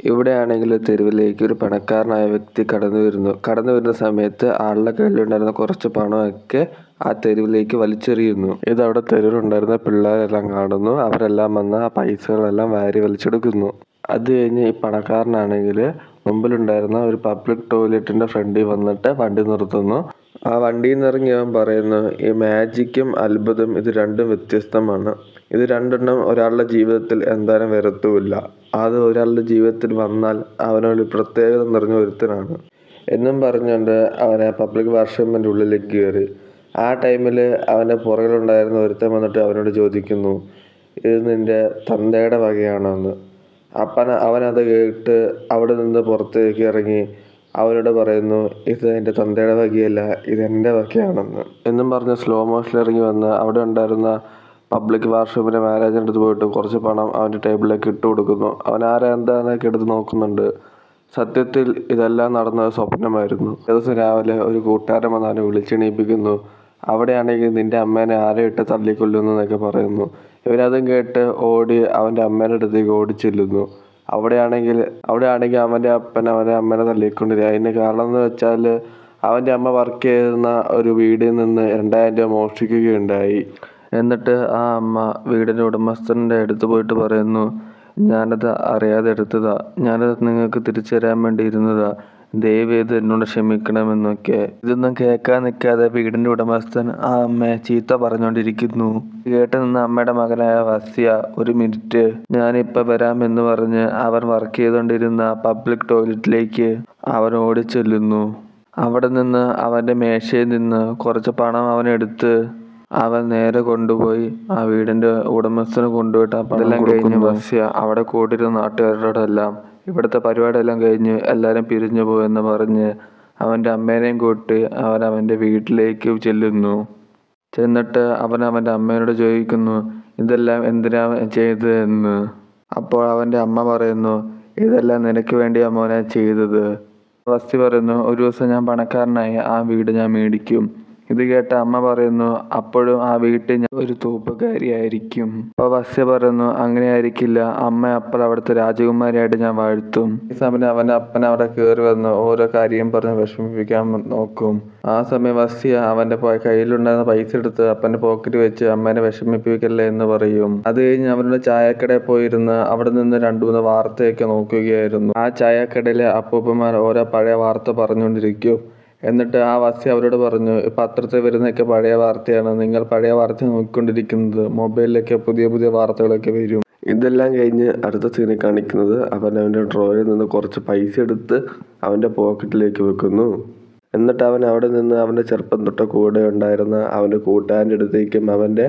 ഇവിടെയാണെങ്കിൽ തെരുവിലേക്ക് ഒരു പണക്കാരനായ വ്യക്തി കടന്നു വരുന്ന സമയത്ത് ആളുടെ കയ്യിലുണ്ടായിരുന്ന കുറച്ച് പണമൊക്കെ ആ തെരുവിലേക്ക് വലിച്ചെറിയുന്നു. ഇതവിടെ തെരുവിലുണ്ടായിരുന്ന പിള്ളേരെല്ലാം കാണുന്നു. അവരെല്ലാം വന്ന് ആ പൈസകളെല്ലാം വാരി വലിച്ചെടുക്കുന്നു. അത് കഴിഞ്ഞ് ഈ പണക്കാരനാണെങ്കിൽ മുമ്പിലുണ്ടായിരുന്ന ഒരു പബ്ലിക് ടോയ്ലറ്റിൻ്റെ ഫ്രണ്ടിൽ വന്നിട്ട് വണ്ടി നിർത്തുന്നു. ആ വണ്ടിയിൽ നിന്ന് ഇറങ്ങി അവൻ പറയുന്നു, ഈ മാജിക്കും അത്ഭുതം ഇത് രണ്ടും വ്യത്യസ്തമാണ്. ഇത് രണ്ടെണ്ണം ഒരാളുടെ ജീവിതത്തിൽ എന്തായാലും വരത്തുമില്ല. അത് ഒരാളുടെ ജീവിതത്തിൽ വന്നാൽ അവനൊരു പ്രത്യേകത നിറഞ്ഞ ഒരുത്തനാണ് എന്നും പറഞ്ഞുകൊണ്ട് അവനെ പബ്ലിക് വാഷ്റൂമിൻ്റെ ഉള്ളിലേക്ക് കയറി. ആ ടൈമിൽ അവൻ്റെ പുറകിലുണ്ടായിരുന്ന ഒരുത്തൻ വന്നിട്ട് അവനോട് ചോദിക്കുന്നു, ഇത് നിൻ്റെ തന്തയുടെ വകയാണോ എന്ന്. അവനത് കേട്ട് അവിടെ നിന്ന് പുറത്തേക്ക് ഇറങ്ങി അവരോട് പറയുന്നു, ഇത് എൻ്റെ തന്തയുടെ വകയല്ല, ഇതെൻ്റെ വകയാണെന്ന് എന്നും പറഞ്ഞ് സ്ലോ മോഷനിൽ ഇറങ്ങി വന്ന് അവിടെ ഉണ്ടായിരുന്ന പബ്ലിക് വാഷ്റൂമിൻ്റെ മാനേജറിൻ്റെ അടുത്ത് പോയിട്ട് കുറച്ച് പണം അവൻ്റെ ടേബിളിലേക്ക് ഇട്ട് കൊടുക്കുന്നു. അവൻ എന്താണെന്നൊക്കെ എടുത്ത് നോക്കുന്നുണ്ട്. സത്യത്തിൽ ഇതെല്ലാം നടന്നത് സ്വപ്നമായിരുന്നു. ദിവസം രാവിലെ ഒരു കൂട്ടുകാരൻ വന്ന് അവനെ വിളിച്ചെണീപ്പിക്കുന്നു. അവിടെയാണെങ്കിൽ നിൻ്റെ അമ്മേനെ ആരെ ഇട്ട് തല്ലിക്കൊല്ലുന്നു എന്നൊക്കെ പറയുന്നു. ഇവരതും കേട്ട് ഓടി അവൻ്റെ അമ്മേൻ്റെ അടുത്തേക്ക് ഓടിച്ചെല്ലുന്നു. അവിടെയാണെങ്കിൽ അവൻ്റെ അമ്മേനെ തല്ലിക്കൊണ്ടിരിക്കുക. അതിന് കാരണം എന്ന് വെച്ചാൽ അവൻ്റെ അമ്മ വർക്ക് ചെയ്യുന്ന ഒരു വീടിൽ നിന്ന് 2000 രൂപ മോഷ്ടിക്കുകയുണ്ടായി. എന്നിട്ട് ആ അമ്മ വീടിൻ്റെ ഉടമസ്ഥൻ്റെ അടുത്ത് പോയിട്ട് പറയുന്നു, ഞാനത് അറിയാതെ എടുത്തതാ, ഞാനത് നിങ്ങൾക്ക് തിരിച്ചു തരാൻ വേണ്ടി ഇരുന്നതാ, ദയവേത് എന്നോട് ക്ഷമിക്കണമെന്നൊക്കെ. ഇതൊന്നും കേൾക്കാൻ നിൽക്കാതെ വീടിൻ്റെ ഉടമസ്ഥൻ ആ അമ്മയെ ചീത്ത പറഞ്ഞുകൊണ്ടിരിക്കുന്നു. കേട്ട് നിന്ന് അമ്മയുടെ മകനായ വസ്യ, ഒരു മിനിറ്റ് ഞാനിപ്പോൾ വരാമെന്ന് പറഞ്ഞ് അവൻ വർക്ക് ചെയ്തുകൊണ്ടിരുന്ന പബ്ലിക് ടോയ്ലറ്റിലേക്ക് അവൻ ഓടിച്ചെല്ലുന്നു. അവിടെ നിന്ന് അവൻ്റെ മേശയിൽ നിന്ന് കുറച്ച് പണം അവനെടുത്ത് അവൻ നേരെ കൊണ്ടുപോയി ആ വീടിൻ്റെ ഉടമസ്ഥന് കൊണ്ടുപോയിട്ട് ആ പണം കഴിഞ്ഞ് വസ്യ അവിടെ കൂട്ടിരുന്ന നാട്ടുകാരോടെല്ലാം ഇവിടുത്തെ പരിപാടിയെല്ലാം കഴിഞ്ഞ് എല്ലാവരും പിരിഞ്ഞു പോയെന്ന് പറഞ്ഞ് അവൻ്റെ അമ്മേനെയും കൂട്ടി അവൻ്റെ വീട്ടിലേക്ക് ചെന്നിട്ട് അവൻ്റെ അമ്മയോട് ചോദിക്കുന്നു, ഇതെല്ലാം എന്തിനാ ചെയ്തതെന്ന്. അപ്പോൾ അവൻ്റെ അമ്മ പറയുന്നു, ഇതെല്ലാം നിനക്ക് വേണ്ടിയാ മോനെ ചെയ്തത്. വസ്തി പറയുന്നു, ഒരു ദിവസം ഞാൻ പണക്കാരനായി ആ വീട് ഞാൻ മേടിക്കും. ഇത് കേട്ട അമ്മ പറയുന്നു, അപ്പോഴും ആ വീട്ടിൽ ഞാൻ ഒരു തൂപ്പുകാരിയായിരിക്കും. അപ്പോൾ വസ്യ പറയുന്നു, അങ്ങനെ ആയിരിക്കില്ല, അമ്മ അപ്പോൾ അവിടുത്തെ രാജകുമാരിയായിട്ട് ഞാൻ വാഴ്ത്തും. ഈ സമയം അവൻ്റെ അപ്പൻ അവിടെ കയറി വന്ന് ഓരോ കാര്യം പറഞ്ഞ് വിഷമിപ്പിക്കാൻ നോക്കും. ആ സമയം വസ്യ അവൻ്റെ കയ്യിലുണ്ടായിരുന്ന പൈസ എടുത്ത് അപ്പൻ്റെ പോക്കറ്റ് വെച്ച് അമ്മേനെ വിഷമിപ്പിക്കല്ലേ എന്ന് പറയും. അത് കഴിഞ്ഞ് അവരുടെ ചായക്കടയിൽ പോയിരുന്ന് അവിടെ നിന്ന് 2-3 വാർത്തയൊക്കെ നോക്കുകയായിരുന്നു. ആ ചായക്കടയിലെ അപ്പൂപ്പന്മാർ ഓരോ പഴയ വാർത്ത പറഞ്ഞുകൊണ്ടിരിക്കും. എന്നിട്ട് ആ വസ്യ അവരോട് പറഞ്ഞു, പത്രത്തിൽ വരുന്നതൊക്കെ പഴയ വാർത്തയാണ്, നിങ്ങൾ പഴയ വാർത്ത നോക്കിക്കൊണ്ടിരിക്കുന്നത്, മൊബൈലിലൊക്കെ പുതിയ പുതിയ വാർത്തകളൊക്കെ വരും. ഇതെല്ലാം കഴിഞ്ഞ് അടുത്ത സീനിൽ കാണിക്കുന്നത് അവൻ്റെ ഡ്രോയിൽ നിന്ന് കുറച്ച് പൈസ എടുത്ത് അവൻ്റെ പോക്കറ്റിലേക്ക് വെക്കുന്നു. എന്നിട്ട് അവൻ അവിടെ നിന്ന് അവൻ്റെ ചെറുപ്പം തൊട്ട് കൂടെ ഉണ്ടായിരുന്ന അവൻ്റെ കൂട്ടുകാരൻ്റെ അടുത്തേക്കും അവൻ്റെ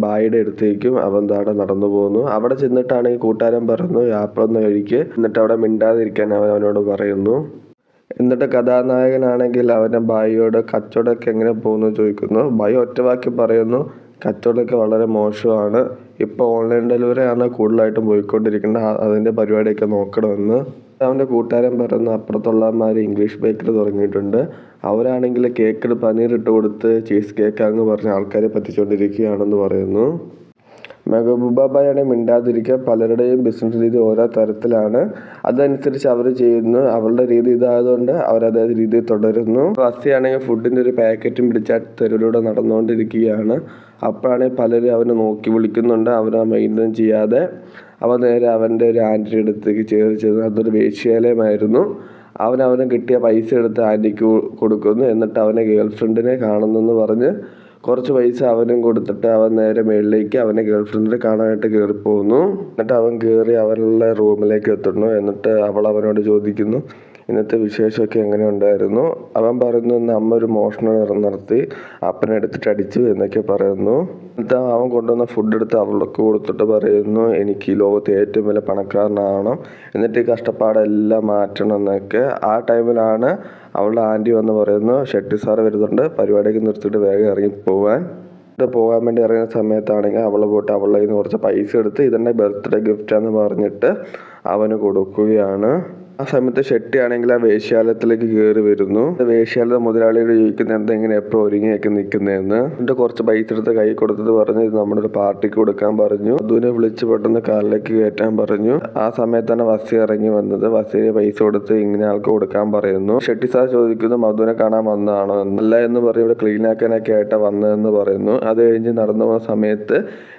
ഭായിയുടെ അടുത്തേക്കും അവൻ താടെ നടന്നു പോകുന്നു. അവിടെ ചെന്നിട്ടാണെങ്കിൽ കൂട്ടുകാരൻ പറഞ്ഞു, യാത്രയൊന്ന് കഴിക്ക്, എന്നിട്ട് അവിടെ മിണ്ടാതിരിക്കാൻ അവനോട് പറയുന്നു. എന്നിട്ട് കഥാനായകനാണെങ്കിൽ അവൻ്റെ ഭായിയോട് കച്ചവടമൊക്കെ എങ്ങനെ പോകുന്നു ചോദിക്കുന്നു. ഭായി ഒറ്റവാക്കി പറയുന്നു, കച്ചവടമൊക്കെ വളരെ മോശമാണ്, ഇപ്പോൾ ഓൺലൈൻ ഡെലിവറിയാണ് കൂടുതലായിട്ടും പോയിക്കൊണ്ടിരിക്കുന്നത്, അതിൻ്റെ പരിപാടിയൊക്കെ നോക്കണമെന്ന്. അവൻ്റെ കൂട്ടുകാരൻ പറയുന്നു, അപ്പുറത്തുള്ളവന്മാർ ഇംഗ്ലീഷ് ബേക്കറി തുടങ്ങിയിട്ടുണ്ട്, അവരാണെങ്കിൽ കേക്കിൽ പനീർ ഇട്ട് കൊടുത്ത് ചീസ് കേക്കാന്ന് പറഞ്ഞ് ആൾക്കാരെ പറ്റിച്ചുകൊണ്ടിരിക്കുകയാണെന്ന് പറയുന്നു. മെഹബൂബാബായാണെങ്കിൽ മിണ്ടാതിരിക്കുക, പലരുടെയും ബിസിനസ് രീതി ഓരോ തരത്തിലാണ്, അതനുസരിച്ച് അവർ ചെയ്യുന്നു, അവളുടെ രീതി ഇതായതുകൊണ്ട് അവരതേ രീതിയിൽ തുടരുന്നു. വസ്യയാണെങ്കിൽ ഫുഡിൻ്റെ ഒരു പാക്കറ്റും പിടിച്ച തെരുവിലൂടെ നടന്നുകൊണ്ടിരിക്കുകയാണ്. അപ്പോഴാണെങ്കിൽ പലരും അവനെ നോക്കി വിളിക്കുന്നുണ്ട്. അവനെ മെയിൻറ്റെയിൻ ചെയ്യാതെ അവൻ നേരെ അവൻ്റെ ഒരു ആൻറ്റിയുടെ അടുത്തേക്ക് ചെന്ന്, അതൊരു വേശ്യാലയമായിരുന്നു. അവന് കിട്ടിയ പൈസ എടുത്ത് ആൻറ്റിക്ക് കൊടുക്കുന്നു. എന്നിട്ട് അവനെ ഗേൾ ഫ്രണ്ടിനെ കാണുന്നെന്ന് പറഞ്ഞ് കുറച്ച് പൈസ അവനും കൊടുത്തിട്ട് അവൻ നേരെ മുകളിലേക്ക് അവനെ ഗേൾ ഫ്രണ്ടിനെ കാണാനായിട്ട് കയറിപ്പോകുന്നു. എന്നിട്ട് അവൻ കയറി അവളുടെ റൂമിലേക്ക് എത്തുന്നു. എന്നിട്ട് അവനോട് ചോദിക്കുന്നു, ഇന്നത്തെ വിശേഷമൊക്കെ എങ്ങനെ ഉണ്ടായിരുന്നു. അവൻ പറയുന്നു, ഇന്ന് അമ്മ ഒരു മോഷണം നടത്തി അപ്പനെ എടുത്തിട്ട് അടിച്ചു എന്നൊക്കെ പറയുന്നു. എന്നിട്ട് അവൻ കൊണ്ടുവന്ന ഫുഡ് എടുത്ത് അവൾക്ക് കൊടുത്തിട്ട് പറയുന്നു, എനിക്ക് ഈ ലോകത്തെ ഏറ്റവും വലിയ പണക്കാരനാവണം, എന്നിട്ട് ഈ കഷ്ടപ്പാടെല്ലാം മാറ്റണം എന്നൊക്കെ. ആ ടൈമിലാണ് അവളുടെ ആൻറ്റി വന്ന് പറയുന്നു, ഷെട്ടി സാറ് വരുന്നുണ്ട്, പരിപാടിയൊക്കെ നിർത്തിയിട്ട് വേഗം ഇറങ്ങി പോകാൻ വേണ്ടി ഇറങ്ങുന്ന സമയത്താണെങ്കിൽ അവൾ പോയിട്ട് അവളുടെ കയ്യിൽ നിന്ന് കുറച്ച് പൈസ എടുത്ത് ഇതെൻ്റെ ബർത്ത്ഡേ ഗിഫ്റ്റാന്ന് പറഞ്ഞിട്ട് അവന് കൊടുക്കുകയാണ്. ആ സമയത്ത് ഷെട്ടിയാണെങ്കിൽ ആ വേശ്യാലയത്തിലേക്ക് കയറി വരുന്നു. വേശ്യാലയ മുതലാളിയോട് ചോദിക്കുന്നത് എന്തെങ്ങനെ എപ്പോഴും ഒരുങ്ങിയൊക്കെ നിൽക്കുന്നതെന്ന്. എന്നിട്ട് കുറച്ച് പൈസ എടുത്ത് കൈ കൊടുത്തത് പറഞ്ഞ് ഇത് നമ്മുടെ ഒരു പാർട്ടിക്ക് കൊടുക്കാൻ പറഞ്ഞു. മധുവിനെ വിളിച്ച് പെട്ടെന്ന് കാറിലേക്ക് കയറ്റാൻ പറഞ്ഞു. ആ സമയത്താണ് വസി ഇറങ്ങി വന്നത്. വസിയെ പൈസ കൊടുത്ത് ഇങ്ങനെ ആൾക്ക് കൊടുക്കാൻ പറയുന്നു. ഷെട്ടി സാർ ചോദിക്കുന്നു മധുവിനെ കാണാൻ വന്നതാണോ എന്നല്ല എന്ന് പറയും. ഇവിടെ ക്ലീൻ ആക്കാനൊക്കെ ആയിട്ടാണ് വന്നതെന്ന് പറയുന്നു. അത് കഴിഞ്ഞ് നടന്നു പോകുന്ന സമയത്ത്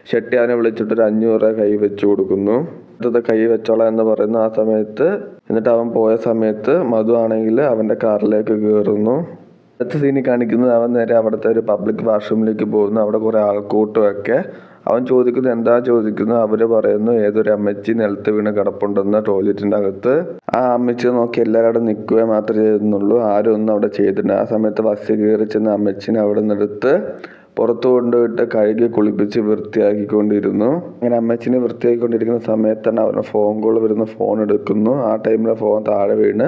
ഷെട്ടി അവനെ വിളിച്ചിട്ടൊരു 500 രൂപ കൈ വെച്ച് കൊടുക്കുന്നു. അടുത്തത് കൈ വെച്ചോളാം എന്ന് പറയുന്നു. ആ സമയത്ത് എന്നിട്ട് അവൻ പോയ സമയത്ത് മധു ആണെങ്കിൽ അവൻ്റെ കാറിലേക്ക് കയറുന്നു. അടുത്ത സീനിൽ കാണിക്കുന്നത് അവൻ നേരെ അവിടുത്തെ ഒരു പബ്ലിക് വാഷ്റൂമിലേക്ക് പോകുന്നു. അവിടെ കുറേ ആൾക്കൂട്ടമൊക്കെ. അവൻ ചോദിക്കുന്നു എന്താ ചോദിക്കുന്നു. അവർ പറയുന്നു ഏതൊരു അമ്മച്ചി നിലത്ത് വീണ് കിടപ്പുണ്ടെന്ന് ടോയ്ലറ്റിൻ്റെ അകത്ത്. ആ അമ്മച്ചി നോക്കി എല്ലാവരും നിൽക്കുക മാത്രമേ ചെയ്യുന്നുള്ളൂ. ആരും ഒന്നും അവിടെ ചെയ്തിട്ടുണ്ട്. ആ സമയത്ത് ബസ് കയറി ചെന്ന് അമ്മച്ചിനെ അവിടെ നിന്നെടുത്ത് പുറത്തു കൊണ്ടുപോയിട്ട് കഴുകി കുളിപ്പിച്ച് വൃത്തിയാക്കിക്കൊണ്ടിരുന്നു. അങ്ങനെ അമ്മച്ചിനെ വൃത്തിയാക്കിക്കൊണ്ടിരിക്കുന്ന സമയത്താണ് അവന് ഫോൺ കോൾ വരുന്ന. ഫോൺ എടുക്കുന്നു. ആ ടൈമിൽ ഫോൺ താഴെ വീണ്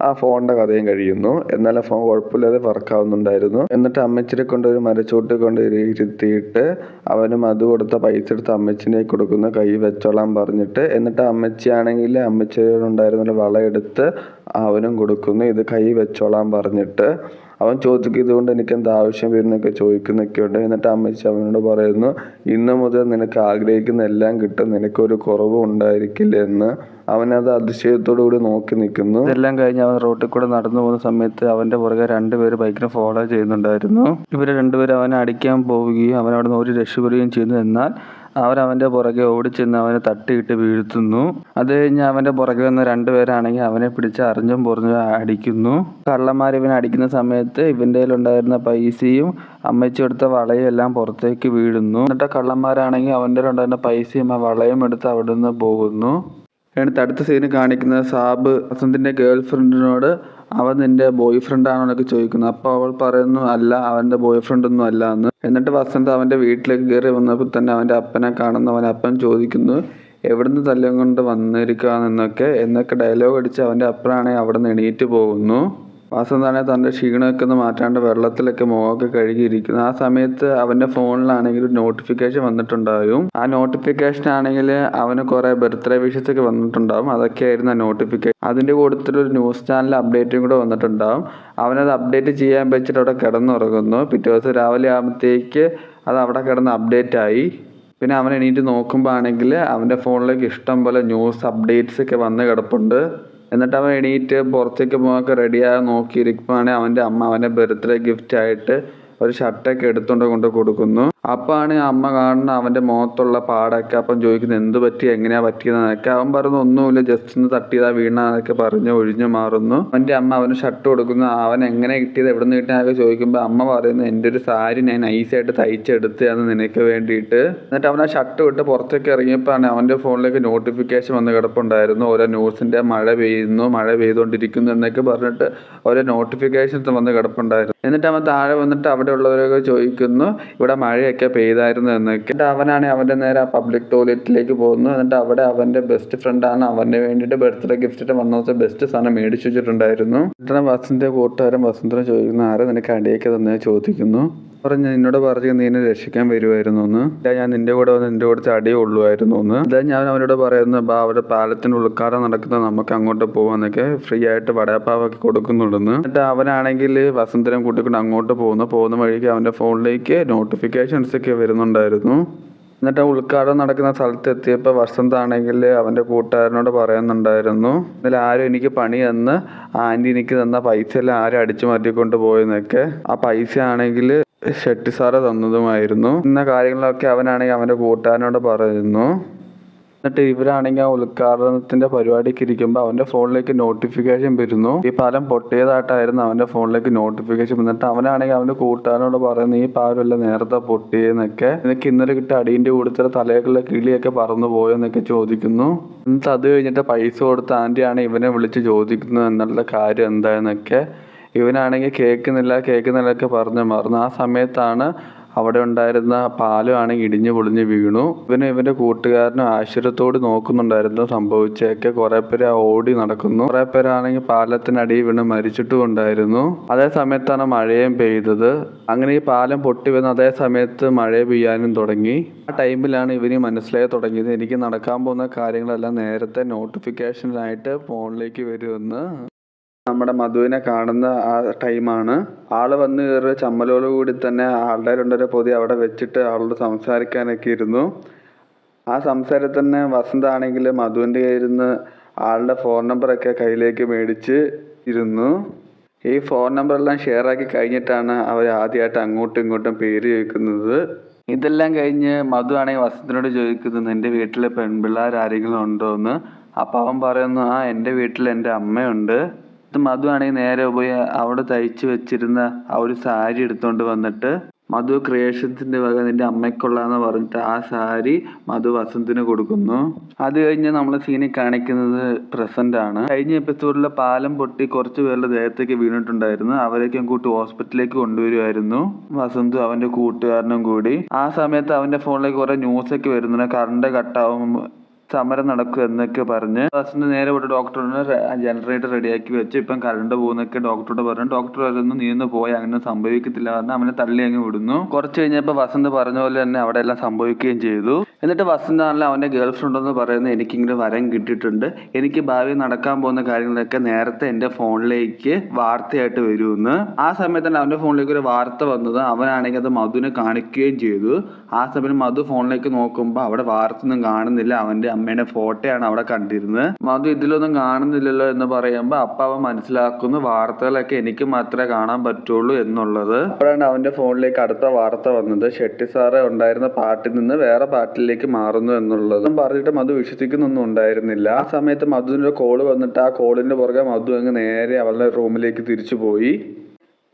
ആ ഫോണിൻ്റെ കഥയും കഴിയുന്നു. എന്നാൽ ആ ഫോൺ കുഴപ്പമില്ലാതെ വർക്കാവുന്നുണ്ടായിരുന്നു. എന്നിട്ട് അമ്മച്ചിനെ കൊണ്ട് ഒരു മരച്ചോട്ടിൽ കൊണ്ട് ഇരുത്തിയിട്ട് അവനും അത് കൊടുത്ത പൈസ എടുത്ത് അമ്മച്ചിനെ കൊടുക്കുന്നു കൈ വെച്ചോളാൻ പറഞ്ഞിട്ട്. എന്നിട്ട് അമ്മച്ചിയാണെങ്കിൽ അമ്മച്ചിയോടുണ്ടായിരുന്ന വള എടുത്ത് അവനും കൊടുക്കുന്നു ഇത് കൈ വെച്ചോളാൻ പറഞ്ഞിട്ട്. അവൻ ചോദിക്കും ഇതുകൊണ്ട് എനിക്ക് എന്താ ആവശ്യം വരുന്നൊക്കെ ചോദിക്കുന്നൊക്കെ ഉണ്ട്. എന്നിട്ട് അമ്മച്ചി അവനോട് പറയുന്നു ഇന്ന് മുതൽ നിനക്ക് ആഗ്രഹിക്കുന്ന എല്ലാം കിട്ടും, നിനക്കൊരു കുറവും ഉണ്ടായിരിക്കില്ല എന്ന്. അവനത് അതിശയത്തോടു കൂടി നോക്കി നിൽക്കുന്നു. ഇതെല്ലാം കഴിഞ്ഞ് അവൻ റോട്ടിൽ കൂടെ നടന്നു പോകുന്ന സമയത്ത് അവൻ്റെ പുറകെ 2 പേര് ബൈക്കിനെ ഫോളോ ചെയ്യുന്നുണ്ടായിരുന്നു. ഇവർ 2 പേരും അവനെ അടിക്കാൻ പോവുകയും അവൻ അവിടെ നിന്ന് ഒരു രക്ഷപ്പെടുകയും ചെയ്യുന്നു. എന്നാൽ അവൻ്റെ പുറകെ ഓടിച്ചെന്ന് അവനെ തട്ടിയിട്ട് വീഴ്ത്തുന്നു. അത് കഴിഞ്ഞ് അവൻ്റെ പുറകെ വന്ന 2 പേരാണെങ്കിൽ അവനെ പിടിച്ച് അറിഞ്ഞും പൊറിഞ്ഞും അടിക്കുന്നു. കള്ളന്മാർ ഇവനെ അടിക്കുന്ന സമയത്ത് ഇവൻ്റെ കയ്യിലുണ്ടായിരുന്ന പൈസയും അമ്മച്ചി എടുത്ത വളയും എല്ലാം പുറത്തേക്ക് വീഴുന്നു. എന്നിട്ട് കള്ളന്മാരാണെങ്കിൽ അവൻ്റെ ഉണ്ടായിരുന്ന പൈസയും ആ വളയും എടുത്ത് അവിടെ നിന്ന് പോകുന്നു. എന്നിട്ട് അടുത്ത സീന് കാണിക്കുന്നത് സാബ് വസന്തിൻ്റെ ഗേൾ ഫ്രണ്ടിനോട് അവൻ നിൻ്റെ ബോയ് ഫ്രണ്ട് ആണോ എന്നൊക്കെ ചോദിക്കുന്നു. അപ്പോൾ അവൾ പറയുന്നു അല്ല, അവൻ്റെ ബോയ് ഫ്രണ്ടൊന്നും അല്ല എന്ന്. എന്നിട്ട് വസന്ത് അവൻ്റെ വീട്ടിലേക്ക് കയറി വന്നപ്പോൾ തന്നെ അവൻ്റെ അപ്പനെ കാണുന്നു. അവൻ്റെ അപ്പൻ ചോദിക്കുന്നു എവിടുന്ന് തല്ലും കൊണ്ട് എന്നൊക്കെ ഡയലോഗ് അടിച്ച് അവൻ്റെ അപ്പനാണെങ്കിൽ അവിടെ നിന്ന് എണീറ്റ് പോകുന്നു. വസന്താണെങ്കിൽ തൻ്റെ ക്ഷീണമൊക്കെ ഒന്ന് മാറ്റാണ്ട് വെള്ളത്തിലൊക്കെ മുഖമൊക്കെ കഴുകിയിരിക്കുന്നു. ആ സമയത്ത് അവൻ്റെ ഫോണിലാണെങ്കിൽ ഒരു നോട്ടിഫിക്കേഷൻ വന്നിട്ടുണ്ടാകും. ആ നോട്ടിഫിക്കേഷൻ ആണെങ്കിൽ അവന് കുറേ ബർത്ത്ഡേ വിഷസ് ഒക്കെ വന്നിട്ടുണ്ടാകും. അതൊക്കെയായിരുന്നു ആ നോട്ടിഫിക്കേഷൻ. അതിൻ്റെ കൂട്ടത്തിലൊരു ന്യൂസ് ചാനൽ അപ്ഡേറ്റും കൂടെ വന്നിട്ടുണ്ടാകും. അവനത് അപ്ഡേറ്റ് ചെയ്യാൻ വെച്ചിട്ട് അവിടെ കിടന്നുറങ്ങുന്നു. പിറ്റേ ദിവസം രാവിലെ ആകുമ്പോഴത്തേക്ക് അത് അവിടെ കിടന്ന് അപ്ഡേറ്റ് ആയി. പിന്നെ അവൻ എണീറ്റ് നോക്കുമ്പോൾ ആണെങ്കിൽ അവൻ്റെ ഫോണിലേക്ക് ഇഷ്ടം പോലെ ന്യൂസ് അപ്ഡേറ്റ്സ് ഒക്കെ വന്ന് കിടപ്പുണ്ട്. എന്നിട്ട് അവൻ എണീറ്റ് പുറത്തേക്ക് പോകാനൊക്കെ റെഡിയാകാൻ നോക്കിയിരിക്കുവാണെങ്കിൽ അവൻ്റെ അമ്മ അവൻ്റെ ബർത്ത്ഡേ ഗിഫ്റ്റായിട്ട് ഒരു ഷർട്ടൊക്കെ എടുത്തുകൊണ്ട് കൊണ്ട് കൊടുക്കുന്നു. അപ്പാണ് അമ്മ കാണുന്ന അവൻ്റെ മുഖത്തുള്ള പാടൊക്കെ. അപ്പം ചോദിക്കുന്നത് എന്ത് പറ്റി, എങ്ങനെയാണ് പറ്റിയതെന്നൊക്കെ. അവൻ പറഞ്ഞു ഒന്നുമില്ല, ജസ്റ്റ് ഒന്ന് തട്ടിയതാ വീണാന്നൊക്കെ പറഞ്ഞ് ഒഴിഞ്ഞു മാറുന്നു. അവൻ്റെ അമ്മ അവന് ഷർട്ട് കൊടുക്കുന്നു. അവൻ എങ്ങനെ കിട്ടിയത്, എവിടെ നിന്ന് കിട്ടിയെന്നൊക്കെ ചോദിക്കുമ്പോൾ അമ്മ പറയുന്നു എൻ്റെ ഒരു സാരി ഞാൻ നൈസായിട്ട് തയ്ച്ചെടുത്തതാണ് നിനക്ക് വേണ്ടിയിട്ട്. എന്നിട്ട് അവൻ ആ ഷർട്ട് വിട്ട് പുറത്തേക്ക് ഇറങ്ങിയപ്പോഴാണ് അവൻ്റെ ഫോണിലേക്ക് നോട്ടിഫിക്കേഷൻ വന്ന് കിടപ്പുണ്ടായിരുന്നു. ഓരോ ന്യൂസിൻ്റെ മഴ പെയ്തുകൊണ്ടിരിക്കുന്നു എന്നൊക്കെ പറഞ്ഞിട്ട് ഓരോ നോട്ടിഫിക്കേഷൻസ് വന്ന് കിടപ്പുണ്ടായിരുന്നു. എന്നിട്ട് അവൻ താഴെ വന്നിട്ട് അവിടെ ഉള്ളവരൊക്കെ ചോദിക്കുന്നു ഇവിടെ മഴയൊക്കെ പെയ്തായിരുന്നു എന്നൊക്കെ. എന്നിട്ട് അവനാണെങ്കിൽ അവൻ്റെ നേരെ ആ പബ്ലിക് ടോയ്ലറ്റിലേക്ക് പോകുന്നു. എന്നിട്ട് അവിടെ അവൻ്റെ ബെസ്റ്റ് ഫ്രണ്ടാണ് അവന് വേണ്ടിയിട്ട് ബർത്ത്ഡേ ഗിഫ്റ്റ് വന്ന ദിവസം ബെസ്റ്റ് സാധനം മേടിച്ചു വെച്ചിട്ടുണ്ടായിരുന്നു. എന്നിട്ട് വസന്തിൻ്റെ കൂട്ടുകാരൻ വസന്തിനെ ചോദിക്കുന്നു ആരെ നിനക്ക് അടിയൊക്കെ തന്നെ ചോദിക്കുന്നു. പറഞ്ഞു നിന്നോട് പറഞ്ഞു നീ എന്നെ രക്ഷിക്കാൻ വരുമായിരുന്നു എന്ന്. ഞാൻ നിന്റെ കൂടെ വന്ന് നിന്റെ കൂടെ ചടിയേ ഉള്ളുമായിരുന്നു എന്ന്. അതായത് ഞാൻ അവനോട് പറയുന്നു അവിടെ പാലത്തിൻ്റെ ഉദ്ഘാടനം നടക്കുന്നത് നമുക്ക് അങ്ങോട്ട് പോകാന്നൊക്കെ ഫ്രീ ആയിട്ട് വടയപ്പാവൊക്കെ കൊടുക്കുന്നുണ്ടെന്ന്. എന്നിട്ട് അവനാണെങ്കിൽ വസന്തനെ കൂട്ടിക്കൊണ്ട് അങ്ങോട്ട് പോകുന്ന വഴിക്ക് അവൻ്റെ ഫോണിലേക്ക് നോട്ടിഫിക്കേഷൻസ് ഒക്കെ വരുന്നുണ്ടായിരുന്നു. എന്നിട്ട് ഉദ്ഘാടനം നടക്കുന്ന സ്ഥലത്ത് എത്തിയപ്പോൾ വസന്താണെങ്കിൽ അവൻ്റെ കൂട്ടുകാരനോട് പറയുന്നുണ്ടായിരുന്നു ഇതിൽ ആരും എനിക്ക് പണി തന്ന് ആൻറ്റി എനിക്ക് തന്ന പൈസ എല്ലാം ആരും അടിച്ചു മാറ്റിക്കൊണ്ട് പോയെന്നൊക്കെ. ആ പൈസ ആണെങ്കിൽ ഷെട്ടി സാറ് തന്നതുമായിരുന്നു. ഇന്ന കാര്യങ്ങളൊക്കെ അവനാണെങ്കിൽ അവൻ്റെ കൂട്ടുകാരനോട് പറയുന്നു. എന്നിട്ട് ഇവരാണെങ്കിൽ ആ ഉദ്ഘാടനത്തിൻ്റെ പരിപാടിക്ക് ഇരിക്കുമ്പോൾ അവൻ്റെ ഫോണിലേക്ക് നോട്ടിഫിക്കേഷൻ വരുന്നു. ഈ പാലം പൊട്ടിയതായിട്ടായിരുന്നു അവൻ്റെ ഫോണിലേക്ക് നോട്ടിഫിക്കേഷൻ വന്നിട്ട് അവനാണെങ്കിൽ അവൻ്റെ കൂട്ടുകാരനോട് പറയുന്നു ഈ പാലമല്ല നേരത്തെ പൊട്ടിയെന്നൊക്കെ. എനിക്ക് ഇന്നലെ കിട്ടിയ അടീൻ്റെ കൂടുതൽ തലയൊക്കെയുള്ള കിളിയൊക്കെ പറന്നു പോയെന്നൊക്കെ ചോദിക്കുന്നു. എന്നിട്ട് അത് കഴിഞ്ഞിട്ട് പൈസ കൊടുത്ത ആൻറ്റിയാണ് ഇവനെ വിളിച്ച് ചോദിക്കുന്നത് എന്നുള്ള കാര്യം എന്തായെന്നൊക്കെ. ഇവനാണെങ്കിൽ കേൾക്കുന്നില്ലൊക്കെ പറഞ്ഞ് മറന്നു. ആ സമയത്താണ് അവിടെ ഉണ്ടായിരുന്ന പാലം ആണെങ്കിൽ ഇടിഞ്ഞു പൊളിഞ്ഞ് വീണു. ഇവന്റെ കൂട്ടുകാരനും ആശ്ചര്യത്തോട് നോക്കുന്നുണ്ടായിരുന്നു സംഭവിച്ചൊക്കെ. കുറെ പേര് ഓടി നടക്കുന്നു, കുറെ പേരാണെങ്കിൽ പാലത്തിനടിയിൽ വീണ് മരിച്ചിട്ടും ഉണ്ടായിരുന്നു. അതേ സമയത്താണ് മഴയും പെയ്തത്. അങ്ങനെ ഈ പാലം പൊട്ടി വന്ന അതേ സമയത്ത് മഴ പെയ്യാനും തുടങ്ങി. ആ ടൈമിലാണ് ഇവന് മനസ്സിലായി തുടങ്ങിയത് എനിക്ക് നടക്കാൻ പോകുന്ന കാര്യങ്ങളെല്ലാം നേരത്തെ നോട്ടിഫിക്കേഷനായിട്ട് ഫോണിലേക്ക് വരുമെന്ന്. നമ്മുടെ മധുവിനെ കാണുന്ന ആ ടൈമാണ്. ആള് വന്ന് കയറിയ ചമ്മലോട് കൂടി തന്നെ ആളുടെ രണ്ടര പൊതി അവിടെ വെച്ചിട്ട് ആളോട് സംസാരിക്കാനൊക്കെ ഇരുന്നു. ആ സംസാരത്തിൽ തന്നെ വസന്ത ആണെങ്കിൽ മധുവിൻ്റെ കയ്യിൽ നിന്ന് ആളുടെ ഫോൺ നമ്പറൊക്കെ കയ്യിലേക്ക് മേടിച്ച് ഇരുന്നു. ഈ ഫോൺ നമ്പറെല്ലാം ഷെയർ ആക്കി കഴിഞ്ഞിട്ടാണ് അവർ ആദ്യമായിട്ട് അങ്ങോട്ടും ഇങ്ങോട്ടും പേര് ചോദിക്കുന്നത്. ഇതെല്ലാം കഴിഞ്ഞ് മധു ആണെങ്കിൽ വസന്തിനോട് ചോദിക്കുന്നു, നിന്റെ വീട്ടിൽ പെൺപിള്ളേർ ആരെങ്കിലും ഉണ്ടോ എന്ന്. അപ്പം അവൻ പറയുന്നു, ആ എൻ്റെ വീട്ടിൽ എൻ്റെ അമ്മയുണ്ട്. ഇത് മധു ആണെങ്കിൽ നേരെ പോയി അവിടെ തയ്ച്ചു വെച്ചിരുന്ന ആ ഒരു സാരി എടുത്തുകൊണ്ട് വന്നിട്ട് മധു ക്രിയേഷൻസിന്റെ വക നിന്റെ അമ്മയ്ക്കുള്ളതെന്ന് പറഞ്ഞിട്ട് ആ സാരി മധു വസന്തിന് കൊടുക്കുന്നു. അത് കഴിഞ്ഞ് നമ്മളെ സീനിൽ കാണിക്കുന്നത് പ്രസന്റ് ആണ്. കഴിഞ്ഞ എപ്പിസോഡിലെ പാലം പൊട്ടി കുറച്ച് പേരുടെ ദേഹത്തേക്ക് വീണിട്ടുണ്ടായിരുന്നു. അവരൊക്കെ കൂട്ടി ഹോസ്പിറ്റലിലേക്ക് കൊണ്ടുവരുമായിരുന്നു വസന്തും അവന്റെ കൂട്ടുകാരനും കൂടി. ആ സമയത്ത് അവന്റെ ഫോണിലേക്ക് കുറെ ന്യൂസൊക്കെ വരുന്നുണ്ട്. കറണ്ട് കട്ടാവും, സമരം നടക്കും എന്നൊക്കെ പറഞ്ഞ് വസന്ത് നേരെ പോയിട്ട് ഡോക്ടറിന് ജനറേറ്റർ റെഡിയാക്കി വെച്ച് ഇപ്പം കറണ്ട് പോകുന്നൊക്കെ ഡോക്ടറോട് പറഞ്ഞു. ഡോക്ടർ പറയുന്നു, നീ ഒന്ന് പോയി അങ്ങനെ സംഭവിക്കത്തില്ല പറഞ്ഞ് അവനെ തള്ളി അങ്ങ് വിടുന്നു. കുറച്ച് കഴിഞ്ഞപ്പോൾ വസന്ത് പറഞ്ഞ പോലെ തന്നെ അവിടെ എല്ലാം സംഭവിക്കുകയും ചെയ്തു. എന്നിട്ട് വസന്ത് ആണല്ലോ അവന്റെ ഗേൾ ഫ്രണ്ട് എന്ന് പറയുന്നത് എനിക്കിങ്ങനെ വരം കിട്ടിയിട്ടുണ്ട്, എനിക്ക് ഭാവി നടക്കാൻ പോകുന്ന കാര്യങ്ങളൊക്കെ നേരത്തെ എൻ്റെ ഫോണിലേക്ക് വാർത്തയായിട്ട് വരുമെന്ന്. ആ സമയത്ത് തന്നെ അവന്റെ ഫോണിലേക്ക് ഒരു വാർത്ത വന്നത്. അവനാണെങ്കിൽ അത് മധുവിനെ കാണിക്കുകയും ചെയ്തു. ആ സമയം മധു ഫോണിലേക്ക് നോക്കുമ്പോൾ അവിടെ വാർത്ത ഒന്നും കാണുന്നില്ല, അവന്റെ അമ്മയുടെ ഫോട്ടോയാണ് അവിടെ കണ്ടിരുന്നത്. മധു ഇതിലൊന്നും കാണുന്നില്ലല്ലോ എന്ന് പറയുമ്പോൾ അപ്പൊ അവൻ മനസ്സിലാക്കുന്നു വാർത്തകളൊക്കെ എനിക്ക് മാത്രമേ കാണാൻ പറ്റുള്ളൂ എന്നുള്ളത്. അപ്പോഴാണ് അവന്റെ ഫോണിലേക്ക് അടുത്ത വാർത്ത വന്നത്, ഷെട്ടി സാറ് ഉണ്ടായിരുന്ന പാട്ടിൽ നിന്ന് വേറെ പാട്ടിലേക്ക് മാറുന്നു എന്നുള്ളത്. പറഞ്ഞിട്ട് മധു വിശ്വസിക്കുന്നൊന്നും ഉണ്ടായിരുന്നില്ല. ആ സമയത്ത് മധുവിന്റെ കോള് വന്നിട്ട് ആ കോളിന്റെ പുറകെ മധു അങ്ങ് നേരെ അവളുടെ റൂമിലേക്ക് തിരിച്ചു പോയി.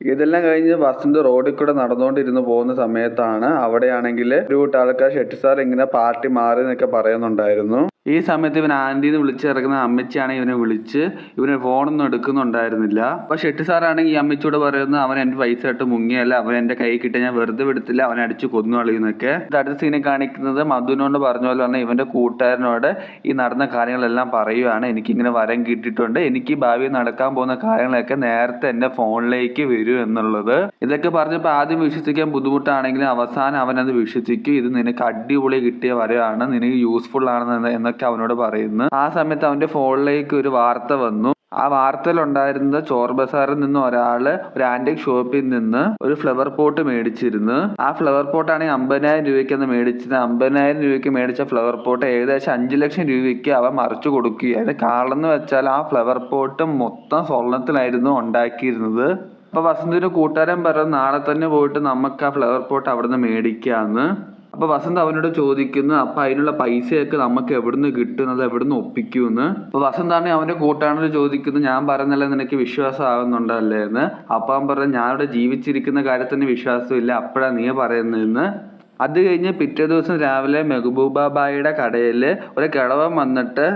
ഇതെല്ലാം കഴിഞ്ഞ് വസന്ത് റോഡിൽ കൂടെ നടന്നുകൊണ്ടിരുന്ന് പോകുന്ന സമയത്താണ് അവിടെയാണെങ്കിൽ ഒരു കൂട്ടം ആൾക്കാർ ഷെട്ടി സാർ ഇങ്ങനെ പാർട്ടി മാറി എന്നൊക്കെ പറയുന്നുണ്ടായിരുന്നു. ഈ സമയത്ത് ഇവൻ ആന്റിന്ന് വിളിച്ചിറക്കുന്ന അമ്മച്ചിയാണ് ഇവനെ വിളിച്ച് ഇവന് ഫോണൊന്നും എടുക്കുന്നുണ്ടായിരുന്നില്ല. അപ്പൊ ഷെട്ടി സാറാണെങ്കിൽ ഈ അമ്മച്ചിയോട് പറയുന്നത്, അവൻ എൻ്റെ പൈസ ഇട്ട് മുങ്ങിയല്ല, അവൻ എൻ്റെ കൈ കിട്ടി ഞാൻ വെറുതെ വിടത്തില്ല, അവനെ അടിച്ച് കൊന്നു കളയുന്നൊക്കെ. അടുത്ത സീനെ കാണിക്കുന്നത് മധുവിനോട് പറഞ്ഞ പോലെ തന്നെ ഇവന്റെ കൂട്ടുകാരനോട് ഈ നടന്ന കാര്യങ്ങളെല്ലാം പറയുവാണ്, എനിക്കിങ്ങനെ വരം കിട്ടിയിട്ടുണ്ട്, എനിക്ക് ഭാവിയിൽ നടക്കാൻ പോകുന്ന കാര്യങ്ങളൊക്കെ നേരത്തെ എൻ്റെ ഫോണിലേക്ക് വരും എന്നുള്ളത്. ഇതൊക്കെ പറഞ്ഞപ്പോൾ ആദ്യം വിശ്വസിക്കാൻ ബുദ്ധിമുട്ടാണെങ്കിലും അവസാനം അവനത് വിശ്വസിക്കും. ഇത് നിനക്ക് അടിപൊളി കിട്ടിയ വരമാണ്, നിനക്ക് യൂസ്ഫുൾ ആണ് എന്നൊക്കെ അവനോട് പറയുന്നു. ആ സമയത്ത് അവന്റെ ഫോണിലേക്ക് ഒരു വാർത്ത വന്നു. ആ വാർത്തയിൽ ഉണ്ടായിരുന്നത് ചോർ ബസാറിൽ നിന്ന് ഒരാള് ഒരു ആന്റിക് ഷോപ്പിൽ നിന്ന് ഒരു ഫ്ലവർ പോട്ട് മേടിച്ചിരുന്നു. ആ ഫ്ലവർ പോട്ടാണെങ്കിൽ 50,000 രൂപയ്ക്കാണ് മേടിച്ചത്. 50,000 രൂപയ്ക്ക് മേടിച്ച ഫ്ലവർ പോട്ട് ഏകദേശം 5 ലക്ഷം രൂപയ്ക്ക് അവൻ മറിച്ചു കൊടുക്കുകയായിരുന്നു. കാളെന്ന് വെച്ചാൽ ആ ഫ്ലവർ പോട്ട് മൊത്തം സ്വർണത്തിലായിരുന്നു ഉണ്ടാക്കിയിരുന്നത്. അപ്പൊ വസന്തിന്റെ കൂട്ടുകാരൻ പറഞ്ഞു, നാളെ തന്നെ പോയിട്ട് നമുക്ക് ആ ഫ്ലവർ പോട്ട് അവിടുന്ന് മേടിക്കാന്ന്. അപ്പൊ വസന്ത് അവനോട് ചോദിക്കുന്നു, അപ്പൊ അതിനുള്ള പൈസയൊക്കെ നമുക്ക് എവിടുന്ന് കിട്ടുന്നത്, എവിടുന്ന് ഒപ്പിക്കുമെന്ന്. അപ്പൊ വസന്താണ് അവന്റെ കൂട്ടാനോട് ചോദിക്കുന്നു, ഞാൻ പറഞ്ഞല്ലേ നിനക്ക് വിശ്വാസം ആകുന്നുണ്ടല്ലേ എന്ന്. അപ്പൊ അവൻ പറഞ്ഞു, ഞാനിവിടെ ജീവിച്ചിരിക്കുന്ന കാര്യത്തിന് വിശ്വാസമില്ല, അപ്പോഴാ നീ പറയുന്നതെന്ന്. അത് കഴിഞ്ഞ് പിറ്റേ ദിവസം രാവിലെ മെഹബൂബാബായിയുടെ കടയിൽ ഒരു കിളവൻ വന്നിട്ട്,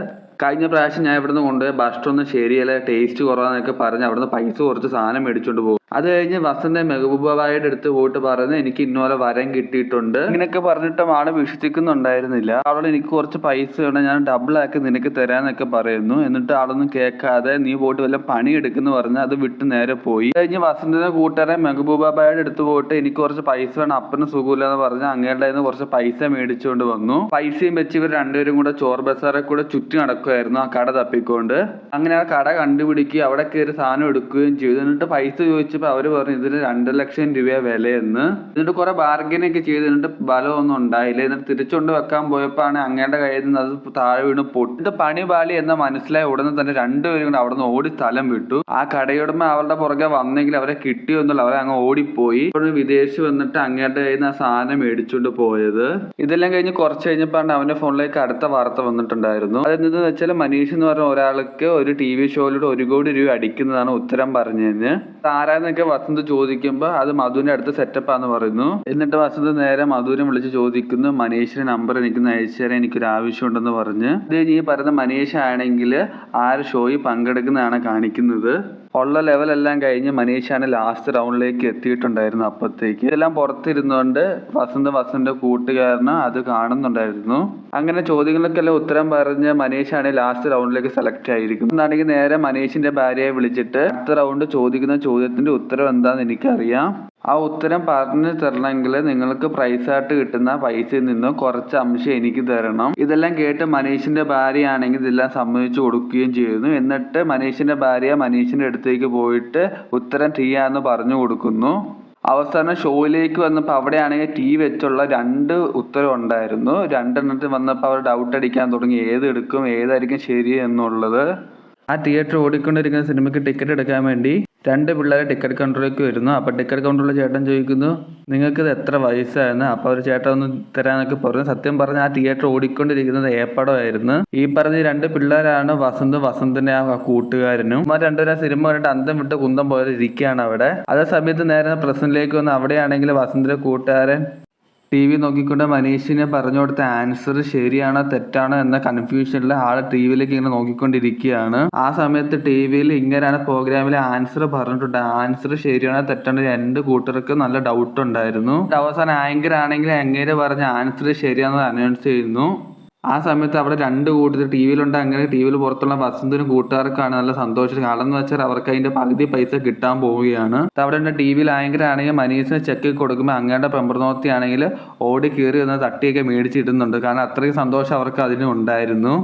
കഴിഞ്ഞ പ്രാവശ്യം ഞാൻ ഇവിടുന്ന് കൊണ്ടുപോയി ഭക്ഷണമൊന്നും ശരിയല്ല, ടേസ്റ്റ് കുറവാന്നൊക്കെ പറഞ്ഞ് അവിടുന്ന് പൈസ കുറച്ച് സാധനം മേടിച്ചോണ്ട് പോകും. അത് കഴിഞ്ഞ് വസന്ത മെഹബൂബാബായുടെ അടുത്ത് പോയിട്ട് പറയുന്നത്, എനിക്ക് ഇന്നോലെ വരം കിട്ടിയിട്ടുണ്ട്. ഇങ്ങനെയൊക്കെ പറഞ്ഞിട്ടും ആള് വിശ്വസിക്കുന്നുണ്ടായിരുന്നില്ല. അവളോട് എനിക്ക് കുറച്ച് പൈസ വേണം, ഞാൻ ഡബിൾ ആക്കി നിനക്ക് തരാന്നൊക്കെ പറയുന്നു. എന്നിട്ട് ആളൊന്നും കേൾക്കാതെ നീ പോയിട്ട് വല്ല പണി എടുക്കുന്നു പറഞ്ഞ് അത് വിട്ട് നേരെ പോയി. കഴിഞ്ഞ് വസന്തിന്റെ കൂട്ടുകാരൻ മെഹബൂബാബായുടെ അടുത്ത് പോയിട്ട് എനിക്ക് കുറച്ച് പൈസ വേണം, അപ്പന് സുഖമില്ല എന്ന് പറഞ്ഞ് അങ്ങയുടെ കയ്യിൽ നിന്ന് കുറച്ച് പൈസ മേടിച്ചുകൊണ്ട് വന്നു. പൈസയും വെച്ച് ഇവർ രണ്ടുപേരും കൂടെ ചോർ ബസാറെ കൂടെ ചുറ്റി നടക്കുമായിരുന്നു ആ കട തപ്പിക്കൊണ്ട്. അങ്ങനെ ആ കട കണ്ടുപിടിക്കുകയും അവിടെ കയറി സാധനം എടുക്കുകയും ചെയ്തു. എന്നിട്ട് പൈസ ചോദിച്ചപ്പോൾ അവര് പറഞ്ഞു ഇതിന് 2 ലക്ഷം രൂപ വിലയെന്ന്. എന്നിട്ട് കുറെ ബാർഗനൊക്കെ ചെയ്ത് എന്നിട്ട് ബലമൊന്നും ഉണ്ടായില്ല. എന്നിട്ട് തിരിച്ചുകൊണ്ട് വെക്കാൻ പോയപ്പോഴാണ് അങ്ങയുടെ കയ്യിൽ നിന്ന് അത് താഴെ വീണ് പൊട്ടിട്ട് പണി പാളി എന്ന് മനസ്സിലായ ഉടനെ തന്നെ രണ്ടുപേരും കൂടെ അവിടെ നിന്ന് ഓടി സ്ഥലം വിട്ടു. ആ കടയുടമ അവരുടെ പുറകെ വന്നെങ്കിൽ അവരെ കിട്ടിയൊന്നുമില്ല, അവരെ അങ്ങ് ഓടിപ്പോയി. വിദേശി വന്നിട്ട് അങ്ങയുടെ കയ്യിൽ നിന്ന് ആ സാധനം മേടിച്ചുകൊണ്ട് പോയത്. ഇതെല്ലാം കഴിഞ്ഞ് കുറച്ച് കഴിഞ്ഞപ്പോഴാണ് അവന്റെ ഫോണിലേക്ക് അടുത്ത വാർത്ത വന്നിട്ടുണ്ടായിരുന്നു. അതെന്തെന്ന് വെച്ചാൽ മനീഷ് എന്ന് പറഞ്ഞ ഒരാൾക്ക് ഒരു TV ഷോയിലൂടെ 1 കോടി രൂപ അടിക്കുന്നതാണ് ഉത്തരം പറഞ്ഞതിന്. ആരാന്നൊക്കെ വസന്ത് ചോദിക്കുമ്പോൾ അത് മധുവിന്റെ അടുത്ത് സെറ്റപ്പാന്ന് പറയുന്നു. എന്നിട്ട് വസന്ത് നേരെ മധുവിനെ വിളിച്ച് ചോദിക്കുന്നു, മനീഷിന്റെ നമ്പർ എനിക്ക് അയച്ചു തരാൻ എനിക്കൊരു ആവശ്യമുണ്ടെന്ന് പറഞ്ഞ്. ഇത് ഈ പറയുന്ന മനീഷ് ആണെങ്കിൽ ആ ഷോയിൽ പങ്കെടുക്കുന്നതാണ് കാണിക്കുന്നത്. ഉള്ള ലെവലെല്ലാം കഴിഞ്ഞ് മനീഷാണ് ലാസ്റ്റ് റൗണ്ടിലേക്ക് എത്തിയിട്ടുണ്ടായിരുന്നു. അപ്പത്തേക്ക് ഇതെല്ലാം പുറത്തിരുന്നുകൊണ്ട് വസന്തിന്റെ കൂട്ടുകാരന് അത് കാണുന്നുണ്ടായിരുന്നു. അങ്ങനെ ചോദ്യങ്ങൾക്കെല്ലാം ഉത്തരം പറഞ്ഞ് മനീഷാണ് ലാസ്റ്റ് റൗണ്ടിലേക്ക് സെലക്ട് ആയിരിക്കും. എന്നാണെങ്കിൽ നേരെ മനീഷിന്റെ ഭാര്യയെ വിളിച്ചിട്ട് അടുത്ത റൗണ്ട് ചോദിക്കുന്ന ചോദ്യത്തിന്റെ ഉത്തരം എന്താണെന്ന് എനിക്കറിയാം, ആ ഉത്തരം പറഞ്ഞു തരണമെങ്കിൽ നിങ്ങൾക്ക് പ്രൈസായിട്ട് കിട്ടുന്ന പൈസയിൽ നിന്ന് കുറച്ച് അംശം എനിക്ക് തരണം. ഇതെല്ലാം കേട്ട് മനീഷിന്റെ ഭാര്യയാണെങ്കിൽ ഇതെല്ലാം സമ്മതിച്ചു കൊടുക്കുകയും ചെയ്യുന്നു. എന്നിട്ട് മനീഷിന്റെ ഭാര്യ മനീഷിന്റെ അടുത്തേക്ക് പോയിട്ട് ഉത്തരം ചെയ്യാന്ന് പറഞ്ഞു കൊടുക്കുന്നു. അവസാനം ഷോയിലേക്ക് വന്നപ്പോൾ അവിടെയാണെങ്കിൽ ടി വെച്ചുള്ള 2 ഉത്തരം ഉണ്ടായിരുന്നു. 2 വന്നപ്പോൾ അവർ ഡൗട്ട് അടിക്കാൻ തുടങ്ങി, ഏത് എടുക്കും, ഏതായിരിക്കും ശരി എന്നുള്ളത്. ആ തിയേറ്റർ ഓടിക്കൊണ്ടിരിക്കുന്ന സിനിമയ്ക്ക് ടിക്കറ്റ് എടുക്കാൻ വേണ്ടി 2 പിള്ളേർ ടിക്കറ്റ് കൗണ്ടറിലേക്ക് വരുന്നു. അപ്പോൾ ടിക്കറ്റ് കൗണ്ടറിലെ ചേട്ടൻ ചോദിക്കുന്നു, നിങ്ങൾക്കിത് എത്ര വയസ്സായിരുന്നു? അപ്പോൾ അവർ ചേട്ടൻ ഒന്ന് തരാനൊക്കെ പറഞ്ഞു. സത്യം പറഞ്ഞ ആ തിയേറ്റർ ഓടിക്കൊണ്ടിരിക്കുന്നത് ഏപ്പടമായിരുന്നു. ഈ പറഞ്ഞ 2 പിള്ളേരാണ് വസന്തിന്റെ ആ കൂട്ടുകാരനും. ആ 2 സിനിമ കണ്ടിട്ട് അന്തം വിട്ട് കുന്തം പോലെ ഇരിക്കുകയാണ് അവിടെ. അതേ സമയത്ത് നേരെ പ്രസന്റിലേക്ക് വന്ന് അവിടെയാണെങ്കിൽ വസന്തിന്റെ കൂട്ടുകാരൻ TV നോക്കിക്കൊണ്ട് മനീഷിന് പറഞ്ഞു കൊടുത്ത ആൻസർ ശരിയാണോ തെറ്റാണോ എന്ന കൺഫ്യൂഷനിൽ ആൾ TVയിലേക്ക് ഇങ്ങനെ നോക്കിക്കൊണ്ടിരിക്കുകയാണ്. ആ സമയത്ത് TVയിൽ ഇങ്ങനെയാണ് പ്രോഗ്രാമിലെ ആൻസർ പറഞ്ഞിട്ടുണ്ട്. ആൻസർ ശരിയാണോ തെറ്റാണോ 2 കൂട്ടർക്ക് നല്ല ഡൗട്ട് ഉണ്ടായിരുന്നു. അവസാനം ആങ്കർ ആണെങ്കിൽ എങ്ങനെ പറഞ്ഞ ആൻസർ ശരിയാണെന്ന് അനൗൺസ് ചെയ്യുന്നു. ആ സമയത്ത് അവിടെ 2 കൂട്ടർ TVയിലുണ്ട്. അങ്ങനെ TVയിൽ പുറത്തുള്ള വസന്തിനും കൂട്ടുകാർക്കാണ് നല്ല സന്തോഷം. കാരണം എന്ന് വെച്ചാൽ അവർക്ക് അതിന്റെ പകുതി പൈസ കിട്ടാൻ പോവുകയാണ്. അവിടെ TVയിൽ ആങ്കർ ആണെങ്കിൽ മനീഷിന് ചെക്ക് കൊടുക്കുമ്പോൾ അങ്ങയുടെ പെമ്പർനോത്തി ആണെങ്കിൽ ഓടി കയറി വന്ന് തട്ടിയൊക്കെ മേടിച്ചിടുന്നുണ്ട്. കാരണം അത്രയും സന്തോഷം അവർക്ക് അതിന് ഉണ്ടായിരുന്നു.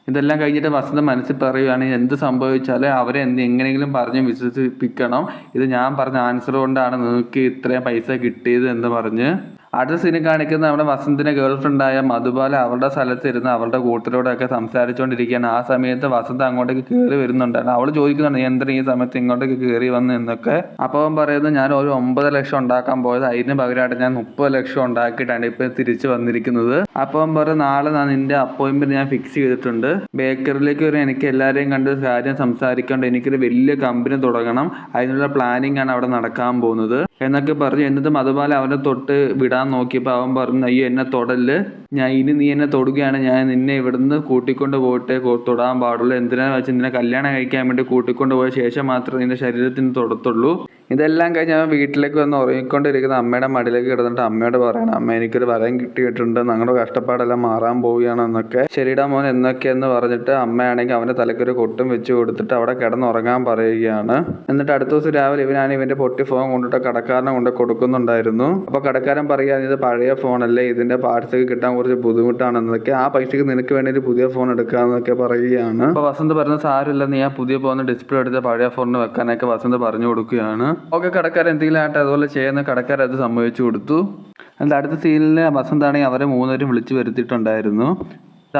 ഇതെല്ലാം കഴിഞ്ഞിട്ട് വസന്ത് മനസ്സിൽ പറയുകയാണ്, എന്ത് സംഭവിച്ചാലും അവരെ എങ്ങനെയെങ്കിലും പറഞ്ഞ് വിശ്വസിപ്പിക്കണം. ഇത് ഞാൻ പറഞ്ഞ ആൻസർ കൊണ്ടാണ് നിങ്ങൾക്ക് ഇത്രയും പൈസ കിട്ടിയത് എന്ന് പറഞ്ഞ്. അടുത്ത സീന് കാണിക്കുന്ന നമ്മുടെ വസന്തിന്റെ ഗേൾ ഫ്രണ്ടായ മധുബാല അവളുടെ സ്ഥലത്തിരുന്ന് അവളുടെ കൂട്ടരോടൊക്കെ സംസാരിച്ചുകൊണ്ടിരിക്കുകയാണ്. ആ സമയത്ത് വസന്ത് അങ്ങോട്ടേക്ക് കയറി വരുന്നുണ്ടായിരുന്നു. അവൾ ചോദിക്കുന്നുണ്ട്, നീ എന്തിനാ ഈ സമയത്ത് ഇങ്ങോട്ടേക്ക് കയറി വന്നു എന്നൊക്കെ. അപ്പോൾ അവൻ പറയുന്നത്, ഞാൻ ഒരു 9 ലക്ഷം ഉണ്ടാക്കാൻ പോയത്, അതിന് പകരമായിട്ട് ഞാൻ 30 ലക്ഷം ഉണ്ടാക്കിയിട്ടാണ് ഇപ്പം തിരിച്ചു വന്നിരിക്കുന്നത്. അപ്പോൾ അവൻ പറയും, നാളെ നിന്റെ അപ്പോയിൻമെന്റ് ഞാൻ ഫിക്സ് ചെയ്തിട്ടുണ്ട്. ബേക്കറിലേക്ക് വരും, എനിക്ക് എല്ലാവരെയും കണ്ട് കാര്യം സംസാരിക്കാണ്ട് എനിക്കൊരു വലിയ കമ്പനി തുടങ്ങണം, അതിനുള്ള പ്ലാനിങ് ആണ് അവിടെ നടക്കാൻ പോകുന്നത് എന്നൊക്കെ പറഞ്ഞു. എന്നിട്ട് മധുബാല അവനെ തൊട്ട് വിടാൻ നോക്കിയപ്പോൾ അവൻ പറഞ്ഞു, അയ്യോ എന്നെ തൊടല്, നീ എന്നെ തൊടുകയാണ്, ഞാൻ നിന്നെ ഇവിടുന്ന് കൂട്ടിക്കൊണ്ട് പോയിട്ട് തൊടാൻ പാടുള്ളൂ. എന്തിനാന്ന് വെച്ചാൽ നിന്നെ കല്യാണം കഴിക്കാൻ വേണ്ടി കൂട്ടിക്കൊണ്ട് പോയ ശേഷം മാത്രമേ നിന്റെ ശരീരത്തിന് തൊടത്തുള്ളൂ. ഇതെല്ലാം കഴിഞ്ഞ് അവൻ വീട്ടിലേക്ക് വന്ന് ഉറങ്ങിക്കൊണ്ടിരിക്കുന്ന അമ്മയുടെ മടിയിലേക്ക് കിടന്നിട്ട് അമ്മയോട് പറയണം, അമ്മ എനിക്കൊരു വരം കിട്ടിയിട്ടുണ്ട്, ഞങ്ങളുടെ കഷ്ടപ്പാടെല്ലാം മാറാൻ പോവുകയാണ് എന്നൊക്കെ. ശരിടാ മോൻ എന്നൊക്കെയെന്ന് പറഞ്ഞിട്ട് അമ്മയാണെങ്കിൽ അവൻ്റെ തലക്കൊരു കൊട്ടും വെച്ച് കൊടുത്തിട്ട് അവിടെ കിടന്നുറങ്ങാൻ പറയുകയാണ്. എന്നിട്ട് അടുത്ത ദിവസം രാവിലെ ഇവനാണ് ഇവന്റെ പൊട്ടി ഫോൺ കൊണ്ടിട്ട് കടക്കാരനെ കൊണ്ട് കൊടുക്കുന്നുണ്ടായിരുന്നു. അപ്പോൾ കടക്കാരൻ പറയുക, ഇത് പഴയ ഫോണല്ലേ, ഇതിന്റെ പാർട്സ് കിട്ടാൻ കുറച്ച് ബുദ്ധിമുട്ടാണെന്നൊക്കെ, ആ പൈസക്ക് നിനക്ക് വേണ്ടി ഒരു പുതിയ ഫോൺ എടുക്കാന്നൊക്കെ പറയുകയാണ്. അപ്പോൾ വസന്ത് പറഞ്ഞ സാരമില്ല, നീ ആ പുതിയ ഫോൺ ഡിസ്പ്ലേ എടുത്ത് പഴയ ഫോണിന് വെക്കാനൊക്കെ വസന്ത് പറഞ്ഞു കൊടുക്കുകയാണ്. ഓക്കെ, കടക്കാരൻ എന്തെങ്കിലും ആട്ടെ അതുപോലെ ചെയ്യുന്ന കടക്കാരൻ അത് സമ്മതിച്ചു കൊടുത്തു. എന്നിട്ട് അടുത്ത സീനിൽ വസന്താണെങ്കിൽ അവരെ 3 പേരും വിളിച്ചു വരുത്തിയിട്ടുണ്ടായിരുന്നു.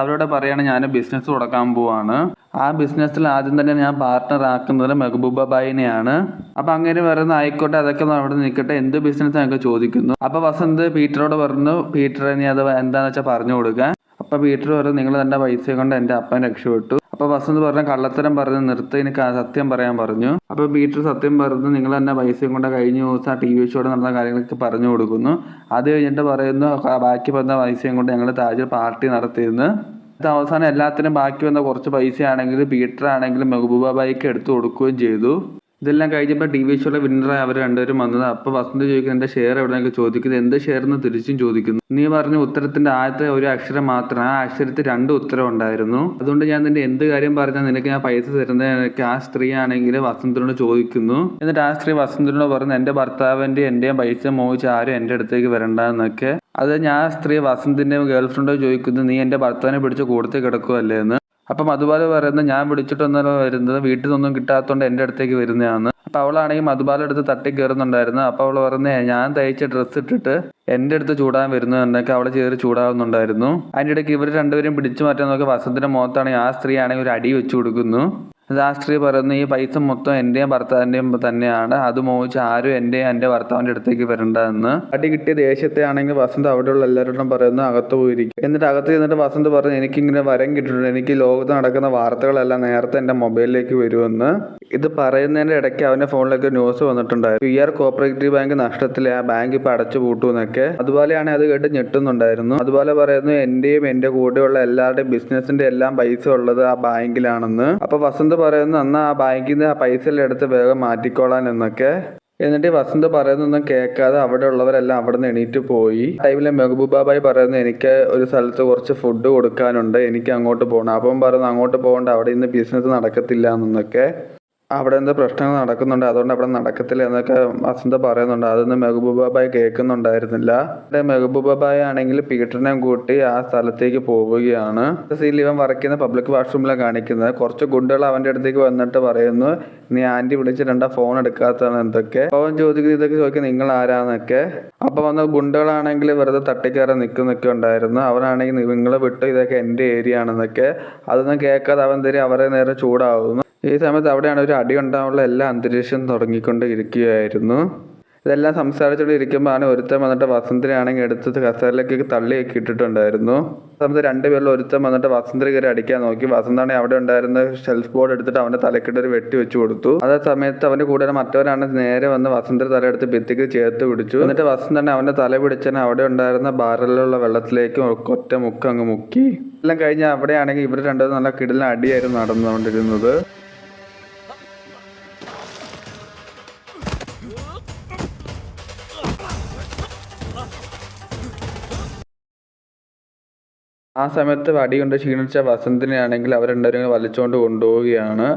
അവരോട് പറയാണ്, ഞാൻ ബിസിനസ് തുടങ്ങാൻ പോവാണ്. ആ ബിസിനസ്സിൽ ആദ്യം തന്നെ ഞാൻ പാർട്ട്ണർ ആക്കുന്നത് മെഹബൂബായിനെയാണ്. അപ്പൊ അങ്ങനെ പറയുന്ന ആയിക്കോട്ടെ, അതൊക്കെ അവിടെ നിൽക്കട്ടെ, എന്ത് ബിസിനസ് എന്നൊക്കെ ചോദിക്കുന്നു. അപ്പൊ വസന്ത് പീറ്ററോട് പറഞ്ഞു, പീറ്റർ നീ അത് എന്താന്ന് വെച്ചാൽ പറഞ്ഞു കൊടുക്കാൻ. അപ്പൊ പീറ്റർ പറഞ്ഞു, നിങ്ങൾ തന്നെ പൈസ കൊണ്ട് എന്റെ അപ്പൻ രക്ഷപ്പെട്ടു. അപ്പൊ വസന്ത് പറഞ്ഞ കള്ളത്തരം പറഞ്ഞ് നിർത്തി, എനിക്ക് സത്യം പറയാൻ പറഞ്ഞു. അപ്പൊ പീറ്റർ സത്യം പറഞ്ഞു, നിങ്ങൾ തന്നെ പൈസയും കൊണ്ട് കഴിഞ്ഞ ദിവസം ആ TV ഷോയിൽ നടന്ന കാര്യങ്ങളൊക്കെ പറഞ്ഞു കൊടുക്കുന്നു. അത് കഴിഞ്ഞിട്ട് പറയുന്നു, ബാക്കി വന്ന പൈസയും കൊണ്ട് ഞങ്ങൾ താജിൽ പാർട്ടി നടത്തിയിരുന്നു. അവസാനം എല്ലാത്തിനും ബാക്കി വന്ന കുറച്ച് പൈസ ആണെങ്കിലും പീറ്റർ ആണെങ്കിലും മെഹബൂബായിക്ക് എടുത്തു കൊടുക്കുകയും ചെയ്തു. ഇതെല്ലാം കഴിഞ്ഞപ്പോൾ TV ഷോയിലെ വിന്നറായി അവർ 2 പേരും വന്നത്. അപ്പോൾ വസന്ത് ചോദിക്കുന്നത്, എൻ്റെ ഷെയർ എവിടെയൊക്കെ ചോദിക്കുന്നത്, എന്ത് ഷെയർ എന്ന് തിരിച്ചും ചോദിക്കുന്നു. നീ പറഞ്ഞ ഉത്തരത്തിന്റെ ആദ്യത്തെ ഒരു അക്ഷരം മാത്രം, ആ അക്ഷരത്തിൽ 2 ഉത്തരം ഉണ്ടായിരുന്നു. അതുകൊണ്ട് ഞാൻ നിന്റെ എന്ത് കാര്യം പറഞ്ഞാൽ നിനക്ക് ഞാൻ പൈസ തരുന്നത് ആ സ്ത്രീ ആണെങ്കിൽ വസന്തിനോട് ചോദിക്കുന്നു. എന്നിട്ട് ആ സ്ത്രീ വസന്തിനോട് പറഞ്ഞു, എൻ്റെ ഭർത്താവിൻ്റെ എൻ്റെയും പൈസ മോഹിച്ച് ആരും എൻ്റെ അടുത്തേക്ക് വരണ്ട എന്നൊക്കെ. അത് ഞാൻ സ്ത്രീ വസന്തിൻ്റെ ഗേൾ ഫ്രണ്ടോട് ചോദിക്കുന്നു, നീ എൻ്റെ ഭർത്താവിനെ പിടിച്ച് കൂടുതൽ കിടക്കുമല്ലേ എന്ന്. അപ്പം മധുബാല പറയുന്നത്, ഞാൻ വിളിച്ചിട്ടൊന്നല്ല വരുന്നത്, വീട്ടിൽ നിന്നൊന്നും കിട്ടാത്തതുകൊണ്ട് എൻ്റെ അടുത്തേക്ക് വരുന്നതാണ്. അപ്പം അവളാണെങ്കിൽ മധുബാല അടുത്ത് തട്ടി കയറുന്നുണ്ടായിരുന്നു. അപ്പോൾ അവൾ പറഞ്ഞേ, ഞാൻ തയ്ച്ച ഡ്രസ്സ് ഇട്ടിട്ട് എൻ്റെ അടുത്ത് ചൂടാൻ വരുന്നത് എന്നൊക്കെ അവളെ ചേറി ചൂടാവുന്നുണ്ടായിരുന്നു. അതിൻ്റെ ഇടയ്ക്ക് ഇവർ 2 പേരും പിടിച്ചു മാറ്റാൻ നോക്കി വസന്തിന്റെ മുഖത്താണെങ്കിൽ ആ സ്ത്രീ ആണെങ്കിൽ ഒരു അടി വെച്ചു കൊടുക്കുന്നു. ആ സ്ത്രീ പറയുന്നു, ഈ പൈസ മൊത്തം എൻ്റെയും ഭർത്താവിൻ്റെയും തന്നെയാണ്, അത് മോഹിച്ച് ആരും എൻ്റെ ഭർത്താവിൻ്റെ അടുത്തേക്ക് വരണ്ട എന്ന്. അടി കിട്ടിയ ദേഷ്യത്തെ ആണെങ്കിൽ വസന്ത് അവിടെയുള്ള എല്ലാവരോടും പറയുന്നു, അകത്ത് പോയിരിക്കും. എന്നിട്ട് അകത്ത് ചെന്നിട്ട് വസന്ത് പറഞ്ഞു, എനിക്കിങ്ങനെ വരം കിട്ടിയിട്ടുണ്ട്, എനിക്ക് ലോകത്ത് നടക്കുന്ന വാർത്തകളെല്ലാം നേരത്തെ എൻ്റെ മൊബൈലിലേക്ക് വരുമെന്ന്. ഇത് പറയുന്നതിൻ്റെ ഇടയ്ക്ക് അവൻ്റെ ഫോണിലേക്ക് ന്യൂസ് വന്നിട്ടുണ്ടായിരുന്നു, PR കോപ്പറേറ്റീവ് ബാങ്ക് നഷ്ടത്തിൽ, ആ ബാങ്ക് ഇപ്പം അടച്ചു പൂട്ടുമെന്നൊക്കെ. അതുപോലെയാണ് അത് കേട്ട് ഞെട്ടുന്നുണ്ടായിരുന്നു. അതുപോലെ പറയുന്നു, എൻ്റെയും എൻ്റെ കൂടെയുള്ള എല്ലാവരുടെയും ബിസിനസിന്റെ എല്ലാം പൈസ ഉള്ളത് ആ ബാങ്കിലാണെന്ന്. അപ്പൊ വസന്ത് പറയുന്നു എന്നാൽ ആ ബാങ്കിൽ നിന്ന് ആ പൈസ എല്ലാം എടുത്ത് വേഗം മാറ്റിക്കോളാൻ എന്നൊക്കെ. എന്നിട്ട് വസന്ത് പറയുന്നൊന്നും കേൾക്കാതെ അവിടെ ഉള്ളവരെല്ലാം അവിടെ നിന്ന് എണീറ്റ് പോയി. ടൈമില് മെഹബൂബാബായി പറയുന്നു എനിക്ക് ഒരു സ്ഥലത്ത് കുറച്ച് ഫുഡ് കൊടുക്കാനുണ്ട്, എനിക്ക് അങ്ങോട്ട് പോകണം. അപ്പം പറയുന്നു അങ്ങോട്ട് പോകണ്ട, അവിടെ ഇന്ന് ബിസിനസ് നടക്കത്തില്ല എന്നൊക്കെ. അവിടെ എന്തോ പ്രശ്നങ്ങൾ നടക്കുന്നുണ്ട്, അതുകൊണ്ട് അവിടെ നടക്കത്തില്ല എന്നൊക്കെ വസന്ത് പറയുന്നുണ്ട്. അതൊന്നും മെഹബൂബാബായി കേൾക്കുന്നുണ്ടായിരുന്നില്ല. മെഹബൂബാബായി ആണെങ്കിൽ പീറ്ററിനെയും കൂട്ടി ആ സ്ഥലത്തേക്ക് പോവുകയാണ്. സീനിൽ ഇവൻ വരയ്ക്കുന്ന പബ്ലിക് വാഷ്റൂമിലാണ് കാണിക്കുന്നത്. കുറച്ച് ഗുണ്ടകൾ അവൻ്റെ അടുത്തേക്ക് വന്നിട്ട് പറയുന്നു നീ ആൻറ്റി വിളിച്ചിട്ടുണ്ടാ ഫോൺ എടുക്കാത്തതാണ് എന്തൊക്കെ. അപ്പോൾ അവൻ ചോദിക്കുന്നത് ഇതൊക്കെ ചോദിക്കുന്നത് നിങ്ങൾ ആരാന്നൊക്കെ. അപ്പോൾ വന്ന ഗുണ്ടകളാണെങ്കിൽ വെറുതെ തട്ടിക്കയറാൻ നിൽക്കുന്നൊക്കെ ഉണ്ടായിരുന്നു. അവനാണെങ്കിൽ നിങ്ങൾ വിട്ടു, ഇതൊക്കെ എൻ്റെ ഏരിയ ആണെന്നൊക്കെ. അതൊന്നും കേൾക്കാതെ അവൻ തരും അവരെ നേരെ ചൂടാവുന്നു. ഈ സമയത്ത് അവിടെയാണ് ഒരു അടി ഉണ്ടാകാനുള്ള എല്ലാ അന്തരീക്ഷം തുടങ്ങിക്കൊണ്ട് ഇരിക്കുകയായിരുന്നു. ഇതെല്ലാം സംസാരിച്ചുകൊണ്ട് ഇരിക്കുമ്പോഴാണ് ഒരുത്തൻ വന്നിട്ട് വസന്തിനെ ആണെങ്കിൽ എടുത്തത് കസേരയിലേക്ക് തള്ളിയൊക്കെ ഇട്ടിട്ടുണ്ടായിരുന്നു. സമയത്ത് രണ്ടുപേരിൽ ഒരുത്തൻ വന്നിട്ട് വസന്തിനെ കയറി അടിക്കാൻ നോക്കി. വസന്താണെങ്കിൽ അവിടെ ഉണ്ടായിരുന്ന ഷെൽഫ് ബോർഡ് എടുത്തിട്ട് അവൻ്റെ തലക്കിട്ട് ഒരു വെട്ടി വെച്ച് കൊടുത്തു. അതേ സമയത്ത് അവൻ്റെ കൂടെ മറ്റവരാണ് നേരെ വന്ന് വസന്തിന്റെ തലയെടുത്ത് ഭിത്തിക്ക് ചേർത്ത് പിടിച്ചു. എന്നിട്ട് വസന്താണ് അവൻ്റെ തല പിടിച്ചതിന് അവിടെ ഉണ്ടായിരുന്ന ബാരലിലുള്ള വെള്ളത്തിലേക്ക് ഒറ്റ മുക്ക് അങ്ങ് മുക്കി. എല്ലാം കഴിഞ്ഞ് അവിടെയാണെങ്കിൽ ഇവർ രണ്ടുപേരും നല്ല കിടിലൻ അടിയായിരുന്നു നടന്നുകൊണ്ടിരുന്നത്. ആ സമയത്ത് വടി കൊണ്ട് ക്ഷീണിച്ച വസന്തിനെ ആണെങ്കിൽ അവർ രണ്ടുപേരും വലിച്ചുകൊണ്ട് കൊണ്ടുപോവുകയാണ്.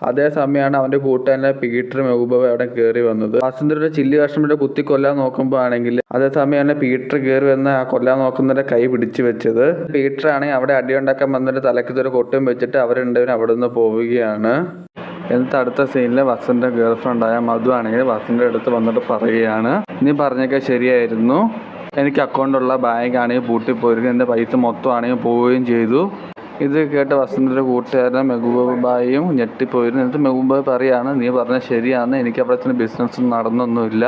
അതേ സമയമാണ് അവൻ്റെ കൂട്ടുകാരനെ പീറ്റർ മെഹബൂബാബായി അവിടെ കയറി വന്നത്. വസന്തിയുടെ ചില്ലി കഷ്ണം കുത്തി കൊല്ലാൻ നോക്കുമ്പോൾ ആണെങ്കിൽ അതേ സമയമാണ് പീറ്റർ കയറി വന്ന് ആ കൊല്ലാൻ നോക്കുന്നവരുടെ കൈ പിടിച്ചു വെച്ചത്. പീറ്റർ ആണെങ്കിൽ അവിടെ അടിയുണ്ടാക്കാൻ വന്നിട്ട് തലയ്ക്കൊരു കൊട്ടും വെച്ചിട്ട് അവർ രണ്ടുപേരും അവിടെ നിന്ന് പോവുകയാണ്. എന്നിട്ട് അടുത്ത സീനിൽ വസന്തിന്റെ ഗേൾ ഫ്രണ്ടായ മധു ആണെങ്കിൽ വസന്തിന്റെ അടുത്ത് വന്നിട്ട് പറയുകയാണ് നീ പറഞ്ഞൊക്കെ ശരിയായിരുന്നു, എനിക്ക് അക്കൗണ്ടുള്ള ബാങ്ക് ആണെങ്കിൽ പൂട്ടിപ്പോയിരിക്കും, എൻ്റെ പൈസ മൊത്തം ആണെങ്കിൽ പോവുകയും ചെയ്തു. ഇത് കേട്ട് വസന്തിൻ്റെ കൂട്ടുകാരൻ മെഹബൂബായും ഞെട്ടിപ്പോയിരുന്നു. എന്നിട്ട് മെഹബൂബായി പറയാണ് നീ പറഞ്ഞത് ശരിയാണ്, എനിക്ക് അവിടെ ബിസിനസ് നടന്നൊന്നുമില്ല.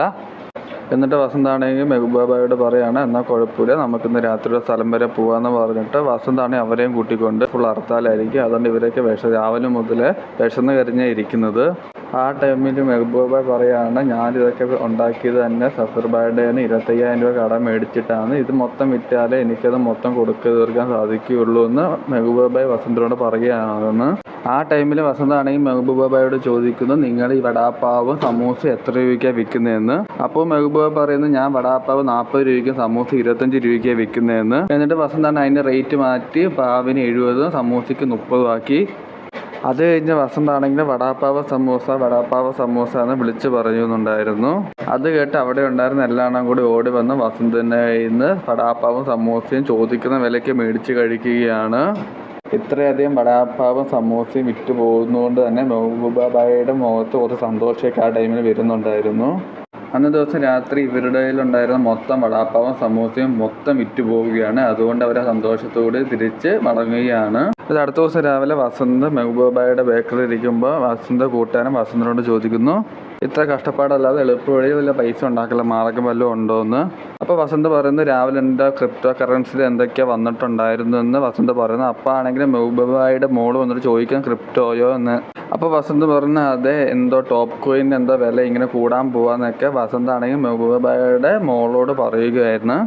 എന്നിട്ട് വസന്താണെങ്കിൽ മെഹബൂബാബായോട് പറയാണ് എന്നാൽ കുഴപ്പമില്ല, നമുക്കിന്ന് രാത്രി ഒരു സ്ഥലം വരെ പോകാമെന്ന് പറഞ്ഞിട്ട് വസന്താണെങ്കിൽ അവരെയും കൂട്ടിക്കൊണ്ട് ഫുൾ ഹർത്താലായിരിക്കും. അതുകൊണ്ട് ഇവരൊക്കെ രാവിലെ മുതൽ വിശന്ന് കരിഞ്ഞാണ് ഇരിക്കുന്നത്. ആ ടൈമിൽ മെഹബൂബായി പറയാണ് ഞാനിതൊക്കെ ഉണ്ടാക്കിയത് തന്നെ സഫർബായുടെ 25,000 രൂപ കടം മേടിച്ചിട്ടാണ്, ഇത് മൊത്തം വിറ്റാലേ എനിക്കത് മൊത്തം കൊടുക്കുക തീർക്കാൻ സാധിക്കുകയുള്ളൂ എന്ന് മെഹബൂബായി വസന്തിനോട് പറയുകയാണെന്ന്. ആ ടൈമിൽ വസന്താണെങ്കിൽ മെഹബൂബാബായോട് ചോദിക്കുന്നു നിങ്ങൾ ഈ വടാപ്പാവും സമൂസ എത്ര രൂപയ്ക്കാണ് വിൽക്കുന്നതെന്ന്. അപ്പോൾ മെഹബൂബ പറയുന്നു ഞാൻ വടാപ്പാവ് 40 രൂപയ്ക്കും സമൂസ 25 രൂപയ്ക്കാണ് വിൽക്കുന്നതെന്ന്. എന്നിട്ട് വസന്താണ് അതിൻ്റെ റേറ്റ് മാറ്റി പാവിന് 70 സമൂസയ്ക്ക് 30 ആക്കി. അത് കഴിഞ്ഞ് വസന്താണെങ്കിൽ വടാപ്പാവ് സമൂസ എന്ന് വിളിച്ച് പറയുന്നുണ്ടായിരുന്നു. അത് കേട്ട് അവിടെ ഉണ്ടായിരുന്ന എല്ലാവരും കൂടി ഓടി വന്ന് വസന്തിൻ്റെ കയ്യിൽ നിന്ന് വടാപ്പാവും സമൂസയും ചോദിക്കുന്ന വിലയ്ക്ക് മേടിച്ച് കഴിക്കുകയാണ്. ഇത്രയധികം വടാപ്പാവും സമൂസയും വിറ്റ് പോകുന്നതുകൊണ്ട് തന്നെ മെഹബൂബാബായിയുടെ മുഖത്ത് കുറച്ച് സന്തോഷമൊക്കെ ആ ടൈമിൽ വരുന്നുണ്ടായിരുന്നു. അന്ന് ദിവസം രാത്രി ഇവരുടെ കയ്യിലുണ്ടായിരുന്ന മൊത്തം വടാപ്പാവും സമൂസയും മൊത്തം വിറ്റ് പോവുകയാണ്. അതുകൊണ്ട് അവർ സന്തോഷത്തോടെ തിരിച്ച് മടങ്ങുകയാണ്. ഇത് അടുത്ത ദിവസം രാവിലെ വസന്ത് മെഹബൂബാബായിയുടെ ബേക്കറിൽ ഇരിക്കുമ്പോൾ വസന്ത് കൂട്ടുകാരൻ വസന്തിനോട് ചോദിക്കുന്നു ഇത്ര കഷ്ടപ്പാടല്ലാതെ എളുപ്പവഴി വല്ല പൈസ ഉണ്ടാക്കല മാർഗം വല്ലതും ഉണ്ടോ എന്ന്. അപ്പോൾ വസന്ത് പറയുന്നു രാവിലെ എൻ്റെ ക്രിപ്റ്റോ കറൻസിയിൽ എന്തൊക്കെയാണ് വന്നിട്ടുണ്ടായിരുന്നു എന്ന് വസന്ത് പറയുന്നു. അപ്പോൾ ആണെങ്കിൽ മെഹബൂബാബായിയുടെ മോള് വന്നിട്ട് ചോദിക്കാൻ ക്രിപ്റ്റോയോ എന്ന്. അപ്പോൾ വസന്ത് പറഞ്ഞു അതെ, എന്തോ ടോപ്പ് കോയിൻ്റെ എന്തോ വില ഇങ്ങനെ കൂടാൻ പോവാന്നൊക്കെ വസന്താണെങ്കിൽ മെഹബൂബാബായിയുടെ മോളോട് പറയുകയായിരുന്നു.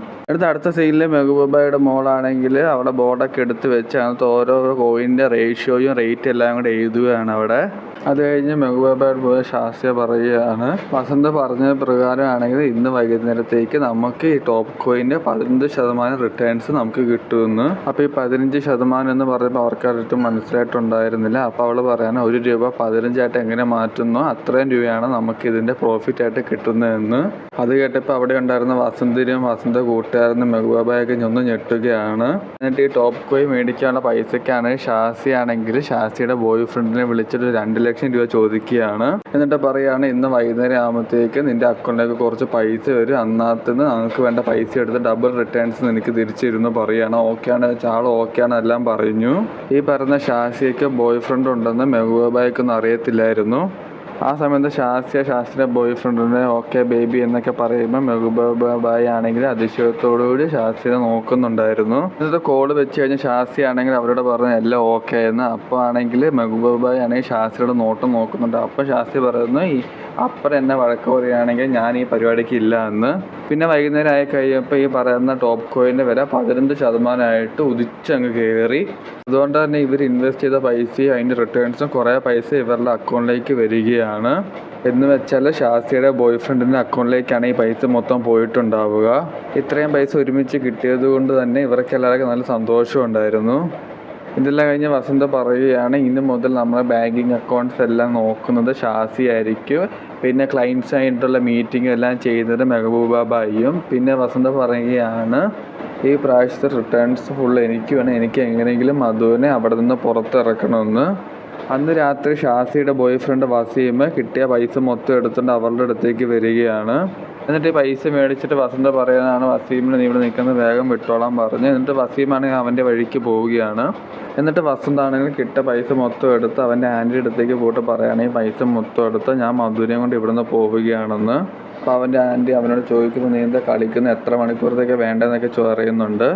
അടുത്ത സീനിൽ മെഹബൂബാബായിയുടെ മോളാണെങ്കിൽ അവിടെ ബോർഡൊക്കെ എടുത്ത് വെച്ച് അതിനകത്ത് ഓരോ കോയിൻ്റെ റേഷ്യോയും റേറ്റ് എല്ലാം കൂടെ എഴുതുകയാണ് അവിടെ. അത് കഴിഞ്ഞ് മെഹബൂബാബായോട് പോയ ശാസ്ത്രീയ പറയുകയാണ് വസന്ത് പറഞ്ഞ പ്രകാരമാണെങ്കിൽ ഇന്ന് വൈകുന്നേരത്തേക്ക് നമുക്ക് ഈ ടോപ്പ് കോയിൻ്റെ 15% റിട്ടേൺസ് നമുക്ക് കിട്ടുമെന്ന്. അപ്പോൾ ഈ 15% എന്ന് പറയുമ്പോൾ അവർക്കായിട്ടും മനസ്സിലായിട്ടുണ്ടായിരുന്നില്ല. അപ്പോൾ അവൾ പറയാണ് 1 രൂപ 15 എങ്ങനെ മാറ്റുന്നോ അത്രയും രൂപയാണ് നമുക്ക് ഇതിൻ്റെ പ്രോഫിറ്റ് ആയിട്ട് കിട്ടുന്നതെന്ന്. അത് കേട്ടപ്പോൾ അവിടെ ഉണ്ടായിരുന്ന വസന്തിനും വസന്ത കൂട്ടുകാരനും മെഹബൂബായൊക്കെ ഒന്ന് ഞെട്ടുകയാണ്. എന്നിട്ട് ഈ ടോപ്പ് കോയിൻ മേടിക്കാനുള്ള പൈസക്കാണ് ഷാസിയുടെ ബോയ് ഫ്രണ്ടിനെ വിളിച്ചിട്ട് 2 ലക്ഷം രൂപ ചോദിക്കുകയാണ്. എന്നിട്ട് പറയാണ് ഇന്ന് വൈകുന്നേരം ആകുമ്പോഴത്തേക്ക് നിന്റെ അക്കൗണ്ടിലേക്ക് കുറച്ച് പൈസ വരും, അന്നത്തുനിന്ന് നമുക്ക് വേണ്ട പൈസ എടുത്ത് ഡബിൾ റിട്ടേൺസ് നിനക്ക് തിരിച്ചിരുന്നു പറയാണ്. ഓക്കെയാണ് ചാള് ഓക്കെയാണ് എല്ലാം പറഞ്ഞു. ഈ പറഞ്ഞ ഷാസിയയ്ക്ക് ബോയ് ഫ്രണ്ട് ഉണ്ടെന്ന് മെഹബൂബായ്ക്കൊന്നും അറിയത്തില്ലായിരുന്നു. ആ സമയത്ത് ശാസ്ത്രീയ ബോയ് ഫ്രണ്ടിനെ ഓക്കെ ബേബി എന്നൊക്കെ പറയുമ്പോൾ മെഹബൂബ ബായി ആണെങ്കിൽ അതിശയത്തോടുകൂടി ശാസ്ത്രിയെ നോക്കുന്നുണ്ടായിരുന്നു. എന്നിട്ട് കോള് വെച്ച് കഴിഞ്ഞ് ശാസ്ത്രി ആണെങ്കിൽ അവരോട് പറഞ്ഞു എല്ലാം ഓക്കെ എന്ന്. അപ്പോൾ ആണെങ്കിൽ മെഹബൂബ ബായി ആണെങ്കിൽ ശാസ്ത്രിയുടെ നോട്ടം നോക്കുന്നുണ്ട്. അപ്പോൾ ശാസ്ത്രി പറയുന്നു ഈ അപ്പൻ എന്നെ വഴക്ക് പറയുകയാണെങ്കിൽ ഞാൻ ഈ പരിപാടിക്ക് ഇല്ല എന്ന്. പിന്നെ വൈകുന്നേരം ആയി കഴിയുമ്പോൾ ഈ പറയുന്ന ടോപ്പ് കോയിൻ്റെ വില 15% ഉദിച്ചങ്ങ് കയറി. അതുകൊണ്ട് തന്നെ ഇവർ ഇൻവെസ്റ്റ് ചെയ്ത പൈസയും അതിൻ്റെ റിട്ടേൺസും കുറേ പൈസ ഇവരുടെ അക്കൗണ്ടിലേക്ക് വരികയാണ്. എന്ന് വെച്ചാൽ ശാസ്ത്രിയുടെ ബോയ് ഫ്രണ്ടിൻ്റെ അക്കൗണ്ടിലേക്കാണ് ഈ പൈസ മൊത്തം പോയിട്ടുണ്ടാവുക. ഇത്രയും പൈസ ഒരുമിച്ച് കിട്ടിയത് കൊണ്ട് തന്നെ ഇവർക്ക് എല്ലാവർക്കും നല്ല സന്തോഷം ഉണ്ടായിരുന്നു. ഇതെല്ലാം കഴിഞ്ഞ് വസന്ത പറയുകയാണ് ഇനി മുതൽ നമ്മുടെ ബാങ്കിങ് അക്കൗണ്ട്സ് എല്ലാം നോക്കുന്നത് ഷാസി ആയിരിക്കും. പിന്നെ ക്ലയൻറ്റ്സ് ആയിട്ടുള്ള മീറ്റിംഗ് എല്ലാം ചെയ്യുന്നത് മെഹബൂബ ബായിയും. പിന്നെ വസന്ത പറയുകയാണ് ഈ പ്രാവശ്യത്തെ റിട്ടേൺസ് ഫുള്ള് എനിക്ക് വേണം, എനിക്ക് എങ്ങനെയെങ്കിലും മധുവിനെ അവിടെ നിന്ന് പുറത്തിറക്കണമെന്ന്. അന്ന് രാത്രി ഷാസിയുടെ ബോയ് ഫ്രണ്ട് വസീം കിട്ടിയ പൈസ മൊത്തം എടുത്തുകൊണ്ട് അവളുടെ അടുത്തേക്ക് വരികയാണ്. എന്നിട്ട് ഈ പൈസ മേടിച്ചിട്ട് വസന്ത പറയാനാണ് വസീമിന് നീ ഇവിടെ നിൽക്കുന്നത് വേഗം വിട്ടോളാൻ പറഞ്ഞു. എന്നിട്ട് വസീമാണെങ്കിൽ അവൻ്റെ വഴിക്ക് പോവുകയാണ്. എന്നിട്ട് വസന്ത ആണെങ്കിൽ കിട്ടിയ പൈസ മൊത്തം എടുത്ത് അവൻ്റെ ആൻറ്റിയുടെ അടുത്തേക്ക് പോയിട്ട് പറയുകയാണെങ്കിൽ പൈസ മൊത്തം എടുത്ത് ഞാൻ മധുവിനെയും കൊണ്ട് ഇവിടുന്ന് പോവുകയാണെന്ന്. അപ്പോൾ അവൻ്റെ ആൻറ്റി അവനോട് ചോദിക്കുന്നു നീ എന്താ കളിക്കുന്നത്, എത്ര മണിക്കൂറത്തേക്ക് വേണ്ടതെന്നൊക്കെ പറയുന്നുണ്ട്.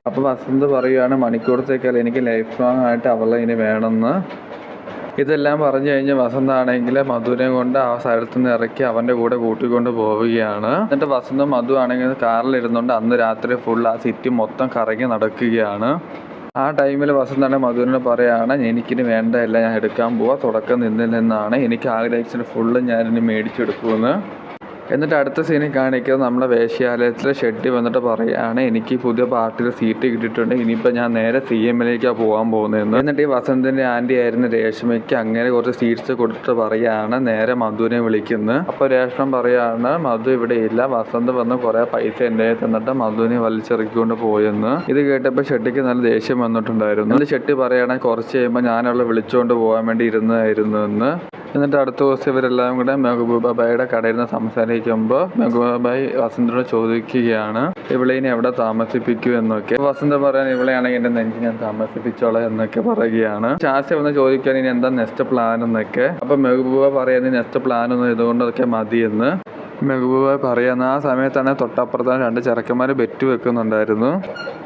അപ്പോൾ വസന്ത പറയുകയാണ് മണിക്കൂറത്തേക്കല്ല, എനിക്ക് ലൈഫ് ലോങ് ആയിട്ട് അവളെ ഇനി വേണമെന്ന്. ഇതെല്ലാം പറഞ്ഞു കഴിഞ്ഞ് വസന്ത ആണെങ്കിൽ മധുവിനെ കൊണ്ട് ആ സ്ഥലത്തു നിന്ന് ഇറക്കി അവൻ്റെ കൂടെ കൂട്ടിക്കൊണ്ട് പോവുകയാണ്. എന്നിട്ട് വസന്ത മധു ആണെങ്കിൽ കാറിലിരുന്നുകൊണ്ട് അന്ന് രാത്രി ഫുൾ ആ സിറ്റി മൊത്തം കറങ്ങി നടക്കുകയാണ്. ആ ടൈമിൽ വസന്താണ് മധുവിനോട് പറയുകയാണ് എനിക്കിനി വേണ്ടതല്ല, ഞാൻ എടുക്കാൻ പോവാ, തുടക്കം നിന്നിൽ നിന്നാണ്, എനിക്ക് ആഗ്രഹിച്ചത് ഫുള്ള് ഞാനിനി മേടിച്ചെടുക്കുമെന്ന്. എന്നിട്ട് അടുത്ത സീനിൽ കാണിക്കുന്നത് നമ്മുടെ വേശ്യാലയത്തിലെ ഷെട്ടി വന്നിട്ട് പറയുകയാണ് എനിക്ക് പുതിയ പാർട്ടിയിൽ സീറ്റ് കിട്ടിയിട്ടുണ്ട്, ഇനിയിപ്പോൾ ഞാൻ നേരെ CMലേക്കാണ് പോകാൻ പോകുന്നതെന്ന്. എന്നിട്ട് ഈ വസന്തിൻ്റെ ആൻറ്റി ആയിരുന്നു രേഷ്മയ്ക്ക് അങ്ങനെ കുറച്ച് സീറ്റ്സ് കൊടുത്തിട്ട് പറയുകയാണ് നേരെ മധുവിനെ വിളിക്കുന്നത്. അപ്പോൾ രേഷ്മ പറയുകയാണ് മധു ഇവിടെ ഇല്ല, വസന്ത് വന്ന് കുറേ പൈസ എൻ്റെ തന്നിട്ട് മധുവിനെ വലിച്ചെറിക്കൊണ്ട് പോയെന്ന്. ഇത് കേട്ടപ്പോൾ ഷെട്ടിക്ക് നല്ല ദേഷ്യം വന്നിട്ടുണ്ടായിരുന്നു. എന്നിട്ട് ഷെട്ടി പറയുകയാണെങ്കിൽ കുറച്ച് കഴിയുമ്പോൾ ഞാനവളെ വിളിച്ചുകൊണ്ട് പോകാൻ വേണ്ടി ഇരുന്നതായിരുന്നു എന്ന്. എന്നിട്ട് അടുത്ത ദിവസം ഇവരെല്ലാം കൂടെ മെഹബൂബ ബായിയുടെ കടയിൽ നിന്ന് സംസാരിക്കുമ്പോൾ മെഹബൂബ ബായി വസന്തയോട് ചോദിക്കുകയാണ് ഇവളെ എവിടെ താമസിപ്പിക്കൂ എന്നൊക്കെ. വസന്ത പറയാൻ ഇവളെയാണെങ്കിൽ എൻ്റെ നെഞ്ചിൽ ഞാൻ താമസിപ്പിച്ചോളാം എന്നൊക്കെ പറയുകയാണ്. ശാസ്ത്രി വന്ന് ചോദിക്കാൻ ഇനി എന്താ നെക്സ്റ്റ് പ്ലാൻ എന്നൊക്കെ. അപ്പം മെഹബൂബ പറയാൻ നെക്സ്റ്റ് പ്ലാൻ ഒന്നും ഇതുകൊണ്ട് അതൊക്കെ മതിയെന്ന് മെഹബൂബ പറയുന്ന. ആ സമയത്താണ് തൊട്ടപ്പുറത്താണ് 2 ചെറുക്കന്മാർ ബെറ്റ് വെക്കുന്നുണ്ടായിരുന്നു.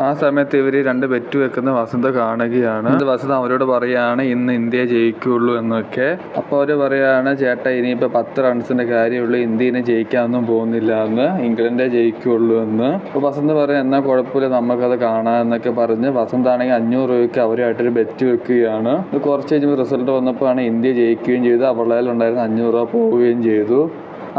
ആ സമയത്ത് ഇവർ 2 ബെറ്റ് വെക്കുന്ന വസന്ത കാണുകയാണ്. വസന്ത അവരോട് പറയുകയാണ് ഇന്ന് ഇന്ത്യ ജയിക്കുള്ളൂ എന്നൊക്കെ. അപ്പോൾ അവർ പറയുകയാണ് ചേട്ടാ ഇനിയിപ്പോൾ 10 റൺസിൻ്റെ കാര്യമുള്ളൂ, ഇന്ത്യനെ ജയിക്കാനൊന്നും പോകുന്നില്ല എന്ന്, ഇംഗ്ലണ്ടേ ജയിക്കുള്ളൂ എന്ന്. അപ്പോൾ വസന്ത പറയും എന്നാൽ കുഴപ്പമില്ല നമുക്കത് കാണാം എന്നൊക്കെ പറഞ്ഞ് വസന്താണെങ്കിൽ 500 രൂപയ്ക്ക് അവരുമായിട്ടൊരു ബെറ്റ് വെക്കുകയാണ്. ഇത് കുറച്ച് കഴിഞ്ഞപ്പോൾ റിസൾട്ട് വന്നപ്പോഴാണ് ഇന്ത്യ ജയിക്കുകയും ചെയ്തു, അവളുടെ ഉണ്ടായിരുന്ന 500 രൂപ പോവുകയും ചെയ്തു.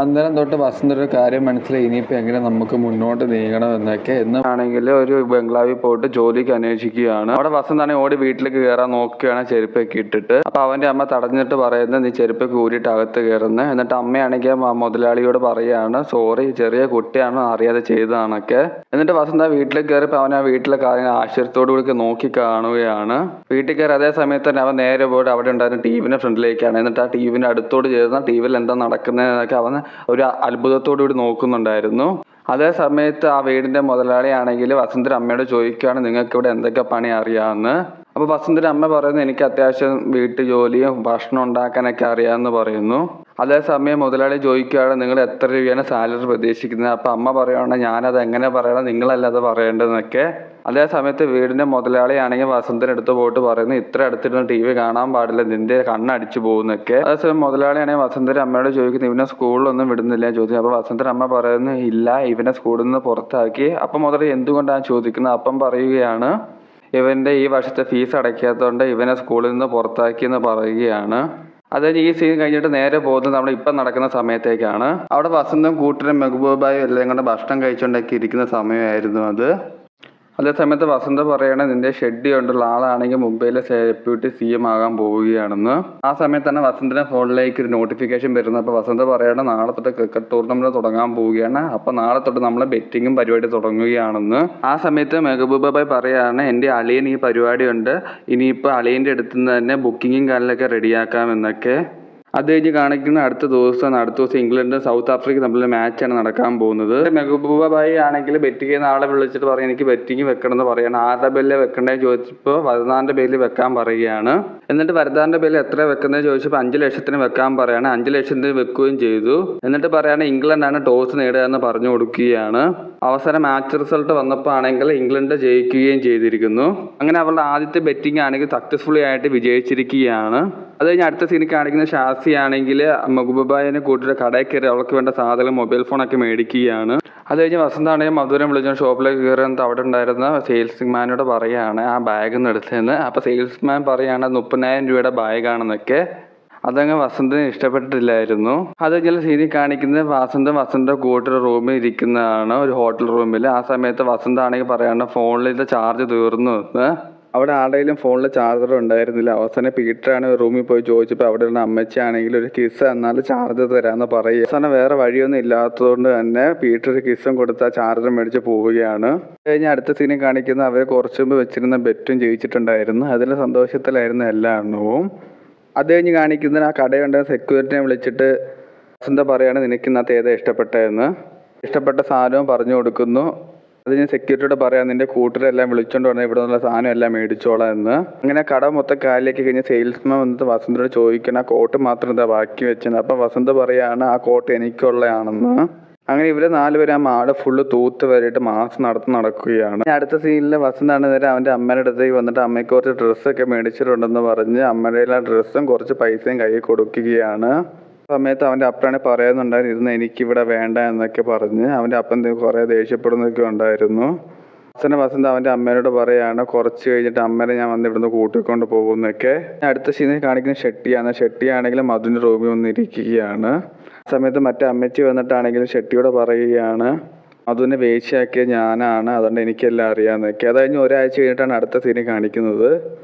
അന്നേരം തൊട്ട് വസന്തൊരു കാര്യം മനസ്സിലായി ഇനിയിപ്പോൾ എങ്ങനെ നമുക്ക് മുന്നോട്ട് നീങ്ങണം എന്നൊക്കെ. എന്നാണെങ്കിൽ ഒരു ബംഗ്ലാവിൽ പോയിട്ട് ജോലിക്ക് അന്വേഷിക്കുകയാണ്. അവിടെ വസന്താണെങ്കിൽ ഓടി വീട്ടിലേക്ക് കയറാൻ നോക്കുകയാണ് ചെരുപ്പൊക്കെ ഇട്ടിട്ട്. അപ്പോൾ അവൻ്റെ അമ്മ തടഞ്ഞിട്ട് പറയുന്നത് നീ ചെരുപ്പൊക്കെ ഊരിയിട്ട് അകത്ത് കയറുന്നത്. എന്നിട്ട് അമ്മയാണെങ്കിൽ മുതലാളിയോട് പറയുകയാണ് സോറി ചെറിയ കുട്ടിയാണ് അറിയാതെ ചെയ്തതാണൊക്കെ. എന്നിട്ട് വസന്ത വീട്ടിലേക്ക് കയറിയപ്പോൾ അവൻ ആ വീട്ടിലെ കാര്യങ്ങൾ ആശ്ചര്യത്തോടു കൂടി നോക്കി കാണുകയാണ്. വീട്ടിൽ കയറി അതേ സമയത്ത് തന്നെ അവൻ നേരെ പോയിട്ട് അവിടെ ഉണ്ടായിരുന്ന ടിവിൻ്റെ ഫ്രണ്ടിലേക്കാണ്. എന്നിട്ട് ആ ടിവിൻ്റെ അടുത്തോട് ചേർന്ന ടിവിയിൽ എന്താ നടക്കുന്നതെന്നൊക്കെ അവൻ ഒരു അത്ഭുതത്തോടു കൂടി നോക്കുന്നുണ്ടായിരുന്നു. അതേ സമയത്ത് ആ വീടിൻ്റെ മുതലാളിയാണെങ്കിൽ വസന്തിൻ്റെ അമ്മയോട് ചോദിക്കുകയാണ് നിങ്ങൾക്ക് ഇവിടെ എന്തൊക്കെ പണി അറിയാമെന്ന്. അപ്പോൾ വസന്തിൻ്റെ അമ്മ പറയുന്നു എനിക്ക് അത്യാവശ്യം വീട്ടു ജോലിയും ഭക്ഷണം ഉണ്ടാക്കാനൊക്കെ അറിയാമെന്ന് പറയുന്നു. അതേസമയം മുതലാളി ചോദിക്കുകയാണ് നിങ്ങൾ എത്ര രൂപയാണ് സാലറി പ്രതീക്ഷിക്കുന്നത്. അപ്പോൾ അമ്മ പറയുകയാണ് ഞാനത് എങ്ങനെ പറയണം, നിങ്ങളല്ല അത് പറയേണ്ടതെന്നൊക്കെ. അതേ സമയത്ത് വീടിൻ്റെ മുതലാളിയാണെങ്കിൽ വസന്തിൻ്റെ അടുത്ത് പോയിട്ട് പറയുന്നു ഇത്ര അടുത്തിരുന്ന് TV കാണാൻ പാടില്ല, നിന്റെ കണ്ണടിച്ചു പോകുന്നൊക്കെ. അതേസമയം മുതലാളിയാണെങ്കിൽ വസന്തിൻ്റെ അമ്മയോട് ചോദിക്കുന്നു ഇവനെ സ്കൂളിലൊന്നും വിടുന്നില്ല ചോദിച്ചു. അപ്പോൾ വസന്തിൻ്റെ അമ്മ പറയുന്നു ഇല്ല ഇവനെ സ്കൂളിൽ നിന്ന് പുറത്താക്കി. അപ്പം മുതലാളി എന്തുകൊണ്ടാണ് ചോദിക്കുന്നത്. അപ്പം പറയുകയാണ് ഇവൻ്റെ ഈ വർഷത്തെ ഫീസ് അടയ്ക്കാത്തതുകൊണ്ട് ഇവനെ സ്കൂളിൽ നിന്ന് പുറത്താക്കി എന്ന് പറയുകയാണ്. അതായത് ഈ സീൻ കഴിഞ്ഞിട്ട് നേരെ പോകുന്നത് നമ്മൾ ഇപ്പം നടക്കുന്ന സമയത്തേക്കാണ്. അവിടെ വസന്തും കൂട്ടരും മെഹബൂബായും എല്ലാം കൊണ്ട് ഭക്ഷണം കഴിച്ചുകൊണ്ടൊക്കെ ഇരിക്കുന്ന സമയമായിരുന്നു അത്. അതേസമയത്ത് വസന്ത പറയണ നിന്റെ ഷെഡ്ഡി കൊണ്ടുള്ള ആളാണെങ്കിൽ മുംബൈയിലെ ഡെപ്യൂട്ടി CM ആകാൻ പോവുകയാണെന്ന്. ആ സമയത്താണ് വസന്തിന്റെ ഫോണിലേക്ക് ഒരു നോട്ടിഫിക്കേഷൻ വരുന്നത്. അപ്പോൾ വസന്ത പറയണ നാളെ തൊട്ട് ക്രിക്കറ്റ് ടൂർണമെന്റ് തുടങ്ങാൻ പോവുകയാണ്, അപ്പോൾ നാളെ തൊട്ട് നമ്മൾ ബെറ്റിങ്ങും പരിപാടി തുടങ്ങുകയാണെന്ന്. ആ സമയത്ത് മെഹബൂബ ബായ് പറയാണ് എൻ്റെ അളിയൻ ഈ പരിപാടി ഉണ്ട്, ഇനിയിപ്പോൾ അളിയൻ്റെ അടുത്ത് നിന്ന് തന്നെ ബുക്കിങ്ങും കാര്യങ്ങളൊക്കെ റെഡിയാക്കാമെന്നൊക്കെ. അത് കഴിഞ്ഞ് കാണിക്കുന്ന അടുത്ത ദിവസം ഇംഗ്ലണ്ടും സൗത്ത് ആഫ്രിക്കയും തമ്മിലുള്ള മാച്ചാണ് നടക്കാൻ പോകുന്നത്. മെഹബൂബ ഭായി ആണെങ്കിൽ ബെറ്റിംഗ് ചെയ്യുന്ന ആളെ വിളിച്ചിട്ട് പറയും എനിക്ക് ബെറ്റിംഗ് വെക്കണം എന്ന് പറയാണ്. ആരുടെ പേരിൽ വെക്കണ്ടേന്ന് ചോദിച്ചപ്പോൾ വരദാന്റെ പേരിൽ വെക്കാൻ പറയുകയാണ്. എന്നിട്ട് വരദാന്റെ പേരിൽ എത്ര വെക്കുന്നത് ചോദിച്ചപ്പോൾ 5 ലക്ഷത്തിന് വെക്കാൻ പറയാണ്. 5 ലക്ഷത്തിന് വെക്കുകയും ചെയ്തു. എന്നിട്ട് പറയാണ് ഇംഗ്ലണ്ടാണ് ടോസ് നേടുക എന്ന് പറഞ്ഞു കൊടുക്കുകയാണ്. അവസാനം മാച്ച് റിസൾട്ട് വന്നപ്പോൾ ആണെങ്കിൽ ഇംഗ്ലണ്ട് ജയിക്കുകയും ചെയ്തിരിക്കുന്നു. അങ്ങനെ അവരുടെ ആദ്യത്തെ ബെറ്റിംഗ് ആണെങ്കിൽ സക്സസ്ഫുള്ളി ആയിട്ട് വിജയിച്ചിരിക്കുകയാണ്. അത് കഴിഞ്ഞ് അടുത്ത സീനിൽ കാണിക്കുന്ന ഷാസി ആണെങ്കിൽ മെഹബൂബായിനെ കൂട്ടിയിട്ട് കടയിൽ കയറി അവൾക്ക് വേണ്ട സാധനം മൊബൈൽ ഫോണൊക്കെ മേടിക്കുകയാണ്. അത് കഴിഞ്ഞ് വസന്താണെങ്കിൽ മധുരം വിളിച്ച ഷോപ്പിലേക്ക് കയറുന്നത് അവിടെ ഉണ്ടായിരുന്ന സെയിൽസ്മാനോട് പറയുകയാണ് ആ ബാഗ് ഒന്ന് എടുത്തതെന്ന്. അപ്പോൾ സെയിൽസ്മാൻ പറയുകയാണ് 30,000 രൂപയുടെ ബാഗാണെന്നൊക്കെ. അതങ്ങ് വസന്തിന് ഇഷ്ടപ്പെട്ടിട്ടില്ലായിരുന്നു. അത് കഴിഞ്ഞ സീനിൽ കാണിക്കുന്നത് വസന്ത കൂട്ടൊരു റൂമിൽ ഇരിക്കുന്നതാണ്, ഒരു ഹോട്ടൽ റൂമിൽ. ആ സമയത്ത് വസന്താണെങ്കിൽ പറയാണ് ഫോണിലത്തെ ചാർജ് തീർന്നു എന്ന്. അവിടെ ആരുടെയും ഫോണിൽ ചാർജർ ഉണ്ടായിരുന്നില്ല. അവസാനം പീറ്ററാണ് റൂമിൽ പോയി ചോദിച്ചപ്പോൾ അവിടെ ഉള്ള അമ്മച്ചാണെങ്കിൽ ഒരു കിസ് എന്നാൽ ചാർജർ തരാമെന്ന് പറയും. അവസാനം വേറെ വഴിയൊന്നും ഇല്ലാത്തതുകൊണ്ട് തന്നെ പീറ്റർ ഒരു കിസ്സും കൊടുത്ത് ആ ചാർജർ മേടിച്ച് പോവുകയാണ്. കഴിഞ്ഞ് അടുത്ത സീനിൽ കാണിക്കുന്ന അവർ കുറച്ച് മുമ്പ് വെച്ചിരുന്ന ബെറ്റും ജയിച്ചിട്ടുണ്ടായിരുന്നു. അതിൻ്റെ സന്തോഷത്തിലായിരുന്നു എല്ലാ എണ്ണവും. അത് കഴിഞ്ഞ് കാണിക്കുന്നതിന് ആ കടയുണ്ടായിരുന്ന സെക്യൂരിറ്റിനെ വിളിച്ചിട്ട് വസന്ത പറയാണ് നിനക്ക് ഇന്നത്തെ ഏതാ ഇഷ്ടപ്പെട്ടതെന്ന്. ഇഷ്ടപ്പെട്ട സാധനവും പറഞ്ഞു കൊടുക്കുന്നു. അത് ഞാൻ സെക്യൂരിറ്റിയോട് പറയാം നിന്റെ കൂട്ടരെല്ലാം വിളിച്ചോണ്ട് വന്നാൽ ഇവിടെ നിന്നുള്ള സാധനം എല്ലാം മേടിച്ചോളാം എന്ന്. അങ്ങനെ കട മൊത്തം കാലിലേക്ക് കഴിഞ്ഞ് സെയിൽസ്മാൻ വന്നിട്ട് വസന്തയോട് ചോദിക്കണം ആ കോട്ട് മാത്രം എന്താ ബാക്കി വെച്ചത്. അപ്പം വസന്ത പറയാണ് ആ കോട്ട് എനിക്കുള്ളതാണെന്ന്. അങ്ങനെ ഇവര് 4 പേരും ആ മാട് ഫുള്ള് തൂത്ത് വരെയിട്ട് മാസം നടക്കുകയാണ്. അടുത്ത സീനിൽ വസന്താണ് നേരെ അവൻ്റെ അമ്മയുടെ അടുത്തേക്ക് വന്നിട്ട് അമ്മയ്ക്ക് കുറച്ച് ഡ്രസ്സൊക്കെ മേടിച്ചിട്ടുണ്ടെന്ന് പറഞ്ഞ് അമ്മയുടെ ആ ഡ്രസ്സും കുറച്ച് പൈസയും കയ്യിൽ കൊടുക്കുകയാണ്. സമയത്ത് അവൻ്റെ അപ്പനാണ് പറയുന്നുണ്ടായിരുന്നു എനിക്കിവിടെ വേണ്ട എന്നൊക്കെ പറഞ്ഞ്. അവൻ്റെ അപ്പൻ കുറേ ദേഷ്യപ്പെടുന്നൊക്കെ ഉണ്ടായിരുന്നു. വസന്ത അവൻ്റെ അമ്മേനോട് പറയാണ് കുറച്ച് കഴിഞ്ഞിട്ട് അമ്മേനെ ഞാൻ വന്ന് ഇവിടുന്ന് കൂട്ടിക്കൊണ്ട് പോകുന്നൊക്കെ. അടുത്ത സീനിൽ കാണിക്കുന്ന ഷെട്ടിയാണെങ്കിൽ മധുവിൻ്റെ റൂമിൽ വന്നിരിക്കുകയാണ്. ആ സമയത്ത് മറ്റേ അമ്മച്ചി വന്നിട്ടാണെങ്കിലും ഷെട്ടിയോട് പറയുകയാണ് മധുവിനെ വേശ്യയാക്കിയത് ഞാനാണ്, അതുകൊണ്ട് എനിക്കെല്ലാം അറിയാമെന്നൊക്കെ. അത് കഴിഞ്ഞ് ഒരാഴ്ച കഴിഞ്ഞിട്ടാണ് അടുത്ത സീനിൽ കാണിക്കുന്നത്.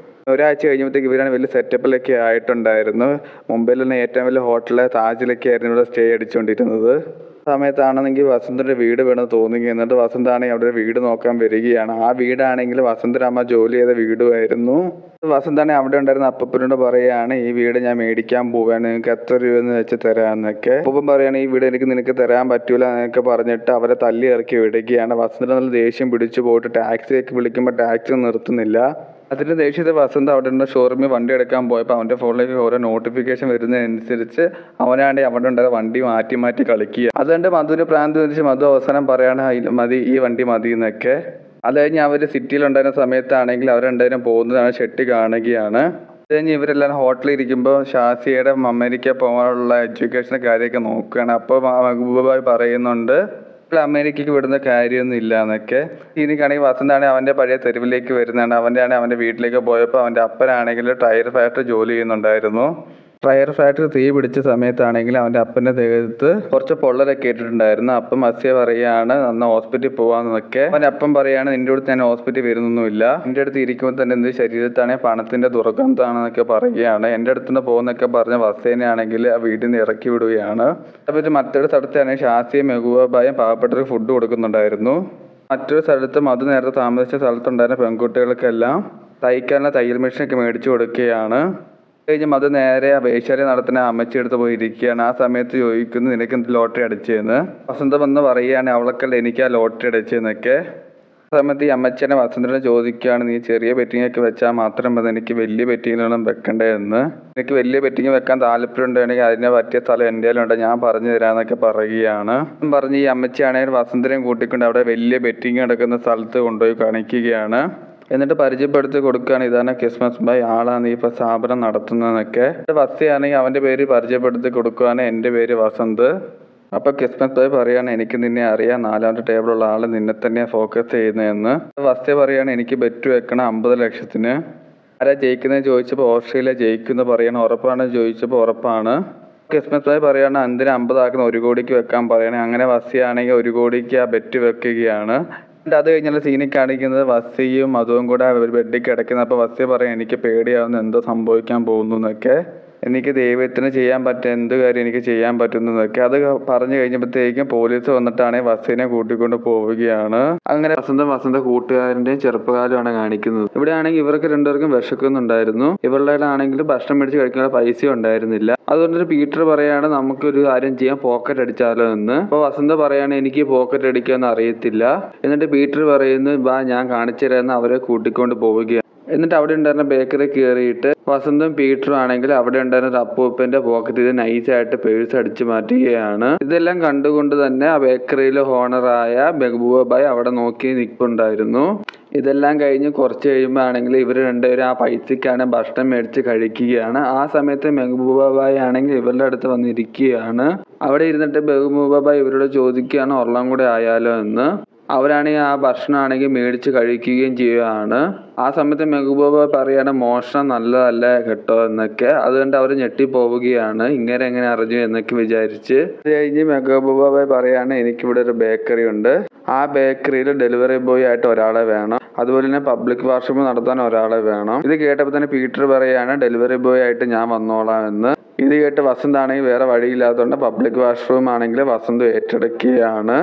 ഒരാഴ്ച കഴിഞ്ഞപ്പോഴത്തേക്ക് ഇവരാണ് വലിയ സെറ്റപ്പിലൊക്കെ ആയിട്ടുണ്ടായിരുന്നു. മുംബൈയിൽ തന്നെ ഏറ്റവും വലിയ ഹോട്ടലിലെ താജിലൊക്കെ ആയിരുന്നു ഇവിടെ സ്റ്റേ അടിച്ചുകൊണ്ടിരുന്നത്. സമയത്താണെങ്കിൽ വസന്തൻ്റെ വീട് വേണമെന്ന് തോന്നി. എന്നിട്ട് വസന്താണെങ്കിൽ അവിടെ ഒരു വീട് നോക്കാൻ വരികയാണ്. ആ വീടാണെങ്കിൽ വസന്തൻ്റെ അമ്മ ജോലി ചെയ്ത വീടുമായിരുന്നു. വസന്താണെങ്കിൽ അവിടെ ഉണ്ടായിരുന്ന അപ്പൂപ്പനോട് പറയുകയാണ് ഈ വീട് ഞാൻ മേടിക്കാൻ പോവുകയാണ്, നിങ്ങൾക്ക് എത്ര രൂപയെന്ന് വെച്ച് തരാമെന്നൊക്കെ. അപ്പൂപ്പൻ പറയുകയാണ് ഈ വീട് നിനക്ക് തരാൻ പറ്റൂല എന്നൊക്കെ പറഞ്ഞിട്ട് അവരെ തല്ലി ഇറക്കി വിടുകയാണ്. വസന്ത നല്ല ദേഷ്യം പിടിച്ചു പോയിട്ട് ടാക്സിയൊക്കെ വിളിക്കുമ്പോൾ ടാക്സി നിർത്തുന്നില്ല. അതിൻ്റെ ദേഷ്യത്തെ വസന്ത അവിടെ നിന്ന് ഷോറൂമിൽ വണ്ടി എടുക്കാൻ പോയപ്പോൾ അവൻ്റെ ഫോണിലേക്ക് ഓരോ നോട്ടിഫിക്കേഷൻ വരുന്നതനുസരിച്ച് അവനാണെങ്കിൽ അവിടെ ഉണ്ടായ വണ്ടി മാറ്റി കളിക്കുക. അതുകൊണ്ട് മധുവിന് പ്രാന്ത് വെച്ച് മധു അവസാനം പറയാണ് മതി ഈ വണ്ടി മതി എന്നൊക്കെ. അത് കഴിഞ്ഞ് അവർ സിറ്റിയിലുണ്ടായിരുന്ന സമയത്താണെങ്കിൽ അവരെന്തായാലും പോകുന്നതാണ് ഷെട്ടി കാണുകയാണ്. അത് കഴിഞ്ഞ് ഇവരെല്ലാം ഹോട്ടലിൽ ഇരിക്കുമ്പോൾ ഷാസിയുടെ അമേരിക്ക പോകാനുള്ള എഡ്യൂക്കേഷൻ്റെ കാര്യമൊക്കെ നോക്കുകയാണ്. അപ്പോൾ മെഹബൂബായി പറയുന്നുണ്ട് അമേരിക്കയ്ക്ക് വിടുന്ന കാര്യമൊന്നും ഇല്ല എന്നൊക്കെ. ഇതിനാണെങ്കിൽ വസന്താണെങ്കിൽ അവൻ്റെ പഴയ തെരുവിലേക്ക് വരുന്നതാണ്. അവൻ്റെ വീട്ടിലേക്ക് പോയപ്പോൾ അവൻ്റെ അപ്പനാണെങ്കിൽ ടയർ ഫാക്ടറി ജോലി ചെയ്യുന്നുണ്ടായിരുന്നു. ടയർ ഫാക്ടറി തീ പിടിച്ച സമയത്താണെങ്കിൽ അവൻ്റെ അപ്പൻ്റെ ദേഹത്ത് കുറച്ച് പൊള്ളലൊക്കെ ഇട്ടിട്ടുണ്ടായിരുന്നു. അപ്പം അസ്യ പറയുകയാണ് അന്ന് ഹോസ്പിറ്റലിൽ പോകാമെന്നൊക്കെ. അവൻ്റെ അപ്പം പറയുകയാണ് നിൻ്റെ അടുത്ത് ഞാൻ ഹോസ്പിറ്റലിൽ വരുന്നൊന്നുമില്ല, എൻ്റെ അടുത്ത് ഇരിക്കുമ്പോൾ തന്നെ എന്ത് ശരീരത്താണെങ്കിൽ പണത്തിൻ്റെ ദുർഗന്ധമാണെന്നൊക്കെ പറയുകയാണ്. എൻ്റെ അടുത്ത് നിന്ന് പോകുന്നൊക്കെ പറഞ്ഞ വസേനയാണെങ്കിൽ ആ വീട്ടിൽ നിന്ന് ഇറക്കി വിടുകയാണ്. അതുപോലെ മറ്റൊരു സ്ഥലത്താണെങ്കിൽ ഷാസിയും മെഹബൂബായും പാവപ്പെട്ടവർക്ക് ഫുഡ് കൊടുക്കുന്നുണ്ടായിരുന്നു. മറ്റൊരു സ്ഥലത്ത് മധു നേരത്തെ താമസിച്ച സ്ഥലത്തുണ്ടായിരുന്ന പെൺകുട്ടികൾക്കെല്ലാം തയ്ക്കാനുള്ള തയ്യൽ മെഷീനൊക്കെ മേടിച്ചു കൊടുക്കുകയാണ്. കഴിഞ്ഞ് മധു നേരെ വേശ്യാലയം നടത്തുന്ന അമ്മച്ചി എടുത്ത് പോയി ഇരിക്കുകയാണ്. ആ സമയത്ത് ചോദിക്കുന്നു നിനക്ക് എന്ത് ലോട്ടറി അടിച്ചതെന്ന്. വസന്ത വന്ന് പറയുകയാണ് അവൾക്കല്ല എനിക്ക് ആ ലോട്ടറി അടിച്ചതെന്നൊക്കെ. ആ സമയത്ത് ഈ അമ്മച്ചേനെ വസന്തനെ ചോദിക്കുകയാണ് നീ ചെറിയ ബെറ്റിങ്ങൊക്കെ വെച്ചാൽ മാത്രം മതി, എനിക്ക് വലിയ ബെറ്റിങ്ങിലൊന്നും വെക്കണ്ടേന്ന്. എനിക്ക് വലിയ ബെറ്റിങ് വെക്കാൻ താല്പര്യം ഉണ്ടെങ്കിൽ അതിനെ പറ്റിയ സ്ഥലം എൻ്റെ കയ്യിലുണ്ട്, ഞാൻ പറഞ്ഞു തരാമെന്നൊക്കെ പറയുകയാണ്. പറഞ്ഞ് ഈ അമ്മച്ചിയാണെങ്കിൽ വസന്തനെയും കൂട്ടിക്കൊണ്ട് അവിടെ വലിയ ബെറ്റിങ് നടക്കുന്ന സ്ഥലത്ത് കൊണ്ടുപോയി കാണിക്കുകയാണ്. എന്നിട്ട് പരിചയപ്പെടുത്തി കൊടുക്കുകയാണ് ഇതാണ് ക്രിസ്മസ് ബൈ, ആളാണ് ഈ സ്ഥാപനം നടത്തുന്നതെന്നൊക്കെ. വസ്തിയാണെങ്കിൽ അവൻ്റെ പേര് പരിചയപ്പെടുത്തി കൊടുക്കുകയാണ് എൻ്റെ പേര് വസന്ത്. അപ്പോൾ ക്രിസ്മസ് ബൈ പറയാണ് എനിക്ക് നിന്നെ അറിയാം, 4ാമത്തെ ടേബിളുള്ള ആൾ നിന്നെ തന്നെയാണ് ഫോക്കസ് ചെയ്യുന്നതെന്ന്. വസ്തി പറയാണ് എനിക്ക് ബെറ്റ് വെക്കണം 50 ലക്ഷത്തിന്. ആരാ ജയിക്കുന്നത് ചോദിച്ചപ്പോൾ ഓസ്ട്രേലിയ ജയിക്കുമെന്ന് പറയണം. ഉറപ്പാണ് ചോദിച്ചപ്പോൾ ഉറപ്പാണ്. ക്രിസ്മസ് ബൈ പറയാണ് എന്തിനാ 50 ആക്കുന്ന 1 കോടിക്ക് വെക്കാൻ പറയണേ. അങ്ങനെ വസ്തിയാണെങ്കിൽ 1 കോടിക്ക് ആ ബെറ്റ് വെക്കുകയാണ്. അത് കഴിഞ്ഞുള്ള സീനിൽ കാണിക്കുന്നത് വസ്സിയും മധുവും കൂടെ ബെഡിൽ കിടക്കുന്നത്. അപ്പോൾ വസ്സി പറയും എനിക്ക് പേടിയാവുന്ന എന്തോ സംഭവിക്കാൻ പോകുന്നു എന്നൊക്കെ. എനിക്ക് ദൈവത്തിന് ചെയ്യാൻ പറ്റും, എന്ത് കാര്യം എനിക്ക് ചെയ്യാൻ പറ്റുന്നതൊക്കെ. അത് പറഞ്ഞു കഴിഞ്ഞപ്പോഴത്തേക്കും പോലീസ് വന്നിട്ടാണ് വസീനെ കൂട്ടിക്കൊണ്ട് പോവുകയാണ്. അങ്ങനെ വസന്ത കൂട്ടുകാരൻ്റെയും ചെറുപ്പക്കാരുമാണ് കാണിക്കുന്നത്. ഇവിടെ ആണെങ്കിൽ ഇവർക്ക് രണ്ടുപേർക്കും വിശക്കുന്നുണ്ടായിരുന്നു. ഇവരുടെ ആണെങ്കിൽ ഭക്ഷണം മേടിച്ച് കഴിക്കാനുള്ള പൈസ ഉണ്ടായിരുന്നില്ല. അതുകൊണ്ടൊരു പീറ്റർ പറയാണ് നമുക്കൊരു കാര്യം ചെയ്യാം, പോക്കറ്റ് അടിച്ചാലോ എന്ന്. അപ്പോൾ വസന്ത പറയാണ് എനിക്ക് പോക്കറ്റ് അടിക്കാന്ന് അറിയത്തില്ല. എന്നിട്ട് പീറ്റർ പറയുന്നു വാ ഞാൻ കാണിച്ചു തരാമെന്ന് അവരെ കൂട്ടിക്കൊണ്ട് പോവുകയാണ്. എന്നിട്ട് അവിടെ ഉണ്ടായിരുന്ന ബേക്കറി കയറിയിട്ട് വസന്തും പീറ്ററും ആണെങ്കിൽ അവിടെ ഉണ്ടായിരുന്ന ഒരു അപ്പൂപ്പന്റെ പോക്കറ്റിൽ നൈസായിട്ട് പേഴ്സ് അടിച്ചു മാറ്റുകയാണ്. ഇതെല്ലാം കണ്ടുകൊണ്ട് തന്നെ ആ ബേക്കറിയിലെ ഓണറായ മെഹബൂബ ബായ് അവിടെ നോക്കി നിൽപ്പുണ്ടായിരുന്നു. ഇതെല്ലാം കഴിഞ്ഞ് കുറച്ച് കഴിയുമ്പോൾ ആണെങ്കിൽ ഇവർ രണ്ടുപേരും ആ പൈസക്കാണ് ഭക്ഷണം മേടിച്ച് കഴിക്കുകയാണ്. ആ സമയത്ത് മെഹബൂബ ബായ് ആണെങ്കിൽ ഇവരുടെ അടുത്ത് വന്നിരിക്കുകയാണ്. അവിടെ ഇരുന്നിട്ട് മെഹബൂബ ബായ് ഇവരോട് ചോദിക്കുകയാണ് ഒരെണ്ണം കൂടെ ആയാലോ എന്ന്. അവരാണെങ്കിൽ ആ ഭക്ഷണമാണെങ്കിൽ മേടിച്ച് കഴിക്കുകയും ചെയ്യുകയാണ്. ആ സമയത്ത് മെഹബൂബ പറയാണ് മോഷണം നല്ലതല്ല കേട്ടോ എന്നൊക്കെ. അതുകൊണ്ട് അവർ ഞെട്ടിപ്പോവുകയാണ്, ഇങ്ങനെ എങ്ങനെ അറിഞ്ഞു എന്നൊക്കെ വിചാരിച്ച്. അത് കഴിഞ്ഞ് മെഹബൂബ പറയാണ് എനിക്കിവിടെ ഒരു ബേക്കറി ഉണ്ട്, ആ ബേക്കറിയിൽ ഡെലിവറി ബോയ് ആയിട്ട് ഒരാളെ വേണം, അതുപോലെ തന്നെ പബ്ലിക് വാഷ്റൂം നടത്താൻ ഒരാളെ വേണം. ഇത് കേട്ടപ്പോൾ തന്നെ പീറ്റർ പറയാണ് ഡെലിവറി ബോയ് ആയിട്ട് ഞാൻ വന്നോളാം എന്ന്. ഇത് കേട്ട് വസന്ത് ആണെങ്കിൽ വേറെ വഴിയില്ലാത്തതുകൊണ്ട് പബ്ലിക് വാഷ്റൂം ആണെങ്കിൽ വസന്ത് ഏറ്റെടുക്കുകയാണ്.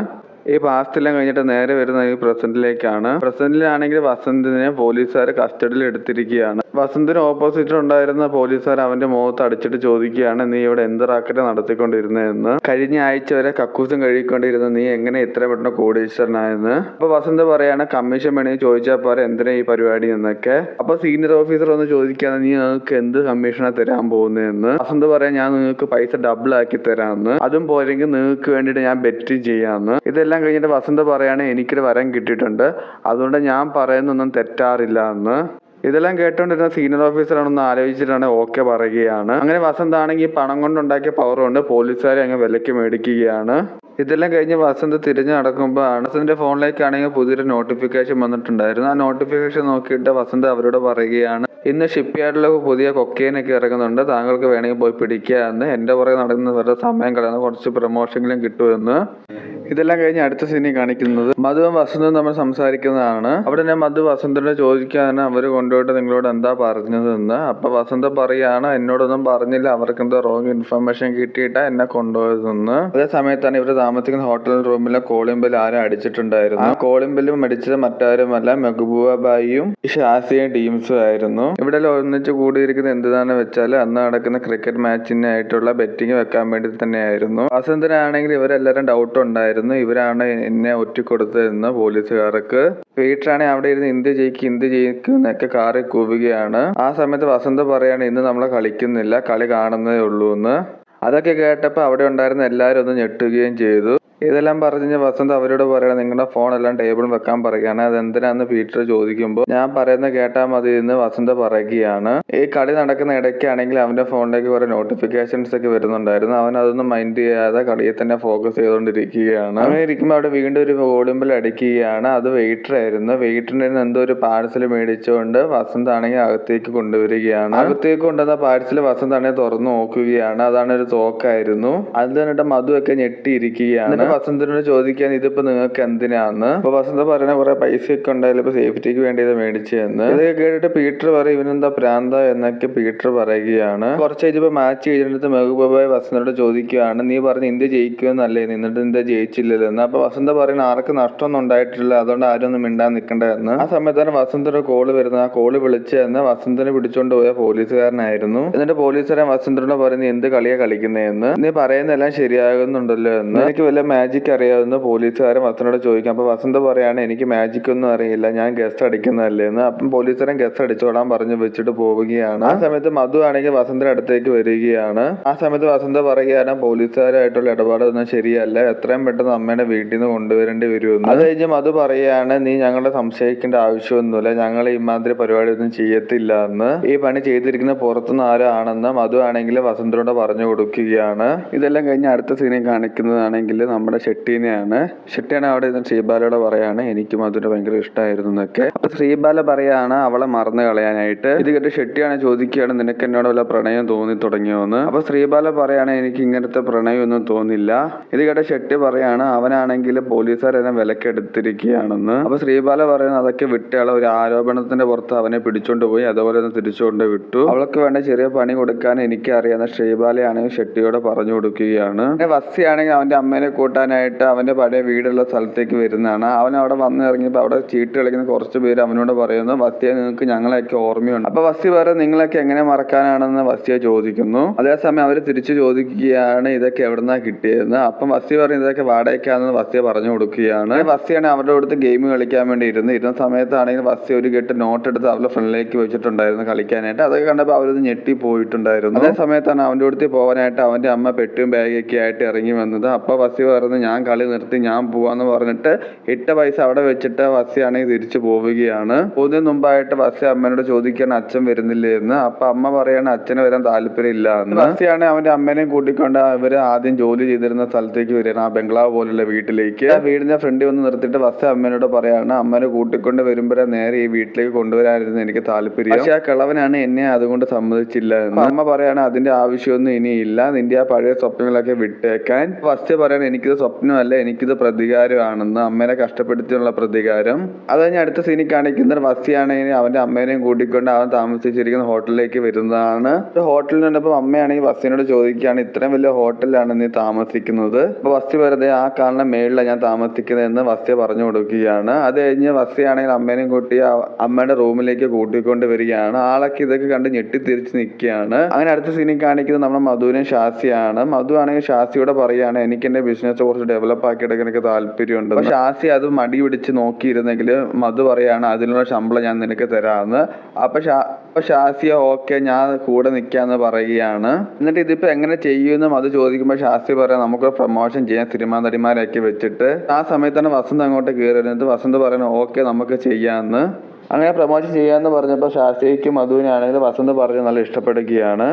ഈ പാസ്റ്റെല്ലാം കഴിഞ്ഞിട്ട് നേരെ വരുന്ന ഈ പ്രസന്റിലേക്കാണ്. പ്രസന്റിലാണെങ്കിൽ വസന്തിനെ പോലീസുകാർ കസ്റ്റഡിയിൽ എടുത്തിരിക്കുകയാണ്. വസന്തിന് ഓപ്പോസിറ്റ് ഉണ്ടായിരുന്ന പോലീസുകാർ അവന്റെ മുഖത്ത് അടിച്ചിട്ട് ചോദിക്കുകയാണ് നീ ഇവിടെ എന്ത് റാക്കറ്റ് നടത്തിക്കൊണ്ടിരുന്നതെന്ന്. കഴിഞ്ഞ ആഴ്ച വരെ കക്കൂസും കഴുകിക്കൊണ്ടിരുന്ന നീ എങ്ങനെ ഇത്ര പെട്ടെന്ന് കോടീശ്വരനായെന്ന്. അപ്പൊ വസന്ത് പറയാണ് കമ്മീഷൻ വേണമെങ്കിൽ ചോദിച്ചാൽ പോരെ എന്തിനാ ഈ പരിപാടി എന്നൊക്കെ. അപ്പൊ സീനിയർ ഓഫീസർ ഒന്ന് ചോദിക്കാണ് നീ നിങ്ങൾക്ക് എന്ത് കമ്മീഷനാണ് തരാൻ പോകുന്നതെന്ന്. വസന്ത് പറയാൻ ഞാൻ നിങ്ങൾക്ക് പൈസ ഡബിൾ ആക്കി തരാമെന്ന്, അതും പോരെങ്കിൽ നിങ്ങൾക്ക് വേണ്ടിയിട്ട് ഞാൻ ബെറ്റ് ചെയ്യാമെന്ന്. ഇതെല്ലാം കഴിഞ്ഞിട്ട് വസന്ത് പറയാണ് എനിക്കൊരു വരം കിട്ടിയിട്ടുണ്ട്, അതുകൊണ്ട് ഞാൻ പറയുന്നൊന്നും തെറ്റാറില്ല എന്ന്. ഇതെല്ലാം കേട്ടോണ്ടിരുന്ന സീനിയർ ഓഫീസറാണെന്ന് ആലോചിച്ചിട്ടാണ് ഓക്കെ പറയുകയാണ്. അങ്ങനെ വസന്ത് ആണെങ്കിൽ പണം കൊണ്ടുണ്ടാക്കിയ പവർ കൊണ്ട് പോലീസുകാരെ അങ്ങ് വിലക്ക് മേടിക്കുകയാണ്. ഇതെല്ലാം കഴിഞ്ഞ് വസന്ത് തിരിഞ്ഞു നടക്കുമ്പോഴാണ് വസന്തിന്റെ ഫോണിലേക്കാണെങ്കിൽ പുതിയൊരു നോട്ടിഫിക്കേഷൻ വന്നിട്ടുണ്ടായിരുന്നു. ആ നോട്ടിഫിക്കേഷൻ നോക്കിയിട്ട് വസന്ത് അവരോട് പറയുകയാണ് ഇന്ന് ഷിപ്പ് യാർഡിലൊക്കെ പുതിയ കൊക്കൈനൊക്കെ ഇറങ്ങുന്നുണ്ട്, താങ്കൾക്ക് വേണമെങ്കിൽ പോയി പിടിക്കുക എന്ന്. എൻ്റെ പുറകെ നടക്കുന്ന വെറുതെ സമയം കളയുന്ന കുറച്ച് പ്രൊമോഷനെങ്കിലും കിട്ടുമെന്ന്. ഇതെല്ലാം കഴിഞ്ഞ് അടുത്ത സീനിൽ കാണിക്കുന്നത് മധുവും വസന്തും നമ്മൾ സംസാരിക്കുന്നതാണ്. അവിടെ ഞാൻ മധു വസന്തിനോട് ചോദിക്കാനാണ് അവർ കൊണ്ടുപോയിട്ട് നിങ്ങളോട് എന്താ പറഞ്ഞതെന്ന്. അപ്പൊ വസന്ത പറയാണ് എന്നോടൊന്നും പറഞ്ഞില്ല, അവർക്ക് എന്തോ റോങ് ഇൻഫർമേഷൻ കിട്ടിയിട്ടാ എന്നെ കൊണ്ടുപോയതെന്ന്. അതേ സമയത്താണ് ഇവർ താമസിക്കുന്ന ഹോട്ടൽ റൂമിലെ കോളിംഗ് ബെൽ ആരും അടിച്ചിട്ടുണ്ടായിരുന്നു. ആ കോളിംഗ് ബെല്ലും അടിച്ചത് മറ്റാരുമല്ല മെഹബൂബ ബായിയും ഷാസിയും ടീംസും ആയിരുന്നു. ഇവിടെ ഒന്നിച്ച് കൂടിയിരിക്കുന്നത് എന്തിനാണെന്ന് വെച്ചാൽ അന്ന് നടക്കുന്ന ക്രിക്കറ്റ് മാച്ചിനായിട്ടുള്ള ബെറ്റിംഗ് വെക്കാൻ വേണ്ടി തന്നെയായിരുന്നു. വസന്തിനാണെങ്കിൽ ഇവരെല്ലാരും ഡൗട്ട് ഉണ്ടായിരുന്നു, ഇവരാണ് എന്നെ ഒറ്റിക്കൊടുത്തതെന്ന് പോലീസുകാർക്ക്. പീറ്ററാണെങ്കിൽ അവിടെ ഇരുന്ന് ഇന്ത്യ ജയിക്കും എന്നൊക്കെ കാറി കൂവുകയാണ്. ആ സമയത്ത് വസന്ത് പറയാണ് ഇന്ന് നമ്മളെ കളിക്കുന്നില്ല, കളി കാണുന്നതേ ഉള്ളൂ എന്ന്. അതൊക്കെ കേട്ടപ്പോൾ അവിടെ ഉണ്ടായിരുന്ന എല്ലാവരും ഒന്ന് ഞെട്ടുകയും ചെയ്തു. ഇതെല്ലാം പറഞ്ഞ് വസന്ത് അവരോട് പറയണം നിങ്ങളുടെ ഫോൺ എല്ലാം ടേബിളിൽ വെക്കാൻ പറയുകയാണ്. അതെന്തിനാന്ന് പീറ്റർ ചോദിക്കുമ്പോൾ ഞാൻ പറയുന്നത് കേട്ടാൽ മതി എന്ന് വസന്ത് പറയുകയാണ്. ഈ കളി നടക്കുന്ന ഇടയ്ക്കാണെങ്കിൽ അവന്റെ ഫോണിലേക്ക് കുറെ നോട്ടിഫിക്കേഷൻസ് ഒക്കെ വരുന്നുണ്ടായിരുന്നു. അവൻ അതൊന്നും മൈൻഡ് ചെയ്യാതെ കളിയെ തന്നെ ഫോക്കസ് ചെയ്തുകൊണ്ടിരിക്കുകയാണ്. അങ്ങനെ ഇരിക്കുമ്പോൾ അവിടെ വീണ്ടും ഒരു കോളിംബെൽ അടിക്കുകയാണ്. അത് വെയിറ്റർ ആയിരുന്നു. വെയിറ്ററിന്റെ എന്തോ ഒരു പാഴ്സൽ മേടിച്ചുകൊണ്ട് വസന്ത് ആണെങ്കിൽ അകത്തേക്ക് കൊണ്ടുവരികയാണ്. അകത്തേക്ക് കൊണ്ടുവന്ന പാഴ്സൽ വസന്ത് ആണെങ്കിൽ തുറന്നു നോക്കുകയാണ്. അതാണ് ഒരു തോക്കായിരുന്നു. അത് കണ്ടിട്ട് മധു ഒക്കെ ഞെട്ടിയിരിക്കുകയാണ്. വസന്തിനോട് ചോദിക്കാൻ ഇതിപ്പോ നിങ്ങൾക്ക് എന്തിനാന്ന്. അപ്പൊ വസന്ത് പറയുന്ന കുറെ പൈസ ഒക്കെ ഉണ്ടായാലും ഇപ്പൊ സേഫ്റ്റിക്ക് വേണ്ടി ഇത് മേടിച്ചെന്ന്. ഇതൊക്കെ കേട്ടിട്ട് പീറ്റർ പറയും ഇവനെന്താ പ്രാന്ത എന്നൊക്കെ പീറ്റർ പറയുകയാണ്. കുറച്ച് കഴിഞ്ഞപ്പോ മാച്ച് കഴിഞ്ഞിട്ട് മെഹബൂബ ബായ് വസന്തിനോട് ചോദിക്കുകയാണ് നീ പറഞ്ഞ് ഇന്ത്യ ജയിക്കുമെന്നല്ലേ, എന്നിട്ട് ഇന്ത്യ ജയിച്ചില്ലല്ലോ എന്ന്. അപ്പൊ വസന്ത് പറയുന്ന ആർക്ക് നഷ്ടമൊന്നും ഉണ്ടായിട്ടില്ല, അതുകൊണ്ട് ആരും ഒന്നും മിണ്ടാൻ നിൽക്കണ്ടെന്ന്. ആ സമയത്താണ് വസന്തിന്റെ കോള് വരുന്നത്. ആ കോള് വിളിച്ചെന്ന് വസന്തിനെ പിടിച്ചോണ്ട് പോയ പോലീസുകാരനായിരുന്നു. എന്നിട്ട് പോലീസുകാരൻ വസന്തിനോട് പറയുന്നത് എന്ത് കളിയാ കളിക്കുന്നതെന്ന്, നീ പറയുന്നതെല്ലാം ശരിയാകുന്നുണ്ടല്ലോ എന്ന്, എനിക്ക് വല്ല മാജിക് അറിയാവുന്ന പോലീസുകാരൻ വസന്തിനോട് ചോദിക്കാം. അപ്പൊ വസന്ത് പറയാണ് എനിക്ക് മാജിക് ഒന്നും അറിയില്ല, ഞാൻ ഗസ്റ്റ് അടിക്കുന്നതല്ലേ എന്ന്. അപ്പം പോലീസുകാരൻ ഗസ്റ്റ് അടിച്ചോളാൻ പറഞ്ഞു വെച്ചിട്ട് പോവുകയാണ്. ആ സമയത്ത് മധു ആണെങ്കിൽ വസന്തിന്റെ അടുത്തേക്ക് വരികയാണ്. ആ സമയത്ത് വസന്ത് പറയുകയാണ് പോലീസുകാരായിട്ടുള്ള ഇടപാടൊന്നും ശരിയല്ല, എത്രയും പെട്ടെന്ന് അമ്മേനെ വീട്ടിൽ നിന്ന് കൊണ്ടുവരേണ്ടി വരുമെന്ന്. അത് കഴിഞ്ഞ് മധു പറയുകയാണ് നീ ഞങ്ങളെ സംശയിക്കേണ്ട ആവശ്യമൊന്നുമില്ല, ഞങ്ങൾ ഇമാതിരി പരിപാടി ഒന്നും ചെയ്യത്തില്ല എന്ന്. ഈ പണി ചെയ്തിരിക്കുന്ന പുറത്തുനിന്ന് ആരാണെന്ന് മധു ആണെങ്കിൽ വസന്തിനോട് പറഞ്ഞു കൊടുക്കുകയാണ്. ഇതെല്ലാം കഴിഞ്ഞ് അടുത്ത സീനിൽ കാണിക്കുന്നതാണെങ്കിൽ നമ്മുടെ നമ്മുടെ ഷെട്ടീനെയാണ്. ഷെട്ടിയാണ് അവിടെ ഇരുന്ന് ശ്രീബാലയോട് പറയാണ് എനിക്ക് മധുവിനെ ഭയങ്കര ഇഷ്ടമായിരുന്നു എന്നൊക്കെ. അപ്പൊ ശ്രീബാല പറയാണ് അവളെ മറന്നു കളയാനായിട്ട്. ഇത് കേട്ട് ഷെട്ടിയാണ് ചോദിക്കുകയാണ് നിനക്ക് എന്നോട് വല്ല പ്രണയം തോന്നി തുടങ്ങിയോന്ന്. അപ്പൊ ശ്രീബാല പറയാണ് എനിക്ക് ഇങ്ങനത്തെ പ്രണയമൊന്നും തോന്നില്ല. ഇത് കേട്ട ഷെട്ടി പറയാണ് അവനാണെങ്കിൽ പോലീസുകാർ എന്നെ വിലക്കെടുത്തിരിക്കുകയാണെന്ന്. അപ്പൊ ശ്രീബാല പറയുന്നത് അതൊക്കെ വിട്ടയാളെ ഒരു ആരോപണത്തിന്റെ പുറത്ത് അവനെ പിടിച്ചോണ്ട് പോയി, അതുപോലെ തന്നെ തിരിച്ചുകൊണ്ട് വിട്ടു. അവൾക്ക് വേണ്ട ചെറിയ പണി കൊടുക്കാൻ എനിക്ക് അറിയാവുന്ന ശ്രീബാലയാണെങ്കിൽ ഷെട്ടിയോട് പറഞ്ഞു കൊടുക്കുകയാണ്. വസ്സിയാണെങ്കിൽ അവന്റെ അമ്മേനെ കൂട്ടാനായിട്ട് അവന്റെ പഴയ വീടുള്ള സ്ഥലത്തേക്ക് വരുന്നതാണ്. അവൻ അവിടെ വന്ന് ഇറങ്ങിയപ്പോൾ അവിടെ ചീട്ട് കളിക്കുന്ന കുറച്ച് പേര് അവനോട് പറയുന്നു വസ്സിയെ നിങ്ങൾക്ക് ഞങ്ങളെയൊക്കെ ഓർമ്മയുണ്ട്. അപ്പൊ വസ്സി പറയും നിങ്ങളൊക്കെ എങ്ങനെ മറക്കാനാണെന്ന് വസ്സിയെ ചോദിക്കുന്നു. അതേസമയം അവര് തിരിച്ചു ചോദിക്കുകയാണ് ഇതൊക്കെ എവിടുന്നാ കിട്ടിയതെന്ന്. അപ്പം വസ്സി പറയും ഇതൊക്കെ വാടകയ്ക്കാണെന്ന് വസ്സിയെ പറഞ്ഞു കൊടുക്കുകയാണ്. വസ്സിയാണ് അവരുടെ അടുത്ത് ഗെയിം കളിക്കാൻ വേണ്ടി ഇരുന്ന സമയത്താണെങ്കിൽ വസ്സി ഒരു കെട്ട് നോട്ട് എടുത്ത് അവരുടെ ഫ്രണ്ടിലേക്ക് വെച്ചിട്ടുണ്ടായിരുന്നു കളിക്കാനായിട്ട്. അതൊക്കെ കണ്ടപ്പോൾ അവരത് ഞെട്ടി പോയിട്ടുണ്ടായിരുന്നു. അതേ സമയത്താണ് അവന്റെ അടുത്ത് പോകാനായിട്ട് അവന്റെ അമ്മ പെട്ടും ബാഗൊക്കെ ആയിട്ട് ഇറങ്ങി വന്നത്. അപ്പൊ വസ്സി പറഞ്ഞു ഞാൻ കളി നിർത്തി ഞാൻ പോവാന്ന് പറഞ്ഞിട്ട് ഇട്ട പൈസ അവിടെ വെച്ചിട്ട് വസ്സിയാണെങ്കിൽ തിരിച്ചു പോവുകയാണ്. പോകുന്നതിന് മുമ്പായിട്ട് വസ്സി അമ്മേനോട് ചോദിക്കുകയാണ് അച്ഛൻ വരുന്നില്ലേ എന്ന്. അപ്പൊ അമ്മ പറയാണ് അച്ഛന് വരാൻ താല്പര്യം ഇല്ല എന്ന്. വസ്സിയാണ് അവന്റെ അമ്മേനെയും കൂട്ടിക്കൊണ്ട് ഇവര് ആദ്യം ജോലി ചെയ്തിരുന്ന സ്ഥലത്തേക്ക് വരികയാണ്, ആ ബംഗ്ലാവ് പോലുള്ള വീട്ടിലേക്ക്. ആ വീടിന്റെ ഫ്രണ്ടിൽ വന്ന് നിർത്തിയിട്ട് വസ്സി അമ്മേനോട് പറയാണ് അമ്മേനെ കൂട്ടിക്കൊണ്ട് വരുമ്പോഴേ നേരെ ഈ വീട്ടിലേക്ക് കൊണ്ടുവരാനായിരുന്നു എനിക്ക് താല്പര്യം, പക്ഷെ ആ കിളവനാണ് എന്നെ അതുകൊണ്ട് സമ്മതിച്ചില്ല എന്ന്. അമ്മ പറയാണ് അതിന്റെ ആവശ്യമൊന്നും ഇനിയില്ല, നിന്റെ ആ പഴയ സ്വപ്നങ്ങളൊക്കെ വിട്ടേക്കാൻ. വസ്സി പറയാണ് എനിക്കിത് സ്വപ്നമല്ല എനിക്കിത് പ്രതികാരമാണെന്ന്, അമ്മേനെ കഷ്ടപ്പെടുത്തിയുള്ള പ്രതികാരം. അത് കഴിഞ്ഞ് അടുത്ത സീനിൽ കാണിക്കുന്നത് വസ്സിയാണെങ്കിൽ അവന്റെ അമ്മേനെയും കൂട്ടിക്കൊണ്ട് അവൻ താമസിച്ചിരിക്കുന്ന ഹോട്ടലിലേക്ക് വരുന്നതാണ്. ഒരു ഹോട്ടലിൽ നിന്നപ്പോൾ അമ്മയാണെങ്കിൽ വസ്സിനോട് ചോദിക്കുകയാണ് ഇത്രയും വലിയ ഹോട്ടലിലാണ് നീ താമസിക്കുന്നത്? അപ്പൊ വസ്സി വെറുതെ ആ കാണുന്ന മേളിലാണ് ഞാൻ താമസിക്കുന്നത് എന്ന് വസ്സി പറഞ്ഞു കൊടുക്കുകയാണ്. അത് കഴിഞ്ഞ് വസ്സിയാണെങ്കിൽ അമ്മേനെയും കൂട്ടി അമ്മയുടെ റൂമിലേക്ക് കൂട്ടിക്കൊണ്ട് വരികയാണ്. ആളൊക്കെ ഇതൊക്കെ കണ്ട് ഞെട്ടിത്തിരിച്ച് നിൽക്കുകയാണ്. അങ്ങനെ അടുത്ത സീനിൽ കാണിക്കുന്നത് നമ്മുടെ മധുവിനും ഷാസിയാണ്. മധു ആണെങ്കിൽ ഷാസിയോട് പറയാണ് എനിക്ക് എന്റെ ബിസിനസ് കുറച്ച് ഡെവലപ്പ് ആക്കി എടുക്കാൻ എനിക്ക് താല്പര്യമുണ്ട്. അപ്പൊ ഷാസി അത് മടി പിടിച്ച് നോക്കിയിരുന്നെങ്കിൽ മധു പറയാണ് അതിനുള്ള ശമ്പളം ഞാൻ നിനക്ക് തരാമെന്ന്. അപ്പൊ ഷാസിയ ഓക്കെ ഞാൻ കൂടെ നിൽക്കാന്ന് പറയുകയാണ്. എന്നിട്ട് ഇതിപ്പോ എങ്ങനെ ചെയ്യുമെന്ന് മധു ചോദിക്കുമ്പോൾ ഷാസി പറയാം നമുക്ക് പ്രൊമോഷൻ ചെയ്യാൻ സിനിമാ നടിമാരൊക്കെ വെച്ചിട്ട്. ആ സമയത്താണ് വസന്ത് അങ്ങോട്ട് കയറി വരുന്നത്. വസന്ത് പറയുന്നത് ഓക്കെ നമുക്ക് ചെയ്യാമെന്ന്. അങ്ങനെ പ്രൊമോഷൻ ചെയ്യാമെന്ന് പറഞ്ഞപ്പോൾ ഷാസിക്കും മധുവിനാണെങ്കിൽ വസന്ത് പറഞ്ഞ് നല്ല ഇഷ്ടപ്പെടുകയാണ്.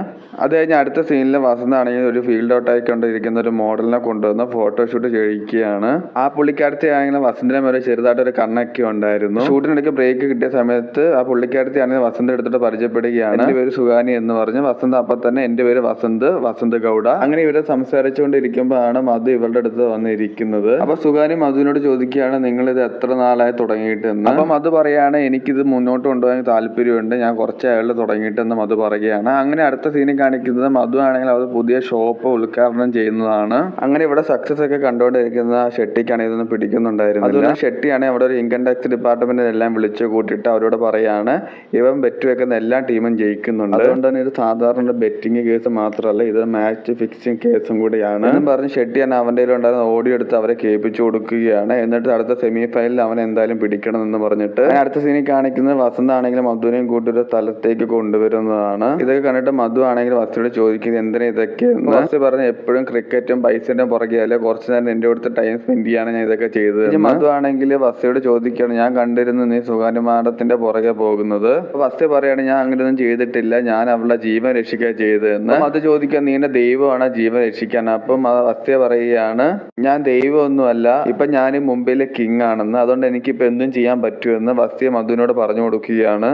അത് കഴിഞ്ഞ് അടുത്ത സീനിൽ വസന്ത് ആണെങ്കിൽ ഒരു ഫീൽഡ് ഔട്ട് ആയിക്കൊണ്ടിരിക്കുന്ന ഒരു മോഡലിനെ കൊണ്ടുവന്ന് ഫോട്ടോഷൂട്ട് ചെയ്യിക്കുകയാണ്. ആ പുള്ളിക്കാരത്തി ആണെങ്കിലും വസന്തിനെ മേലെ ചെറുതായിട്ടൊരു കണ്ണൊക്കെ ഉണ്ടായിരുന്നു. ഷൂട്ടിനിടയ്ക്ക് ബ്രേക്ക് കിട്ടിയ സമയത്ത് ആ പുള്ളിക്കാരത്തി ആണെങ്കിൽ വസന്ത് എടുത്തിട്ട് പരിചയപ്പെടുകയാണ്. എന്റെ പേര് സുഹാനി എന്ന് പറഞ്ഞ് വസന്ത് അപ്പൊ തന്നെ എന്റെ പേര് വസന്ത് ഗൗഡ. അങ്ങനെ ഇവരെ സംസാരിച്ചുകൊണ്ടിരിക്കുമ്പോഴാണ് മധു ഇവരുടെ അടുത്ത് വന്നിരിക്കുന്നത്. അപ്പൊ സുഹാനി മധുവിനോട് ചോദിക്കുകയാണ് നിങ്ങൾ ഇത് എത്ര നാളായി തുടങ്ങിയിട്ടെന്ന്. അപ്പൊ മധു പറയാണ് എനിക്കിത് മുന്നോട്ട് കൊണ്ടുപോകാൻ താല്പര്യമുണ്ട്, ഞാൻ കുറച്ച് അയാളിൽ തുടങ്ങിയിട്ടെന്ന് മധു പറയുകയാണ്. അങ്ങനെ അടുത്ത സീനിൽ കാണിക്കുന്നത് മധു ആണെങ്കിൽ അവർ പുതിയ ഷോപ്പ് ഉദ്ഘാടനം ചെയ്യുന്നതാണ്. അങ്ങനെ ഇവിടെ സക്സസ് ഒക്കെ കണ്ടുകൊണ്ടിരിക്കുന്ന ഷെട്ടിക്കാണ് ഇതൊന്നും പിടിക്കുന്നുണ്ടായിരുന്നില്ല. അതുകൊണ്ട് ഷെട്ടിയാണെങ്കിൽ അവിടെ ഒരു ഇൻകം ടാക്സ് ഡിപ്പാർട്ട്മെന്റിനെല്ലാം വിളിച്ചു കൂട്ടിയിട്ട് അവരോട് പറയാണ് ഇവൻ ബെറ്റ് വെക്കുന്ന എല്ലാ ടീമും ജയിക്കുന്നുണ്ട്, അതുകൊണ്ട് തന്നെ ഇത് സാധാരണ ബെറ്റിംഗ് കേസ് മാത്രമല്ല ഇത് മാച്ച് ഫിക്സിംഗ് കേസും കൂടിയാണ് എന്നും പറഞ്ഞ് ഷെട്ടിയാണ് അവന്റെ ഉണ്ടായിരുന്ന ഓഡിയോ എടുത്ത് അവരെ കേൾപ്പിച്ചു കൊടുക്കുകയാണ്. എന്നിട്ട് അടുത്ത സെമി ഫൈനലിൽ അവൻ എന്തായാലും പിടിക്കണം എന്ന് പറഞ്ഞിട്ട് അടുത്ത സീനിൽ കാണിക്കുന്നത് വസന്ത് ആണെങ്കിലും മധുവിനെയും കൂട്ടി ഒരു സ്ഥലത്തേക്ക് കൊണ്ടുവരുന്നതാണ്. ഇതൊക്കെ കണ്ടിട്ട് മധു ആണെങ്കിൽ വസിയോട് ചോദിക്കുന്നത് എന്തിനാ ഇതൊക്കെ. വസി പറഞ്ഞ് എപ്പോഴും ക്രിക്കറ്റും പൈസന്റെ പുറകെ അല്ലെ കുറച്ചു നേരം എന്റെ അടുത്ത് ടൈം സ്പെൻഡ് ചെയ്യാണ് ഞാൻ ഇതൊക്കെ ചെയ്തത്. മധു ആണെങ്കിൽ വസിയോട് ചോദിക്കുകയാണ് ഞാൻ കണ്ടിരുന്നു നീ സുഹാനി മാഡത്തിന്റെ പുറകെ പോകുന്നത്. വസി പറയാണ് ഞാൻ അങ്ങനെയൊന്നും ചെയ്തിട്ടില്ല, ഞാൻ അവളുടെ ജീവൻ രക്ഷിക്കുക ചെയ്തതെന്ന്. മധു ചോദിക്കാൻ നീ എന്റെ ദൈവമാണ് ജീവൻ രക്ഷിക്കാൻ. അപ്പം വസിയ പറയുകയാണ് ഞാൻ ദൈവമൊന്നുമല്ല, ഇപ്പൊ ഞാൻ മുംബൈയിലെ കിങ് ആണെന്ന്, അതുകൊണ്ട് എനിക്കിപ്പോ എന്തും ചെയ്യാൻ പറ്റുമെന്ന് വസിയ മധുവിനോട് പറഞ്ഞു കൊടുക്കുകയാണ്.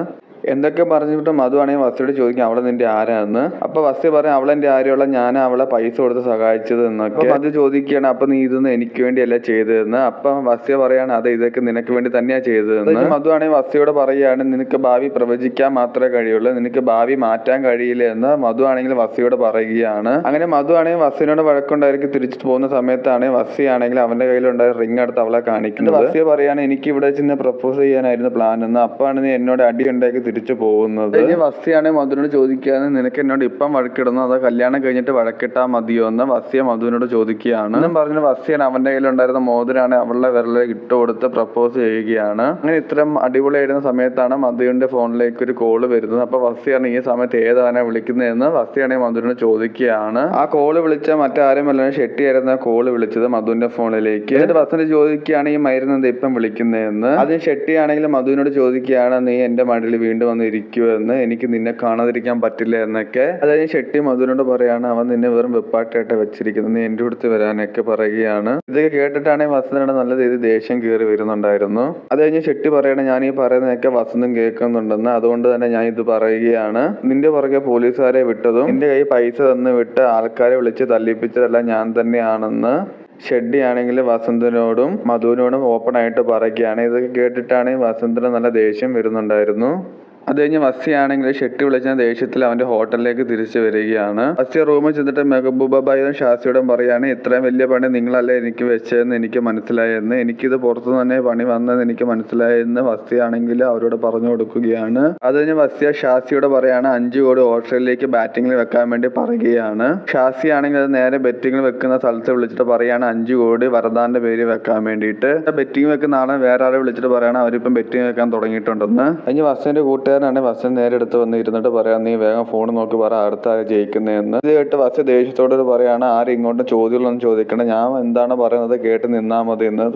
എന്തൊക്കെ പറഞ്ഞിട്ട് മധു ആണെങ്കിൽ വസിയോട് ചോദിക്കും അവളെ നിന്റെ ആരാന്ന്. അപ്പൊ വസി പറയും അവളെന്റെ ആരെയുള്ള ഞാൻ അവളെ പൈസ കൊടുത്ത് സഹായിച്ചത് എന്നൊക്കെ. മധു ചോദിക്കുകയാണ് അപ്പൊ നീ ഇതൊന്നും എനിക്ക് വേണ്ടിയല്ല ചെയ്തതെന്ന്. അപ്പൊ വസിയ പറയാണ് അതെ ഇതൊക്കെ നിനക്ക് വേണ്ടി തന്നെയാ ചെയ്തതെന്ന്. മധു ആണെങ്കിൽ വസിയോട് പറയുകയാണ് നിനക്ക് ഭാവി പ്രവചിക്കാൻ മാത്രമേ കഴിയുള്ളൂ, നിനക്ക് ഭാവി മാറ്റാൻ കഴിയില്ല എന്ന് മധു ആണെങ്കിൽ വസിയോട് പറയുകയാണ്. അങ്ങനെ മധു ആണെങ്കിൽ വസിനോട് വഴക്കുണ്ടായിരിക്കും. തിരിച്ചു പോകുന്ന സമയത്താണ് വസി ആണെങ്കിൽ അവന്റെ കയ്യിലുണ്ടായ റിംഗ് എടുത്ത് അവളെ കാണിക്കുന്നത്. വസിയ പറയാണ് എനിക്ക് ഇവിടെ ചെന്ന് പ്രപ്പോസ് ചെയ്യാനായിരുന്നു പ്ലാൻ എന്ന്. അപ്പാണ് നീ എന്നോട് അടി ഉണ്ടാക്കി തിരിച്ചു പോകുന്നത്. വസിയാണ് മധുവിനോട് ചോദിക്കുകയാണ് നിനക്ക് എന്നോട് ഇപ്പം വഴക്കിടുന്നു അതോ കല്യാണം കഴിഞ്ഞിട്ട് വഴക്കിട്ടാ മതിയോ എന്ന് വസിയ മധുവിനോട് ചോദിക്കുകയാണ്. എന്നും പറഞ്ഞ് വസിയാണ് അവന്റെ കയ്യിലുണ്ടായിരുന്ന മോതിരാണ് അവളുടെ വിരലിൽ ഇട്ടുകൊടുത്ത് പ്രപ്പോസ് ചെയ്യുകയാണ്. അങ്ങനെ ഇത്തരം അടിപൊളിയായിരുന്ന സമയത്താണ് മധുവിന്റെ ഫോണിലേക്ക് ഒരു കോള് വരുന്നത്. അപ്പൊ വസിയാണ് ഈ സമയത്ത് ഏതാണ് വിളിക്കുന്നതെന്ന് വസിയാണ് മധുവിനോട് ചോദിക്കുകയാണ്. ആ കോള് വിളിച്ച മറ്റാരുമല്ല ഷെട്ടിയായിരുന്നു കോള് വിളിച്ചത് മധുവിന്റെ ഫോണിലേക്ക്. എന്നിട്ട് വസന്ത് ചോദിക്കുകയാണ് ഈ മരുന്ന് എന്താ ഇപ്പം വിളിക്കുന്നതെന്ന്. അത് ഷെട്ടിയാണെങ്കിൽ മധുവിനോട് ചോദിക്കുകയാണ് നീ എന്റെ മടിയിൽ വീണ്ടും വന്ന് ഇരിക്കുമെന്ന്, എനിക്ക് നിന്നെ കാണാതിരിക്കാൻ പറ്റില്ല എന്നൊക്കെ. അത് കഴിഞ്ഞ് ഷെട്ടി മധുവിനോട് പറയാണ് അവൻ നിന്നെ വെറും വെപ്പാട്ടായിട്ട് വെച്ചിരിക്കുന്നത്, നീ എൻ്റെ അടുത്ത് വരാനൊക്കെ പറയുകയാണ്. ഇതൊക്കെ കേട്ടിട്ടാണെങ്കിൽ വസന്തനോട് നല്ല രീതിയിൽ ദേഷ്യം കയറി വരുന്നുണ്ടായിരുന്നു. അത് കഴിഞ്ഞ് ഷെട്ടി പറയണ ഞാൻ ഈ പറയുന്നതൊക്കെ വസന്തം കേൾക്കുന്നുണ്ടെന്ന്, അതുകൊണ്ട് തന്നെ ഞാൻ ഇത് പറയുകയാണ്. നിന്റെ പുറകെ പോലീസുകാരെ വിട്ടതും നിന്റെ കയ്യിൽ പൈസ തന്നു വിട്ട് ആൾക്കാരെ വിളിച്ച് തല്ലിപ്പിച്ചതെല്ലാം ഞാൻ തന്നെയാണെന്ന് ഷെഡ്ഡി ആണെങ്കിൽ വസന്തനോടും മധുവിനോടും ഓപ്പൺ ആയിട്ട് പറയുകയാണ്. ഇതൊക്കെ കേട്ടിട്ടാണെങ്കിൽ വസന്തന് നല്ല ദേഷ്യം വരുന്നുണ്ടായിരുന്നു. അത് കഴിഞ്ഞ് വസിയാണെങ്കിൽ ഷെട്ടി വിളിച്ച ദേഷ്യത്തിൽ അവന്റെ ഹോട്ടലിലേക്ക് തിരിച്ചു വരികയാണ്. വസിയ റൂമിൽ ചെന്നിട്ട് മെഹബൂബായും ഷാസിയോടും പറയാണ് ഇത്രയും വലിയ പണി നിങ്ങളല്ലേ എനിക്ക് വെച്ചതെന്ന് എനിക്ക് മനസ്സിലായെന്ന്, എനിക്കിത് പുറത്തു തന്നെ പണി വന്നതെന്ന് എനിക്ക് മനസ്സിലായെന്ന് വസിയാണെങ്കിൽ അവരോട് പറഞ്ഞു കൊടുക്കുകയാണ്. അത് കഴിഞ്ഞ് വസിയ ഷാസിയോട് പറയാണ് 5 കോടി ഓസ്ട്രേലിയയിലേക്ക് ബാറ്റിംഗിൽ വെക്കാൻ വേണ്ടി പറയുകയാണ്. ഷാസി ആണെങ്കിൽ അത് നേരെ ബെറ്റിംഗിൽ വെക്കുന്ന സ്ഥലത്ത് വിളിച്ചിട്ട് പറയാണ് 5 കോടി വരദാന്റെ പേര് വെക്കാൻ വേണ്ടിയിട്ട്. ബെറ്റിംഗ് വെക്കുന്ന ആളെ വേറെ ആളെ വിളിച്ചിട്ട് പറയാണ് അവരിപ്പം ബെറ്റിംഗ് വെക്കാൻ തുടങ്ങിയിട്ടുണ്ടെന്ന്. കഴിഞ്ഞ് വസിന്റെ കൂട്ടുകാരനാണ് വസൻ നേരെ അടുത്ത് വന്ന് ഇരുന്നിട്ട് പറയാം നീ വേഗം ഫോൺ നോക്കി പറ അടുത്ത ആര് ജയിക്കുന്നതെന്ന്. ഇത് കേട്ട് വസ ദേഷ്യത്തോട് പറയാണ് ആരും ഇങ്ങോട്ടും ചോദ്യങ്ങളൊന്നും ചോദിക്കണം, ഞാൻ എന്താണ് പറയുന്നത് കേട്ട് നിന്നാ മതി എന്ന്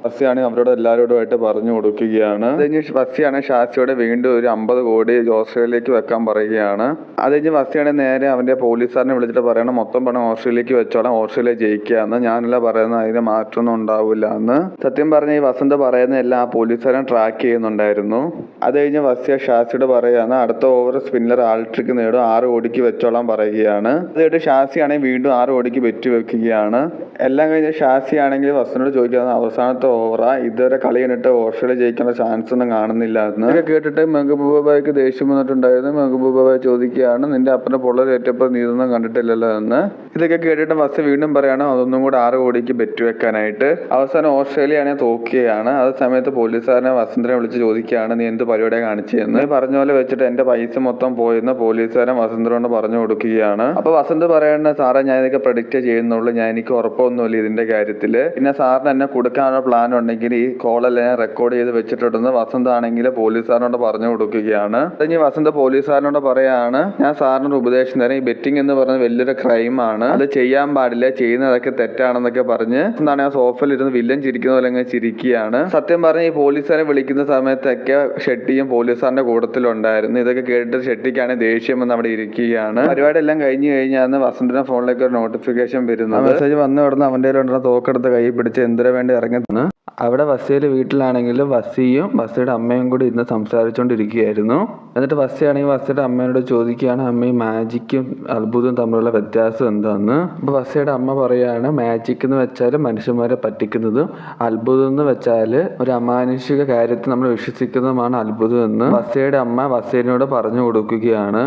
വസിയാണ് അവരോട് എല്ലാവരോടുമായിട്ട് പറഞ്ഞു കൊടുക്കുകയാണ്. അത് കഴിഞ്ഞ് വസിയാണ് ഷാസിയോട് വീണ്ടും ഒരു 50 കോടി ഓസ്ട്രേലിയയിലേക്ക് വെക്കാൻ പറയുകയാണ്. അത് കഴിഞ്ഞ് വസിയാണ് നേരെ അവന്റെ പോലീസുകാരനെ വിളിച്ചിട്ട് പറയണം മൊത്തം പണം ഓസ്ട്രേലിയക്ക് വെച്ചോളാം, ഓസ്ട്രേലിയ ജയിക്കാന്ന്, ഞാനല്ല പറയുന്നത് അതിന് മാറ്റമൊന്നും ഉണ്ടാവില്ല എന്ന്. സത്യം പറഞ്ഞ ഈ വസന്ത് പറയുന്ന എല്ലാം ആ പോലീസുകാരൻ ട്രാക്ക് ചെയ്യുന്നുണ്ടായിരുന്നു. അത് കഴിഞ്ഞ് വസിയ ഷാസിയോട് പറയാണ് അടുത്ത ഓവർ സ്പിന്നർ ആൾട്രിക്ക് നേടും, 6 കോടിക്ക് വെച്ചോളാൻ പറയുകയാണ്. അത് കഴിഞ്ഞിട്ട് ഷാസി ആണെങ്കിൽ വീണ്ടും 6 കോടിക്ക് ബെറ്റ് വെക്കുകയാണ്. എല്ലാം കഴിഞ്ഞ് ഷാസി ആണെങ്കിൽ വസനോട് ചോദിക്കുന്നത് അവസാനത്തെ ഓവറാ, ഇതുവരെ കളി കണ്ടിട്ട് ഓസ്ട്രേലിയ ജയിക്കേണ്ട ചാൻസ് ഒന്നും കാണുന്നില്ല എന്ന്. ഇതൊക്കെ കേട്ടിട്ട് മെഹബൂബായ്ക്ക് ദേഷ്യം വന്നിട്ടുണ്ടായിരുന്നു. മെഹബൂബായ് ചോദിക്കുകയാണ് നിന്റെ അപ്പനെ പൊള്ളലേറ്റപ്പോൾ നീ ഇതൊന്നും കണ്ടിട്ടില്ലല്ലോ എന്ന്. ഇതൊക്കെ കേട്ടിട്ട് വസ വീണ്ടും പറയാണ് അതൊന്നും കൂടെ 6 കോടിക്ക് ബെറ്റ് വെക്കാനായിട്ട്. അവസാനം ഓസ്ട്രേലിയ ആണെങ്കിൽ തോക്കുകയാണ്. ആ സമയത്ത് പോലീസുകാരനെ വസന്തനെ വിളിച്ച് ചോദിക്കുകയാണ് നീ എന്ത് പരിപാടിയാണ് കാണിച്ചതെന്ന്. നീ പറഞ്ഞ പോലെ വെച്ചിട്ട് എന്റെ പൈസ മൊത്തം പോയെന്ന് പോലീസുകാരൻ വസന്തനോട് പറഞ്ഞു കൊടുക്കുകയാണ്. അപ്പൊ വസന്ത് പറയണ സാറേ ഞാൻ ഇതൊക്കെ പ്രഡിക്റ്റ് ചെയ്യുന്നുള്ളൂ, ഞാൻ എനിക്ക് ഉറപ്പൊന്നുമില്ല ഇതിന്റെ കാര്യത്തില്, പിന്നെ സാറിന് എന്നെ കൊടുക്കാനുള്ള പ്ലാൻ ഉണ്ടെങ്കിൽ ഈ കോളെല്ലാം റെക്കോർഡ് ചെയ്ത് വെച്ചിട്ടുണ്ടെന്ന് വസന്ത് ആണെങ്കിൽ പോലീസുകാരനോട് പറഞ്ഞു കൊടുക്കുകയാണ്. കഴിഞ്ഞ് വസന്ത് പോലീസുകാരനോട് പറയാണ് ഞാൻ സാറിനൊരു ഉപദേശം തരാം, ഈ ബെറ്റിംഗ് എന്ന് പറയുന്നത് വലിയൊരു ക്രൈമാണ്, അത് ചെയ്യാൻ പാടില്ല, ചെയ്യുന്നതൊക്കെ തെറ്റാണെന്നൊക്കെ പറഞ്ഞ് എന്താണ് ആ സോഫയിൽ ഇരുന്ന് വില്ലൻ ചിരിക്കുന്ന പോലെ അങ്ങ് ചിരിക്കുകയാണ്. സത്യം പറഞ്ഞ ഈ പോലീസുകാരെ വിളിക്കുന്ന സമയത്തൊക്കെ ഷെട്ടിയും പോലീസുകാരന്റെ കൂട്ടത്തിലുണ്ടായിരുന്നു. ഇതൊക്കെ കേട്ടിട്ട് ഷെട്ടിക്കാണ് ദേഷ്യം വന്ന് അവിടെ ഇരിക്കുകയാണ്. പരിപാടി എല്ലാം കഴിഞ്ഞു കഴിഞ്ഞാൽ വസന്തിന്റെ ഫോണിലേക്ക് ഒരു നോട്ടിഫിക്കേഷൻ വരുന്നു. മെസ്സേജ് വന്നു കിടന്ന് അവന്റെ തോക്കെടുത്ത് കൈ പിടിച്ച് എന്തിനു വേണ്ടി ഇറങ്ങി. അവിടെ വസിയുടെ വീട്ടിലാണെങ്കിൽ വസിയും വസിയുടെ അമ്മയും കൂടി ഇന്ന് സംസാരിച്ചുകൊണ്ടിരിക്കുകയായിരുന്നു. എന്നിട്ട് വസിയാണെങ്കിൽ വസിയുടെ അമ്മയോട് ചോദിക്കുകയാണ് അമ്മ ഈ മാജിക്കും അത്ഭുതവും തമ്മിലുള്ള വ്യത്യാസം എന്താന്ന്. അപ്പോൾ വസിയുടെ അമ്മ പറയുകയാണ് മാജിക് എന്ന് വെച്ചാൽ മനുഷ്യന്മാരെ പറ്റിക്കുന്നതും അത്ഭുതം എന്ന് വെച്ചാൽ ഒരു അമാനുഷിക കാര്യത്തിൽ നമ്മൾ വിശ്വസിക്കുന്നതുമാണ് അത്ഭുതം എന്ന് വസിയുടെ അമ്മ വസിയനോട് പറഞ്ഞു കൊടുക്കുകയാണ്.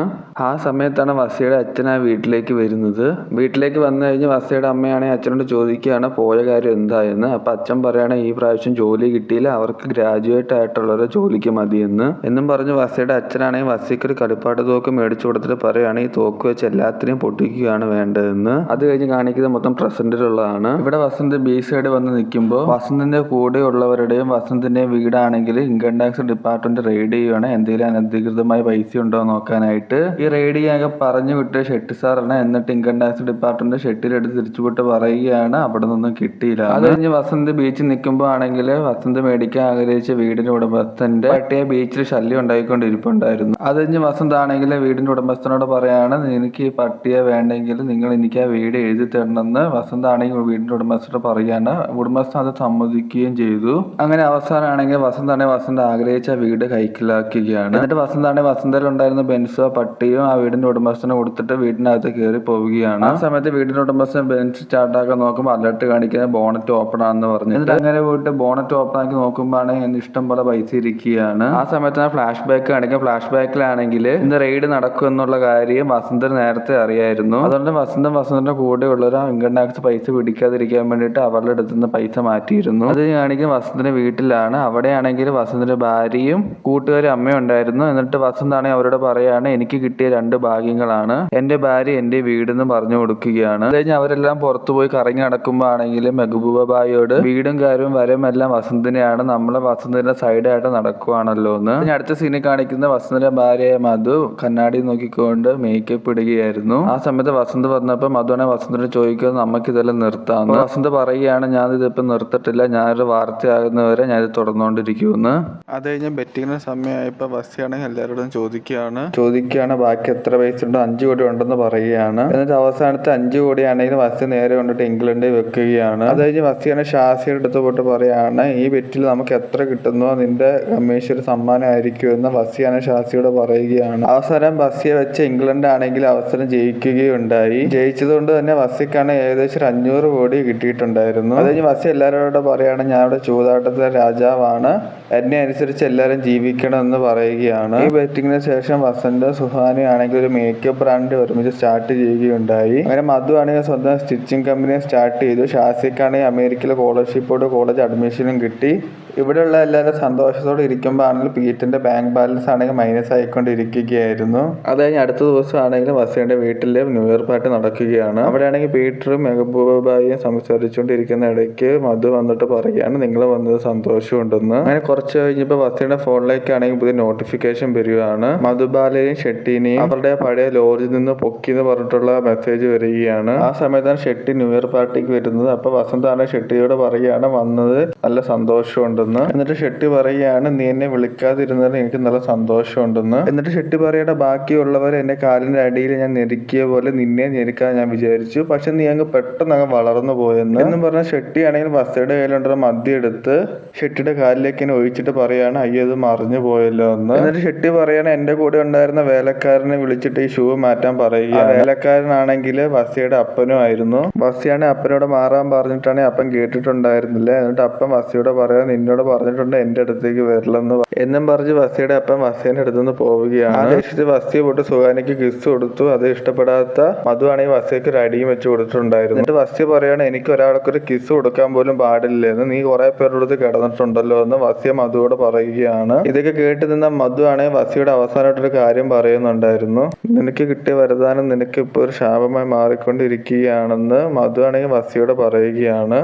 ആ സമയത്താണ് വസിയുടെ അച്ഛൻ ആ വീട്ടിലേക്ക് വരുന്നത്. വീട്ടിലേക്ക് വന്നു കഴിഞ്ഞ് വസിയുടെ അമ്മയാണെങ്കിൽ അച്ഛനോട് ചോദിക്കുകയാണ് പോയ കാര്യം എന്തായെന്ന്. അപ്പം അച്ഛൻ പറയുകയാണ് ഈ പ്രാവശ്യം ജോലി കിട്ടിയില്ല, അവർക്ക് ഗ്രാജുവേറ്റ് ആയിട്ടുള്ളവരെ ജോലിക്ക് മതിയെന്ന്. എന്നും പറഞ്ഞ് വസിയുടെ അച്ഛനാണെങ്കിൽ വസിക്ക് ഒരു കളിപ്പാട്ട് തോക്ക് മേടിച്ചു കൊടുത്തിട്ട് പറയുകയാണ് ഈ തോക്ക് വെച്ച് എല്ലാത്തിനെയും പൊട്ടിക്കുകയാണ് വേണ്ടതെന്ന്. അത് കഴിഞ്ഞ് കാണിക്കുന്നത് മൊത്തം പ്രസന്റിലുള്ളതാണ്. ഇവിടെ വസന്ത് ബി സൈഡ് വന്ന് നിൽക്കുമ്പോൾ വസന്തിന്റെ കൂടെ ഉള്ളവരുടെയും വസന്തിന്റെയും വീടാണെങ്കിൽ ഇൻകം ടാക്സ് ഡിപ്പാർട്ട്മെന്റ് റെയ്ഡ് ചെയ്യുകയാണ് എന്തെങ്കിലും അനധികൃതമായ പൈസ ഉണ്ടോ നോക്കാനായിട്ട്. ഈ റെയ്ഡ് ചെയ്യാനൊക്കെ പറഞ്ഞു വിട്ട് ഷെട്ടി സാറാണ്. എന്നിട്ട് ഇൻകം ടാക്സ് ഡിപ്പാർട്ട്മെന്റ് ഷെട്ടിലെടുത്ത് തിരിച്ചുവിട്ട് പറയുകയാണ് അവിടെ നിന്നും കിട്ടിയില്ല. അത് കഴിഞ്ഞ് വസന്ത് ബീച്ചിൽ നിൽക്കുമ്പോൾ ആണെങ്കിൽ വസന്ത് മേടിക്കാൻ ആഗ്രഹിച്ച വീടിന്റെ ഉടമസ്ഥന്റെ പട്ടിയെ ബീച്ചിൽ ശല്യം ഉണ്ടായിക്കൊണ്ടിരിപ്പുണ്ടായിരുന്നു. അത് കഴിഞ്ഞ് വസന്ത് ആണെങ്കിൽ വീടിന്റെ ഉടമസ്ഥനോട് പറയാണ് എനിക്ക് ഈ പട്ടിയെ വേണ്ടെങ്കിൽ നിങ്ങൾ എനിക്ക് ആ വീട് എഴുതി തരണമെന്ന് വസന്ത് ആണെങ്കിൽ വീടിന്റെ ഉടമസ്ഥനോട് പറയാണ്. ഉടമസ്ഥൻ അത് സമ്മതിക്കുകയും ചെയ്തു. അങ്ങനെ അവസാനമാണെങ്കിൽ വസന്ത് ആഗ്രഹിച്ച വീട് കൈക്കലാക്കുകയാണ്. എന്നിട്ട് വസന്തയിലുണ്ടായിരുന്ന ബെൻസും പട്ടിയും ആ വീടിന്റെ ഉടമസ്ഥനെ കൊടുത്തിട്ട് വീടിനകത്ത് കയറി പോവുകയാണ്. ആ സമയത്ത് വീടിന്റെ ഉടമസ്ഥൻ ബെൻസ് സ്റ്റാർട്ടാക്കാൻ നോക്കുമ്പോൾ അലർട്ട് കാണിക്കുന്നത് ബോണറ്റ് ഓപ്പൺ ആണെന്ന് പറഞ്ഞു. എന്നിട്ട് അങ്ങനെ പോയിട്ട് ബോണറ്റ് ഓപ്പൺ ആക്കി നോക്കുമ്പോഴാണ് എന്റെ ഇഷ്ടം പോലെ പൈസ ഇരിക്കുകയാണ്. ആ സമയത്താണ് ഫ്ലാഷ് ബാക്ക് കാണിക്കുക. ഫ്ലാഷ് ബാക്കിലാണെങ്കിൽ ഇന്ന് റെയ്ഡ് നടക്കും എന്നുള്ള കാര്യം വസന്തന് നേരത്തെ അറിയായിരുന്നു. അതുകൊണ്ട് വസന്തന്റെ കൂടെ ഉള്ളവർ ഇൻകം ടാക്സ് പൈസ പിടിക്കാതിരിക്കാൻ വേണ്ടിയിട്ട് അവരുടെ അടുത്ത് നിന്ന് പൈസ മാറ്റിയിരുന്നു. അത് കാണിക്കും വസന്തിന്റെ വീട്ടിലാണ്. അവിടെയാണെങ്കിൽ വസന്തിന്റെ ഭാര്യയും കൂട്ടുകാരും അമ്മയും ഉണ്ടായിരുന്നു. എന്നിട്ട് വസന്താണെങ്കിൽ അവരോട് പറയാണ് എനിക്ക് കിട്ടിയ 2 ഭാഗ്യങ്ങളാണ് എന്റെ ഭാര്യ എന്റെ വീടെന്ന് പറഞ്ഞു കൊടുക്കുകയാണ്. അത് കഴിഞ്ഞ് അവരെല്ലാം പുറത്തു പോയി കറങ്ങി നടക്കുമ്പോൾ ആണെങ്കിൽ മെഹബൂബായോട് വീടും കാര്യവും വരുമെല്ലാം വസന്തിനെയാണ്. നമ്മളെ വസന്തിന്റെ സൈഡായിട്ട് നടക്കുവാണല്ലോ എന്ന്. ഇനി അടുത്ത സീനിൽ കാണിക്കുന്ന വസന്തിന്റെ ഭാര്യയായ മധു കണ്ണാടി നോക്കിക്കൊണ്ട് മേക്കപ്പ് ഇടുകയായിരുന്നു. ആ സമയത്ത് വസന്ത് വന്നപ്പോൾ മധുവാണ് വസന്തിനെ ചോദിക്കുന്നത് നമുക്ക് ഇതെല്ലാം നിർത്താമെന്ന്. വസന്ത് പറയുകയാണ് ഞാൻ ഇതിപ്പോ നിർത്തിട്ടില്ല, ഞാനൊരു വാർത്തയാകുന്നവരെ ഞാനിത് തുടർന്നുകൊണ്ടിരിക്കുമെന്ന്. അത് കഴിഞ്ഞ് ബെറ്റിങ്ങിന് സമയമായപ്പോൾ വസിയാണെങ്കിൽ എല്ലാവരോടും ചോദിക്കുകയാണ് ബാക്കി എത്ര പൈസ ഉണ്ട്. 5 കോടി ഉണ്ടെന്ന് പറയുകയാണ്. എന്നിട്ട് അവസാനത്തെ 5 കോടി ആണെങ്കിൽ വസി നേരെ കൊണ്ടിട്ട് ഇംഗ്ലണ്ടിൽ വെക്കുകയാണ്. അത് കഴിഞ്ഞ് വസിയാണ് ഷാസിയുടെ അടുത്ത് പോയിട്ട് പറയാണ് ഈ ബെറ്റിൽ നമുക്ക് എത്ര കിട്ടുന്നോ നിന്റെ കമ്മീഷൻ ഒരു സമ്മാനമായിരിക്കും എന്ന് വസിയാണ് ഷാസിയോട് പറയുകയാണ്. അവസാനം വസിയെ വെച്ച് ഇംഗ്ലണ്ട് ആണെങ്കിൽ അവസരം ജയിക്കുകയുണ്ടായി. ജയിച്ചതുകൊണ്ട് തന്നെ വസിക്കാണ് ഏകദേശം 500 കോടി കിട്ടിയിട്ടുണ്ടായിരുന്നു. അത് കഴിഞ്ഞ് വസി എല്ലാവരോടും പറയാണ് ഞാൻ ഇവിടെ ചൂതാട്ടത്തിലെ രാജാവാണ്, എന്നെ അനുസരിച്ച് എല്ലാവരും ജീവിക്കണം എന്ന് പറയുകയാണ്. ഈ ബെറ്റിങ്ങിന് ശേഷം വസന്ത് സുഹാനി ആണെങ്കിൽ ഒരു മേക്കപ്പ് ബ്രാൻഡ് ഒരുമിച്ച് സ്റ്റാർട്ട് ചെയ്യുകയുണ്ടായി. അങ്ങനെ മധു ആണെങ്കിൽ സ്വന്തം സ്റ്റിച്ചിങ് കമ്പനി സ്റ്റാർട്ട് ചെയ്തു. ഷാസിക്കാണെങ്കിൽ അമേരിക്കയിലെ സ്കോളർഷിപ്പോട് കോളേജ് അഡ്മിഷനും കിട്ടി. ഇവിടെയുള്ള എല്ലാവരും സന്തോഷത്തോടെ ഇരിക്കുമ്പോൾ ആണെങ്കിൽ പീറ്ററിന്റെ ബാങ്ക് ബാലൻസ് ആണെങ്കിൽ മൈനസ് ആയിക്കൊണ്ടിരിക്കുകയായിരുന്നു. അത് കഴിഞ്ഞ് അടുത്ത ദിവസം ആണെങ്കിൽ വസിയുടെ വീട്ടിലെ ന്യൂ ഇയർ പാർട്ടി നടക്കുകയാണ്. അവിടെയാണെങ്കിൽ പീറ്ററും മെഹബൂബായും സംസാരിച്ചുകൊണ്ടിരിക്കുന്ന ഇടയ്ക്ക് മധു വന്നിട്ട് പറയുകയാണ് നിങ്ങൾ വന്നത് സന്തോഷമുണ്ടെന്ന്. അങ്ങനെ കുറച്ച് കഴിഞ്ഞപ്പോൾ വസിയുടെ ഫോണിലേക്കാണെങ്കിൽ പുതിയ നോട്ടിഫിക്കേഷൻ വരികയാണ്. മധുബാലയും ഷെട്ടിനെയും അവരുടെ പഴയ ലോഡ്ജിൽ നിന്ന് പൊക്കി എന്ന് പറഞ്ഞിട്ടുള്ള മെസ്സേജ് വരികയാണ്. ആ സമയത്താണ് ഷെട്ടി ന്യൂ ഇയർ പാർട്ടിക്ക് വരുന്നത്. അപ്പൊ വസന്താണ് ഷെട്ടിയോട് പറയുകയാണ് വന്നത് നല്ല സന്തോഷമുണ്ടെന്ന്. എന്നിട്ട് ഷെട്ടി പറയുകയാണ് നീ എന്നെ വിളിക്കാതിരുന്നതിന് എനിക്ക് നല്ല സന്തോഷമുണ്ടെന്ന്. എന്നിട്ട് ഷെട്ടി പറയുടെ ബാക്കിയുള്ളവർ എന്റെ കാലിന്റെ അടിയിൽ ഞാൻ ഞെരുക്കിയ പോലെ നിന്നെ ഞെരുക്കാൻ ഞാൻ വിചാരിച്ചു, പക്ഷെ നീ അങ്ങ് പെട്ടെന്ന് വളർന്നു പോയെന്ന് എന്നും പറഞ്ഞ ഷെട്ടി ആണെങ്കിൽ വസയുടെ കയ്യിലുണ്ടോ മദ്യം എടുത്ത് ഷെട്ടിയുടെ കാലിലേക്ക് എന്നെ ഒഴിച്ചിട്ട് പറയാണ് അയ്യോ ഇത് മറിഞ്ഞു പോയല്ലോ എന്ന്. എന്നിട്ട് ഷെട്ടി പറയാണ് എന്റെ കൂടെ ഉണ്ടായിരുന്ന വേലക്കാരനെ വിളിച്ചിട്ട് ഈ ഷൂ മാറ്റാൻ പറയുക. വേലക്കാരനാണെങ്കിൽ വസിയുടെ അപ്പനും ആയിരുന്നു. വസിയാണ് അപ്പനോട് മാറാൻ പറഞ്ഞിട്ടാണ് അപ്പൻ കേട്ടിട്ടുണ്ടായിരുന്നില്ല. എന്നിട്ട് അപ്പൻ വസിയോട് പറയാൻ നിന്നോട് പറഞ്ഞിട്ടുണ്ട് എന്റെ അടുത്തേക്ക് വരില്ലെന്ന് എന്നും പറഞ്ഞ് വസിയുടെ അപ്പൻ വസിയുടെ അടുത്തുനിന്ന് പോവുകയാണ്. ആ ദേഷ്യത്തിൽ വസിയെ പോയിട്ട് സുഹാനിക്ക് കിസ് കൊടുത്തു. അത് ഇഷ്ടപ്പെടാത്ത മധു ആണെങ്കിൽ വസിയക്ക് ഒരു അടിയും വെച്ച് കൊടുത്തിട്ടുണ്ടായിരുന്നു. എന്നിട്ട് വസി പറയാണ് എനിക്ക് ഒരാൾക്കൊരു കിസ് കൊടുക്കാൻ പോലും പാടില്ലെന്ന്, നീ കുറെ പേരുടെ കിടന്നിട്ടുണ്ടല്ലോ എന്ന് വസിയ മധുവോട് പറയുകയാണ്. ഇതൊക്കെ കേട്ട് നിന്ന മധു ആണെങ്കിൽ വസിയുടെ അവസാനമായിട്ടൊരു കാര്യം പറയുന്നുണ്ടായിരുന്നു. നിനക്ക് കിട്ടിയ വരദാനം നിനക്ക് ഇപ്പോൾ ഒരു ശാപമായി മാറിക്കൊണ്ടിരിക്കുകയാണെന്ന് മധു ആണെങ്കിൽ വസിയോട് പറയുകയാണ്.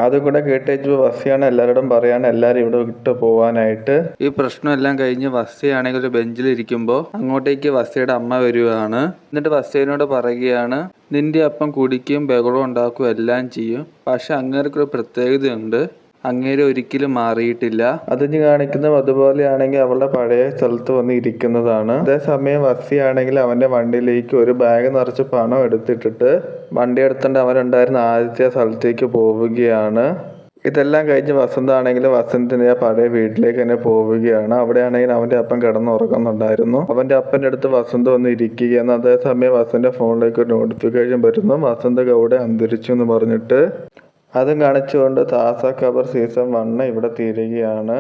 അതും കൂടെ കേട്ടേച്ചു വസിയാണ് എല്ലാവരോടും പറയാണ് എല്ലാവരും ഇവിടെ വിട്ട് പോവാനായിട്ട്. ഈ പ്രശ്നം എല്ലാം കഴിഞ്ഞ് വസിയാണെങ്കിൽ ഒരു ബെഞ്ചിൽ ഇരിക്കുമ്പോൾ അങ്ങോട്ടേക്ക് വസിയുടെ അമ്മ വരുവാണ്. എന്നിട്ട് വസിയനോട് പറയുകയാണ് നിന്റെ അപ്പം കുടിക്കും ബഹളം ഉണ്ടാക്കും എല്ലാം ചെയ്യും, പക്ഷെ അങ്ങേർക്കൊരു പ്രത്യേകതയുണ്ട്, അങ്ങേര് ഒരിക്കലും മാറിയിട്ടില്ല. അതിന് കാണിക്കുന്നത് അതുപോലെയാണെങ്കിൽ അവളുടെ പഴയ സ്ഥലത്ത് വന്ന് ഇരിക്കുന്നതാണ്. അതേസമയം വസി ആണെങ്കിൽ അവന്റെ വണ്ടിയിലേക്ക് ഒരു ബാഗ് നിറച്ച് പണം എടുത്തിട്ടിട്ട് വണ്ടി എടുത്തുകൊണ്ട് അവനുണ്ടായിരുന്ന ആദ്യത്തെ സ്ഥലത്തേക്ക് പോവുകയാണ്. ഇതെല്ലാം കഴിഞ്ഞ് വസന്താണെങ്കിൽ വസന്തിന്റെ പഴയ വീട്ടിലേക്ക് തന്നെ പോവുകയാണ്. അവിടെയാണെങ്കിൽ അവന്റെ അപ്പൻ കിടന്നുറങ്ങുന്നുണ്ടായിരുന്നു. അവന്റെ അപ്പന്റെ അടുത്ത് വസന്ത് വന്ന് ഇരിക്കുകയാണ്. അതേസമയം വസന്തിന്റെ ഫോണിലേക്ക് ഒരു നോട്ടിഫിക്കേഷൻ വരുന്നു, വസന്ത് ഗൗഡ അന്തരിച്ചു എന്ന് പറഞ്ഞിട്ട്. അതും കാണിച്ചുകൊണ്ട് താസ ഖബർ സീസൺ 1 ഇവിടെ തീരുകയാണ്.